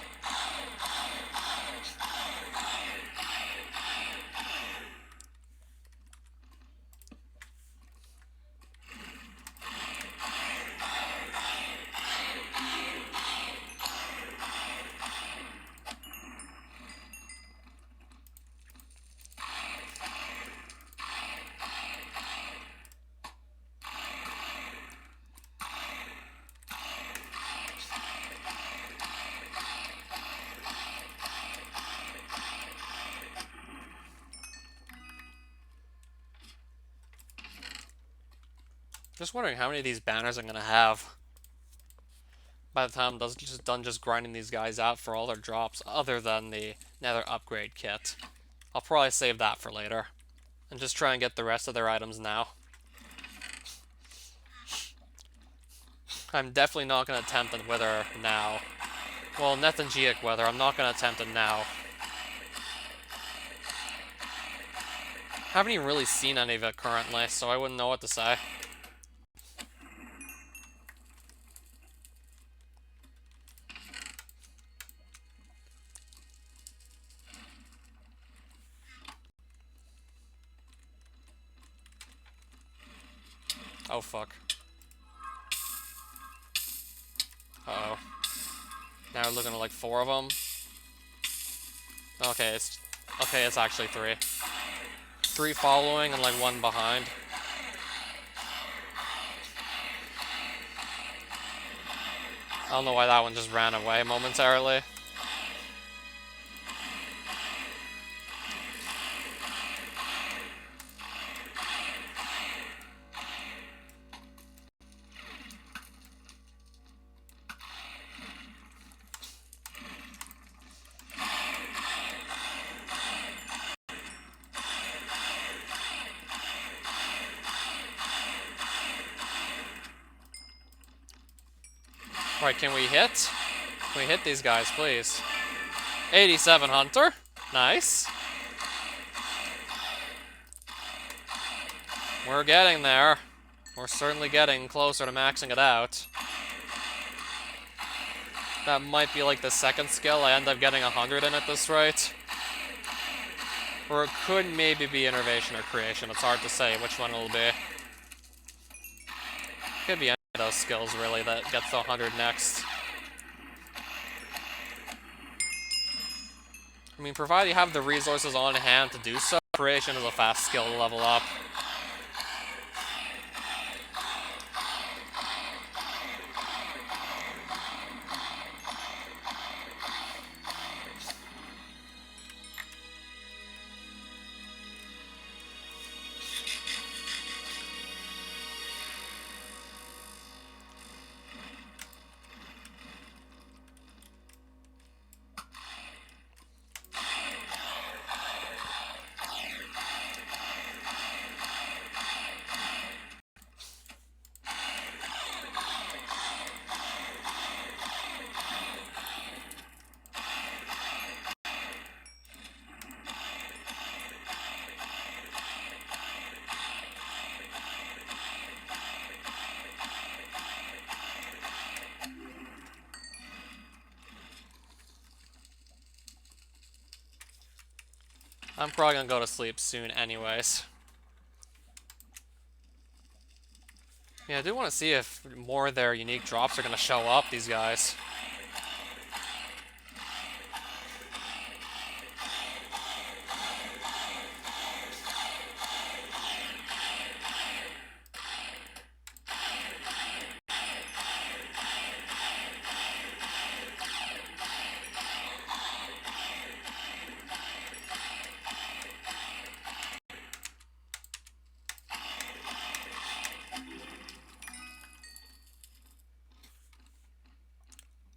Just wondering how many of these banners I'm going to have by the time I'm done just grinding these guys out for all their drops, other than the nether upgrade kit. I'll probably save that for later. and just try and get the rest of their items now. I'm definitely not going to attempt a Wither now. Well, Nethangiac Wither, I'm not going to attempt it now. Haven't even really seen any of it currently, so I wouldn't know what to say. Oh, fuck. Uh-oh. Now we're looking at like 4 of them. Okay, it's actually 3. 3 following and like 1 behind. I don't know why that one just ran away momentarily. Alright, can we hit? Can we hit these guys, please? 87 Hunter. Nice. We're getting there. We're certainly getting closer to maxing it out. That might be like the second skill. I end up getting 100 in at this rate. Or it could maybe be Innervation or Creation. It's hard to say which one it'll be. Could be any of those skills, really, that gets to 100 next. I mean, provided you have the resources on hand to do so, Creation is a fast skill to level up. I'm probably gonna go to sleep soon anyways. Yeah, I do want to see if more of their unique drops are gonna show up, these guys.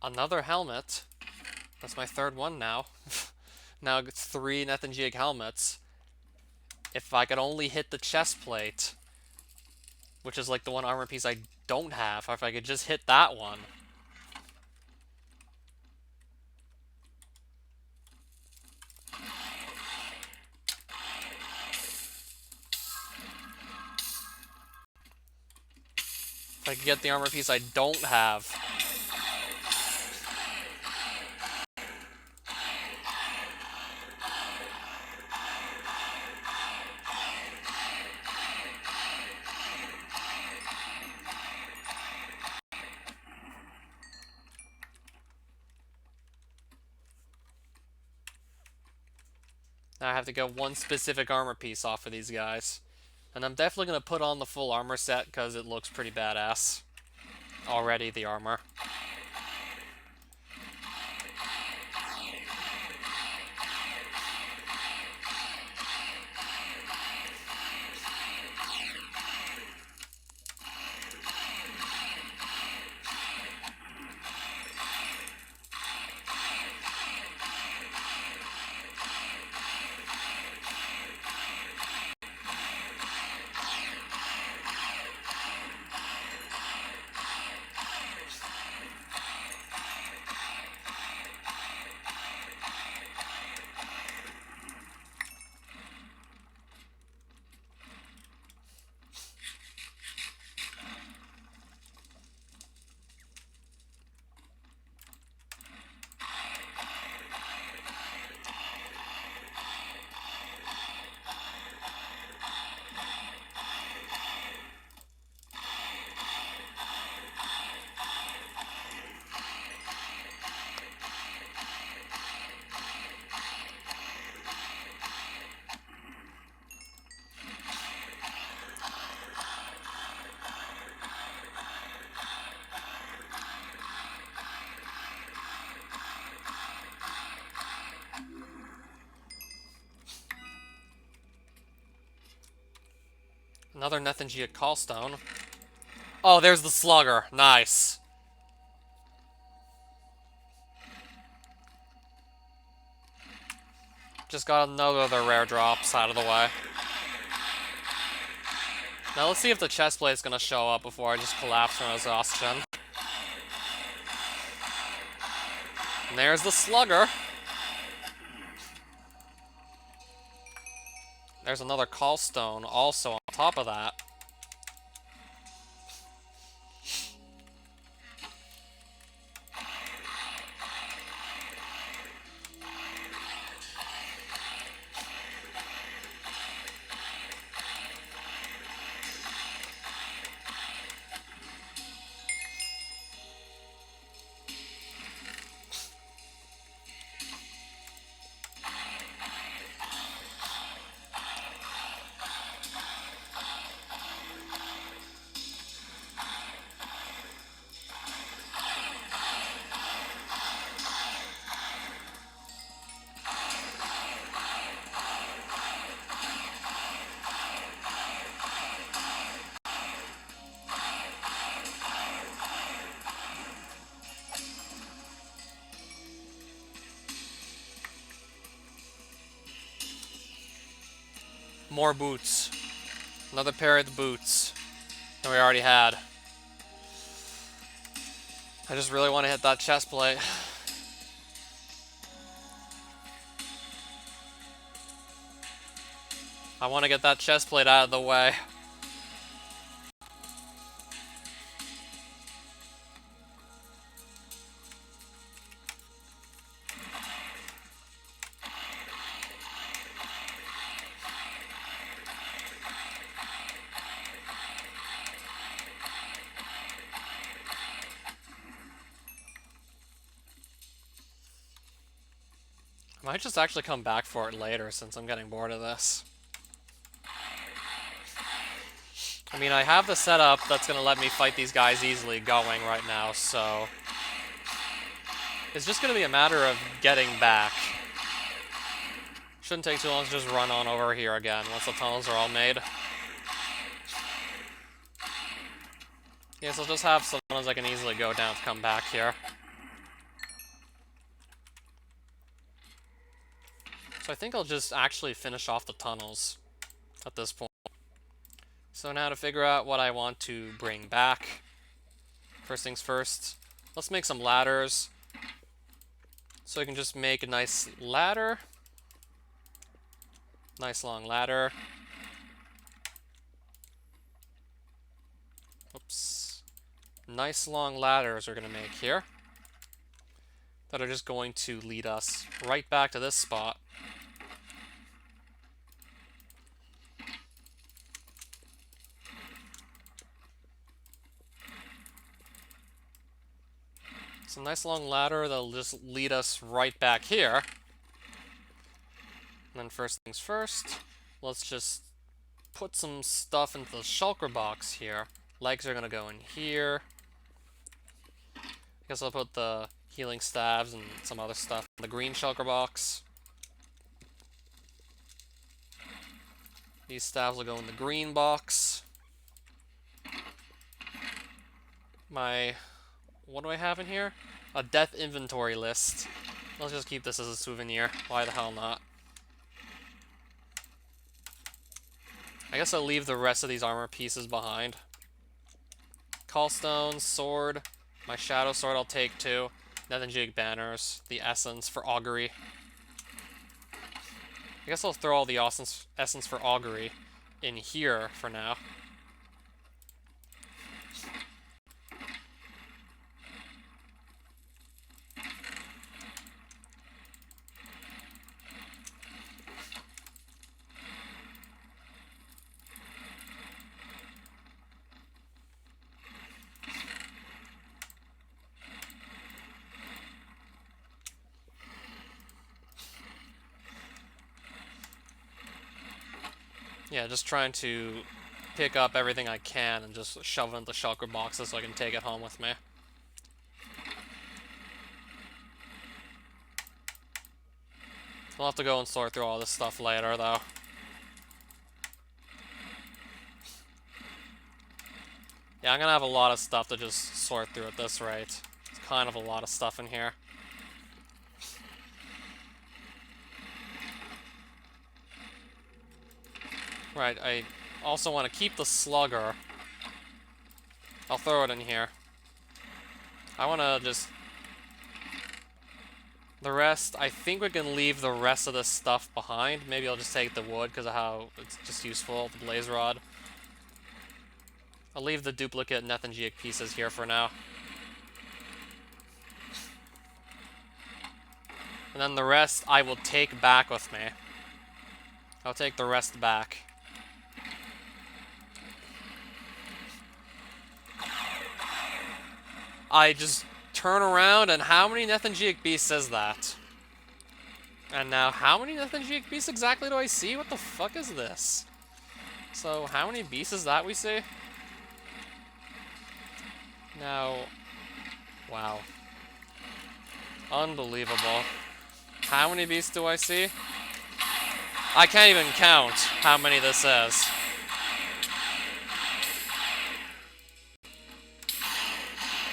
Another helmet. That's my 3rd one now. Now it's 3 Nethangiac helmets. If I could only hit the chest plate, which is like the one armor piece I don't have, if I could just hit that one. If I could get the armor piece I don't have. Now I have to get one specific armor piece off of these guys. And I'm definitely going to put on the full armor set because it looks pretty badass. Already, the armor. Another Nethingia Callstone. Oh, there's the Slugger. Nice. Just got another of the rare drops out of the way. Now let's see if the chest plate is gonna show up before I just collapse from exhaustion. And there's the Slugger. There's another Callstone also on top of that. More boots. Another pair of the boots that we already had. I just really want to hit that chest plate. I want to get that chest plate out of the way. I might just actually come back for it later since I'm getting bored of this. I mean, I have the setup that's going to let me fight these guys easily going right now, so... It's just going to be a matter of getting back. Shouldn't take too long to just run on over here again once the tunnels are all made. Yes, I'll just have some tunnels I can easily go down to come back here. So I think I'll just actually finish off the tunnels at this point. So now to figure out what I want to bring back. First things first, let's make some ladders. So I can just make a nice ladder. Nice long ladder. Oops. Nice long ladders we're going to make here. That are just going to lead us right back to this spot. It's a nice long ladder that'll just lead us right back here. And then first things first, let's just put some stuff into the shulker box here. Legs are gonna go in here. I guess I'll put the healing staves and some other stuff in the green shulker box. These staves will go in the green box. What do I have in here? A death inventory list. Let's just keep this as a souvenir. Why the hell not? I guess I'll leave the rest of these armor pieces behind. Callstone, sword, my shadow sword I'll take too. Nethingia banners, the essence for augury. I guess I'll throw all the essence for augury in here for now. Yeah, just trying to pick up everything I can and just shove it into the shulker boxes so I can take it home with me. I'll have to go and sort through all this stuff later, though. Yeah, I'm gonna have a lot of stuff to just sort through at this rate. It's kind of a lot of stuff in here. Right, I also want to keep the slugger. I'll throw it in here. I want to just... The rest, I think we can leave the rest of this stuff behind. Maybe I'll just take the wood because of how it's just useful, the blaze rod. I'll leave the duplicate Nethangiic pieces here for now. And then the rest I will take back with me. I'll take the rest back. I just turn around, and how many Nethangiic beasts is that? And now, how many Nethangiic beasts exactly do I see? What the fuck is this? So, how many beasts is that we see? Now, wow. Unbelievable. How many beasts do I see? I can't even count how many this is.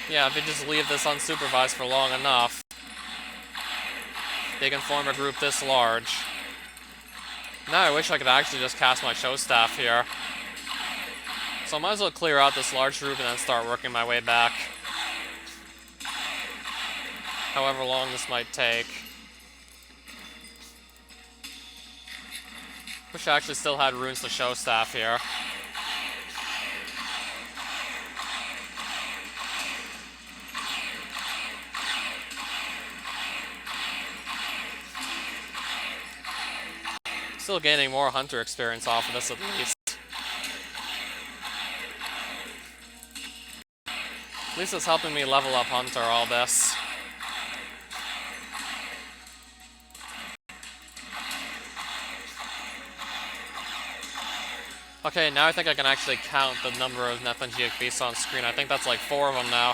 Yeah, if you just leave this unsupervised for long enough, they can form a group this large. Now I wish I could actually just cast my show staff here. So I might as well clear out this large group and then start working my way back. However long this might take. Wish I actually still had runes to show staff here. Still gaining more hunter experience off of this at least. At least it's helping me level up hunter, all this. Okay, now I think I can actually count the number of Nethangiic beasts on screen. I think that's like 4 of them now.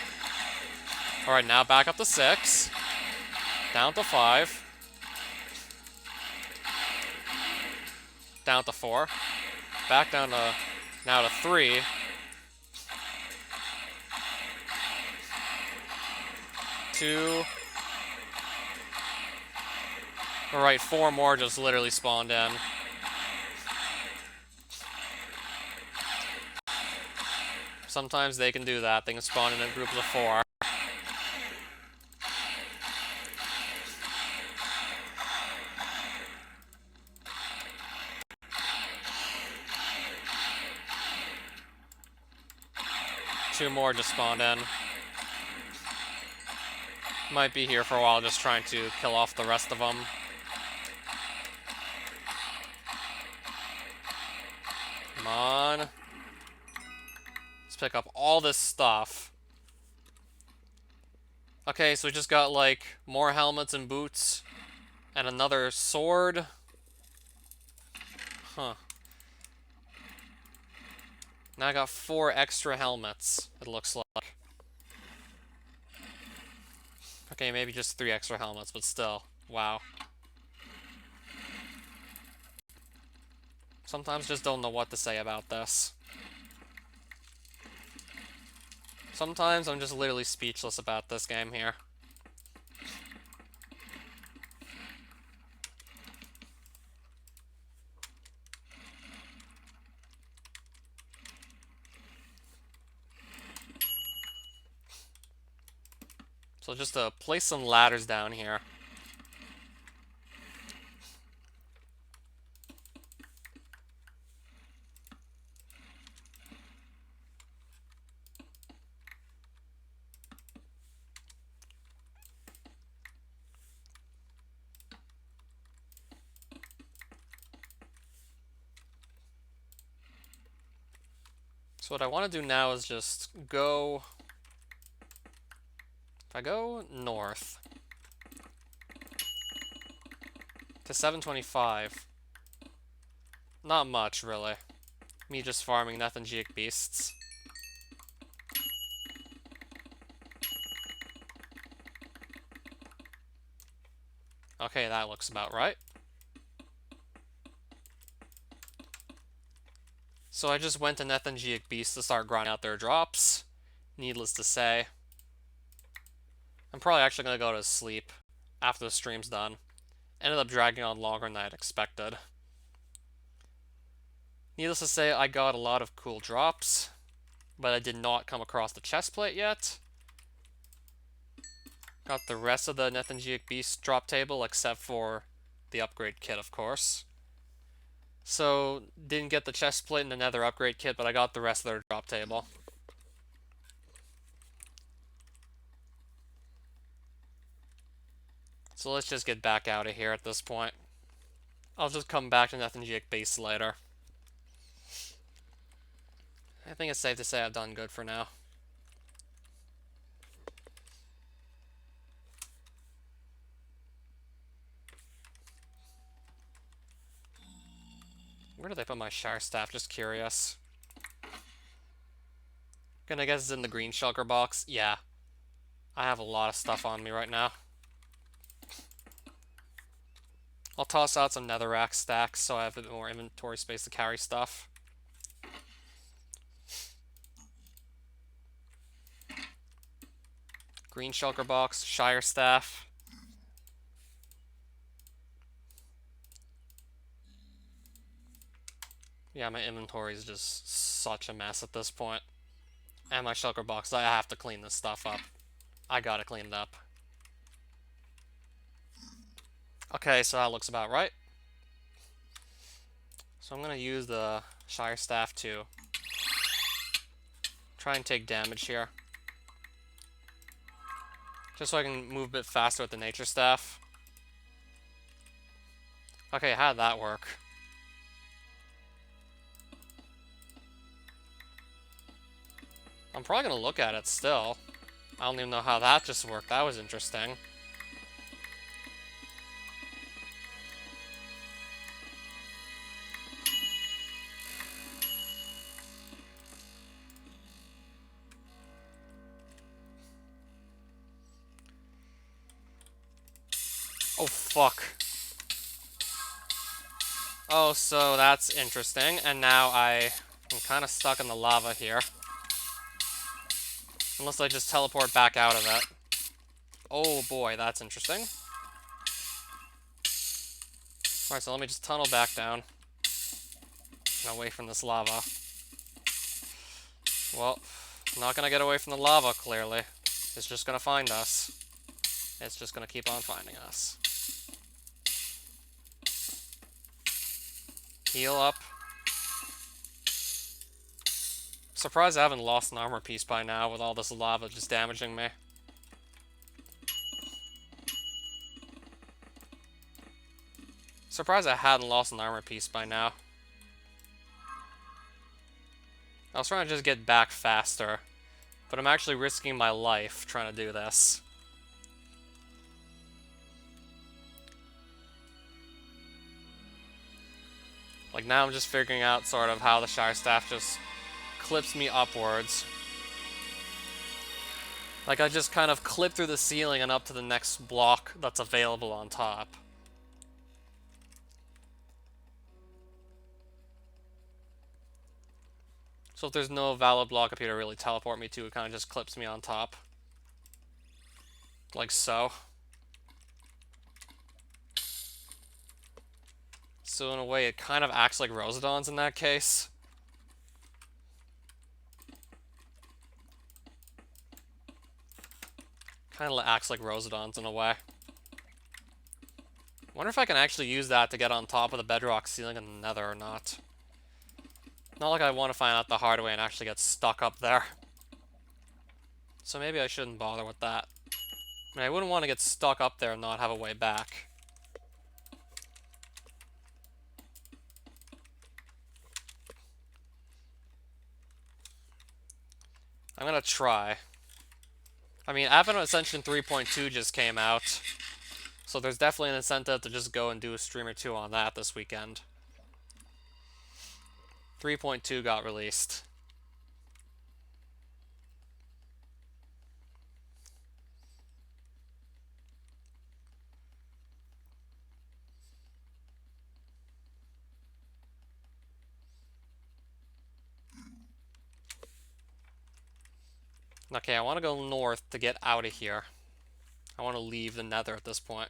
Alright, now back up to 6. Down to 5. Down to 4. Back down to... now to 3. 2. Alright, 4 more just literally spawned in. Sometimes they can do that. They can spawn in groups of 4. Two more just spawned in. Might be here for a while just trying to kill off the rest of them. Come on. Let's pick up all this stuff. Okay, so we just got like more helmets and boots and another sword. Huh. Now I got 4 extra helmets, it looks like. Okay, maybe just 3 extra helmets, but still. Wow. Sometimes just don't know what to say about this. Sometimes I'm just literally speechless about this game here. So just to place some ladders down here. So what I want to do now is just go... If I go north to 725, not much really. Me just farming Nethangiic beasts. Okay, that looks about right. So I just went to Nethangic Beast to start grinding out their drops. Needless to say, I'm probably actually going to go to sleep after the stream's done. Ended up dragging on longer than I had expected. Needless to say, I got a lot of cool drops, but I did not come across the chest plate yet. Got the rest of the Nethangic Beast drop table, except for the upgrade kit, of course. So, didn't get the chest plate and the nether upgrade kit, but I got the rest of their drop table. So let's just get back out of here at this point. I'll just come back to Nethangic Base later. I think it's safe to say I've done good for now. Where did they put my Shire Staff? Just curious. Gonna guess it's in the green shulker box. Yeah. I have a lot of stuff on me right now. I'll toss out some netherrack stacks so I have a bit more inventory space to carry stuff. Green shulker box, Shire Staff. Yeah, my inventory is just such a mess at this point. And my shulker box, I have to clean this stuff up. I gotta clean it up. Okay, so that looks about right. So I'm gonna use the Shire Staff to try and take damage here. Just so I can move a bit faster with the Nature Staff. Okay, how did that work? I'm probably gonna look at it still. I don't even know how that just worked. That was interesting. Oh, fuck. Oh, so that's interesting. And now I'm kind of stuck in the lava here. Unless I just teleport back out of it. Oh boy, that's interesting. Alright, so let me just tunnel back down. And away from this lava. Well, I'm not gonna get away from the lava, clearly. It's just gonna find us. It's just gonna keep on finding us. Heal up. Surprised I haven't lost an armor piece by now with all this lava just damaging me. Surprised I hadn't lost an armor piece by now. I was trying to just get back faster, but I'm actually risking my life trying to do this. Like, now I'm just figuring out sort of how the Shire Staff just clips me upwards. Like, I just kind of clip through the ceiling and up to the next block that's available on top. So if there's no valid block up here to really teleport me to, it kind of just clips me on top. Like so. So in a way, it kind of acts like Rosedons in that case. Kind of acts like Rosedons in a way. Wonder if I can actually use that to get on top of the bedrock ceiling in the nether or not. Not like I want to find out the hard way and actually get stuck up there. So maybe I shouldn't bother with that. I mean, I wouldn't want to get stuck up there and not have a way back. I'm gonna try. I mean, Ascension 3.2 just came out, so there's definitely an incentive to just go and do a stream or two on that this weekend. 3.2 got released. Okay, I want to go north to get out of here. I want to leave the nether at this point.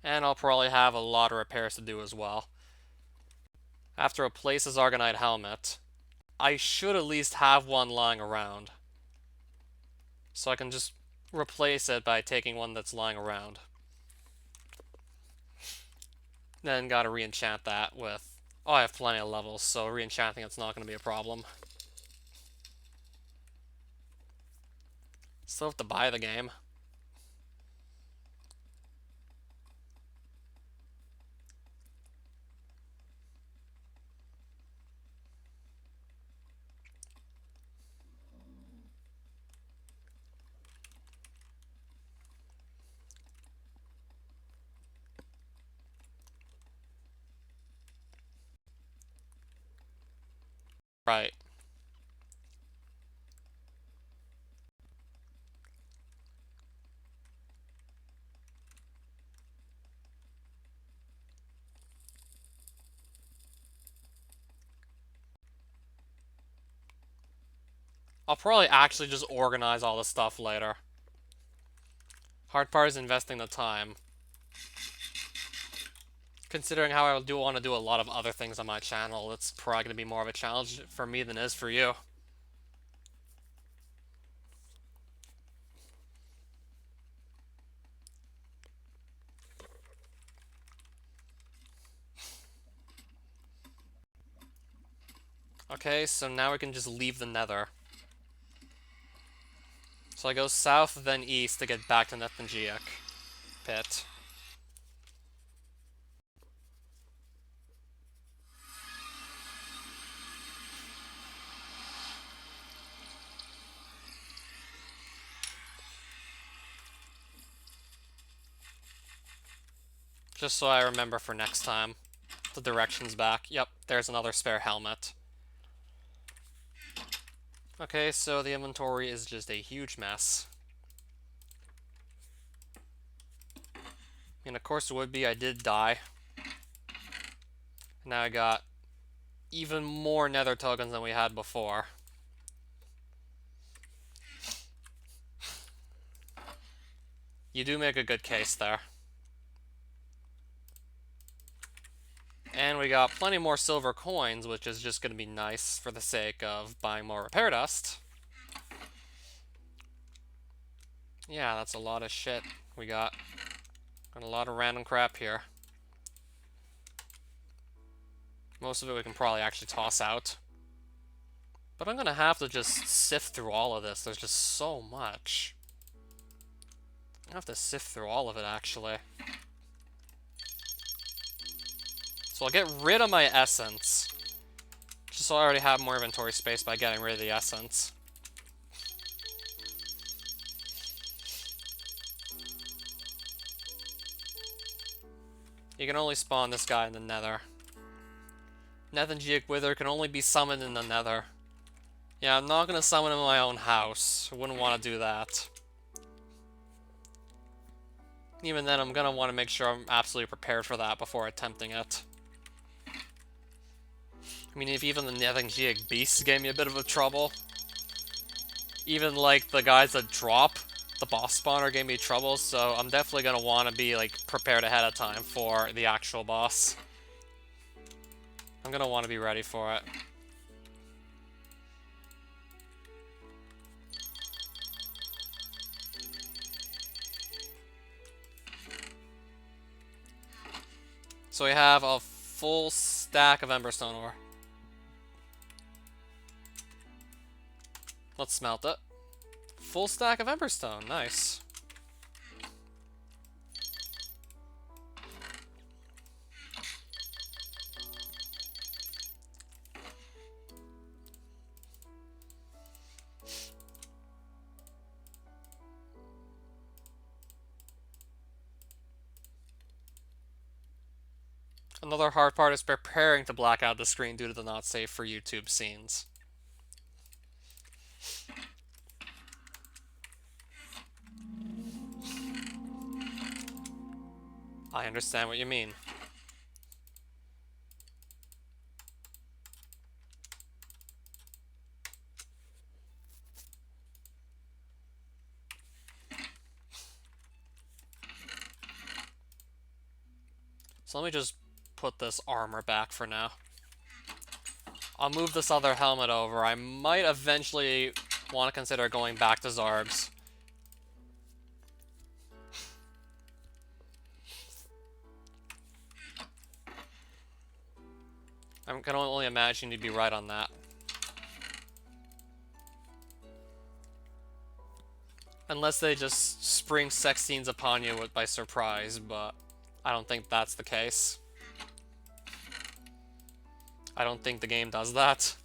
And I'll probably have a lot of repairs to do as well. I have to replace his Argonite helmet. I should at least have one lying around. So I can just replace it by taking one that's lying around. Then gotta re-enchant that with... Oh, I have plenty of levels, so re-enchanting it's not gonna be a problem. Still have to buy the game. Right. I'll probably actually just organize all this stuff later. Hard part is investing the time. Considering how I do want to do a lot of other things on my channel, it's probably going to be more of a challenge for me than it is for you. Okay, so now we can just leave the nether. So I go south, then east to get back to Nethangiac pit. Just so I remember for next time. The directions back. Yep, there's another spare helmet. Okay, so the inventory is just a huge mess. And of course it would be, I did die. Now I got even more nether tokens than we had before. You do make a good case there. And we got plenty more silver coins, which is just going to be nice for the sake of buying more repair dust. Yeah, that's a lot of shit we got. Got a lot of random crap here. Most of it we can probably actually toss out. But I'm going to have to just sift through all of this. There's just so much. I have to sift through all of it, actually. So I'll get rid of my essence. Just so I already have more inventory space by getting rid of the essence. You can only spawn this guy in the nether. Nethangiac Wither can only be summoned in the nether. Yeah, I'm not going to summon him in my own house. I wouldn't want to do that. Even then, I'm going to want to make sure I'm absolutely prepared for that before attempting it. I mean, if even the Nethangiac Beasts gave me a bit of a trouble, even, like, the guys that drop the boss spawner gave me trouble, so I'm definitely going to want to be, like, prepared ahead of time for the actual boss. I'm going to want to be ready for it. So we have a full stack of Emberstone ore. Let's smelt it. Full stack of Emberstone, nice. Another hard part is preparing to black out the screen due to the not safe for YouTube scenes. I understand what you mean. So let me just put this armor back for now. I'll move this other helmet over. I might eventually want to consider going back to Zarg's. I can only imagine you'd be right on that. Unless they just spring sex scenes upon you by surprise, but I don't think that's the case. I don't think the game does that.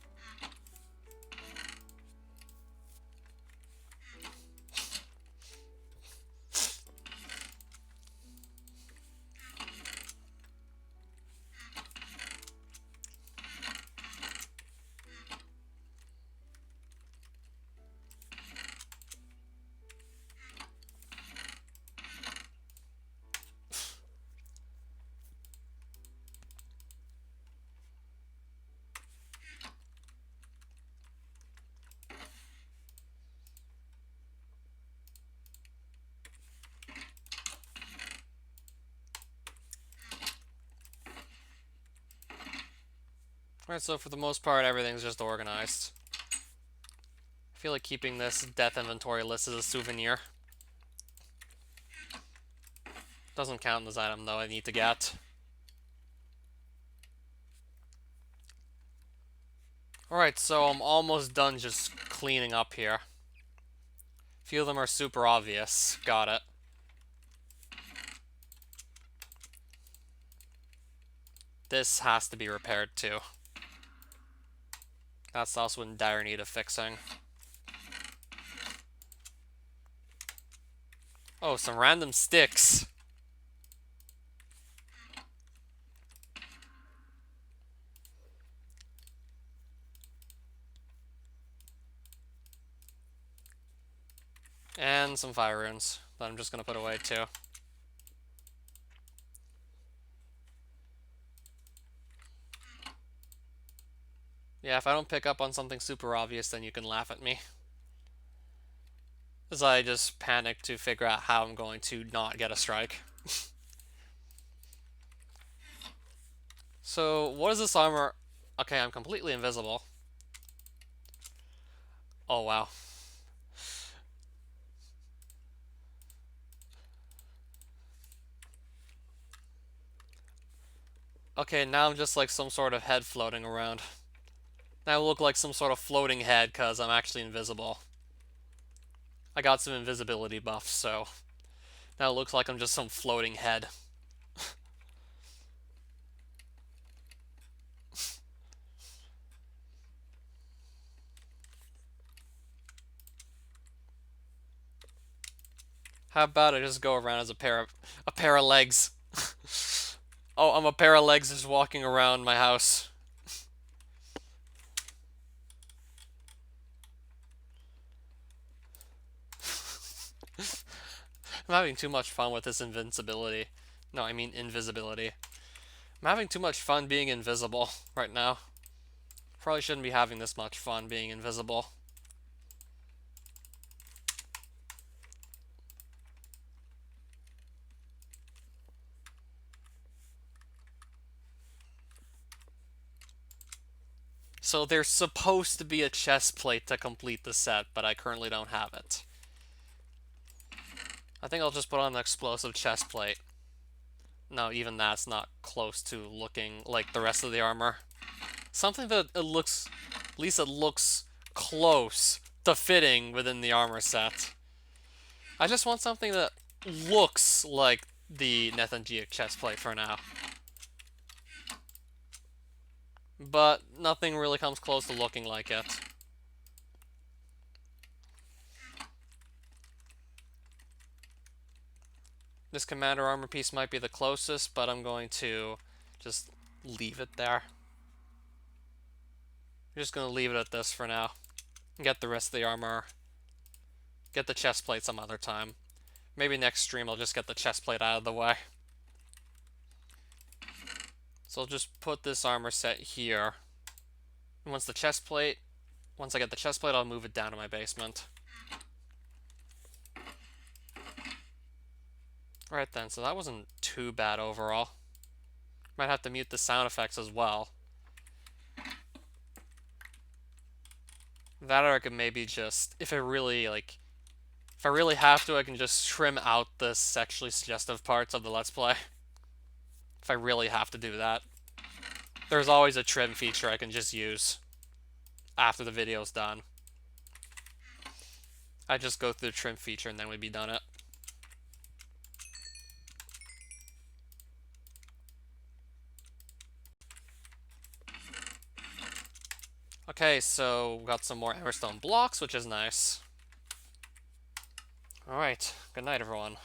Alright, so for the most part, everything's just organized. I feel like keeping this death inventory list as a souvenir. Doesn't count as item, though, I need to get. Alright, so I'm almost done just cleaning up here. A few of them are super obvious. Got it. This has to be repaired, too. That's also in dire need of fixing. Oh, some random sticks. And some fire runes that I'm just going to put away, too. Yeah, if I don't pick up on something super obvious, then you can laugh at me. As I just panic to figure out how I'm going to not get a strike. So, what is this armor? Okay, I'm completely invisible. Oh, wow. Okay, now I'm just like some sort of head floating around. Now I look like some sort of floating head because I'm actually invisible. I got some invisibility buffs, so now it looks like I'm just some floating head. How about I just go around as a pair of legs? Oh, I'm a pair of legs just walking around my house. I'm having too much fun with this invincibility. No, I mean invisibility. I'm having too much fun being invisible right now. Probably shouldn't be having this much fun being invisible. So there's supposed to be a chest plate to complete the set, but I currently don't have it. I think I'll just put on the explosive chest plate. No, even that's not close to looking like the rest of the armor. Something that it looks, at least it looks close to fitting within the armor set. I just want something that looks like the Nethangiac chestplate for now. But nothing really comes close to looking like it. This commander armor piece might be the closest, but I'm going to just leave it there. I'm just going to leave it at this for now. Get the rest of the armor. Get the chest plate some other time. Maybe next stream I'll just get the chest plate out of the way. So I'll just put this armor set here. And once I get the chest plate, I'll move it down to my basement. Alright then, so that wasn't too bad overall. Might have to mute the sound effects as well. That or I could maybe just, if I really have to, I can just trim out the sexually suggestive parts of the Let's Play. If I really have to do that. There's always a trim feature I can just use after the video's done. I just go through the trim feature and then we'd be done it. Okay, so we got some more Emberstone blocks, which is nice. Alright, good night everyone.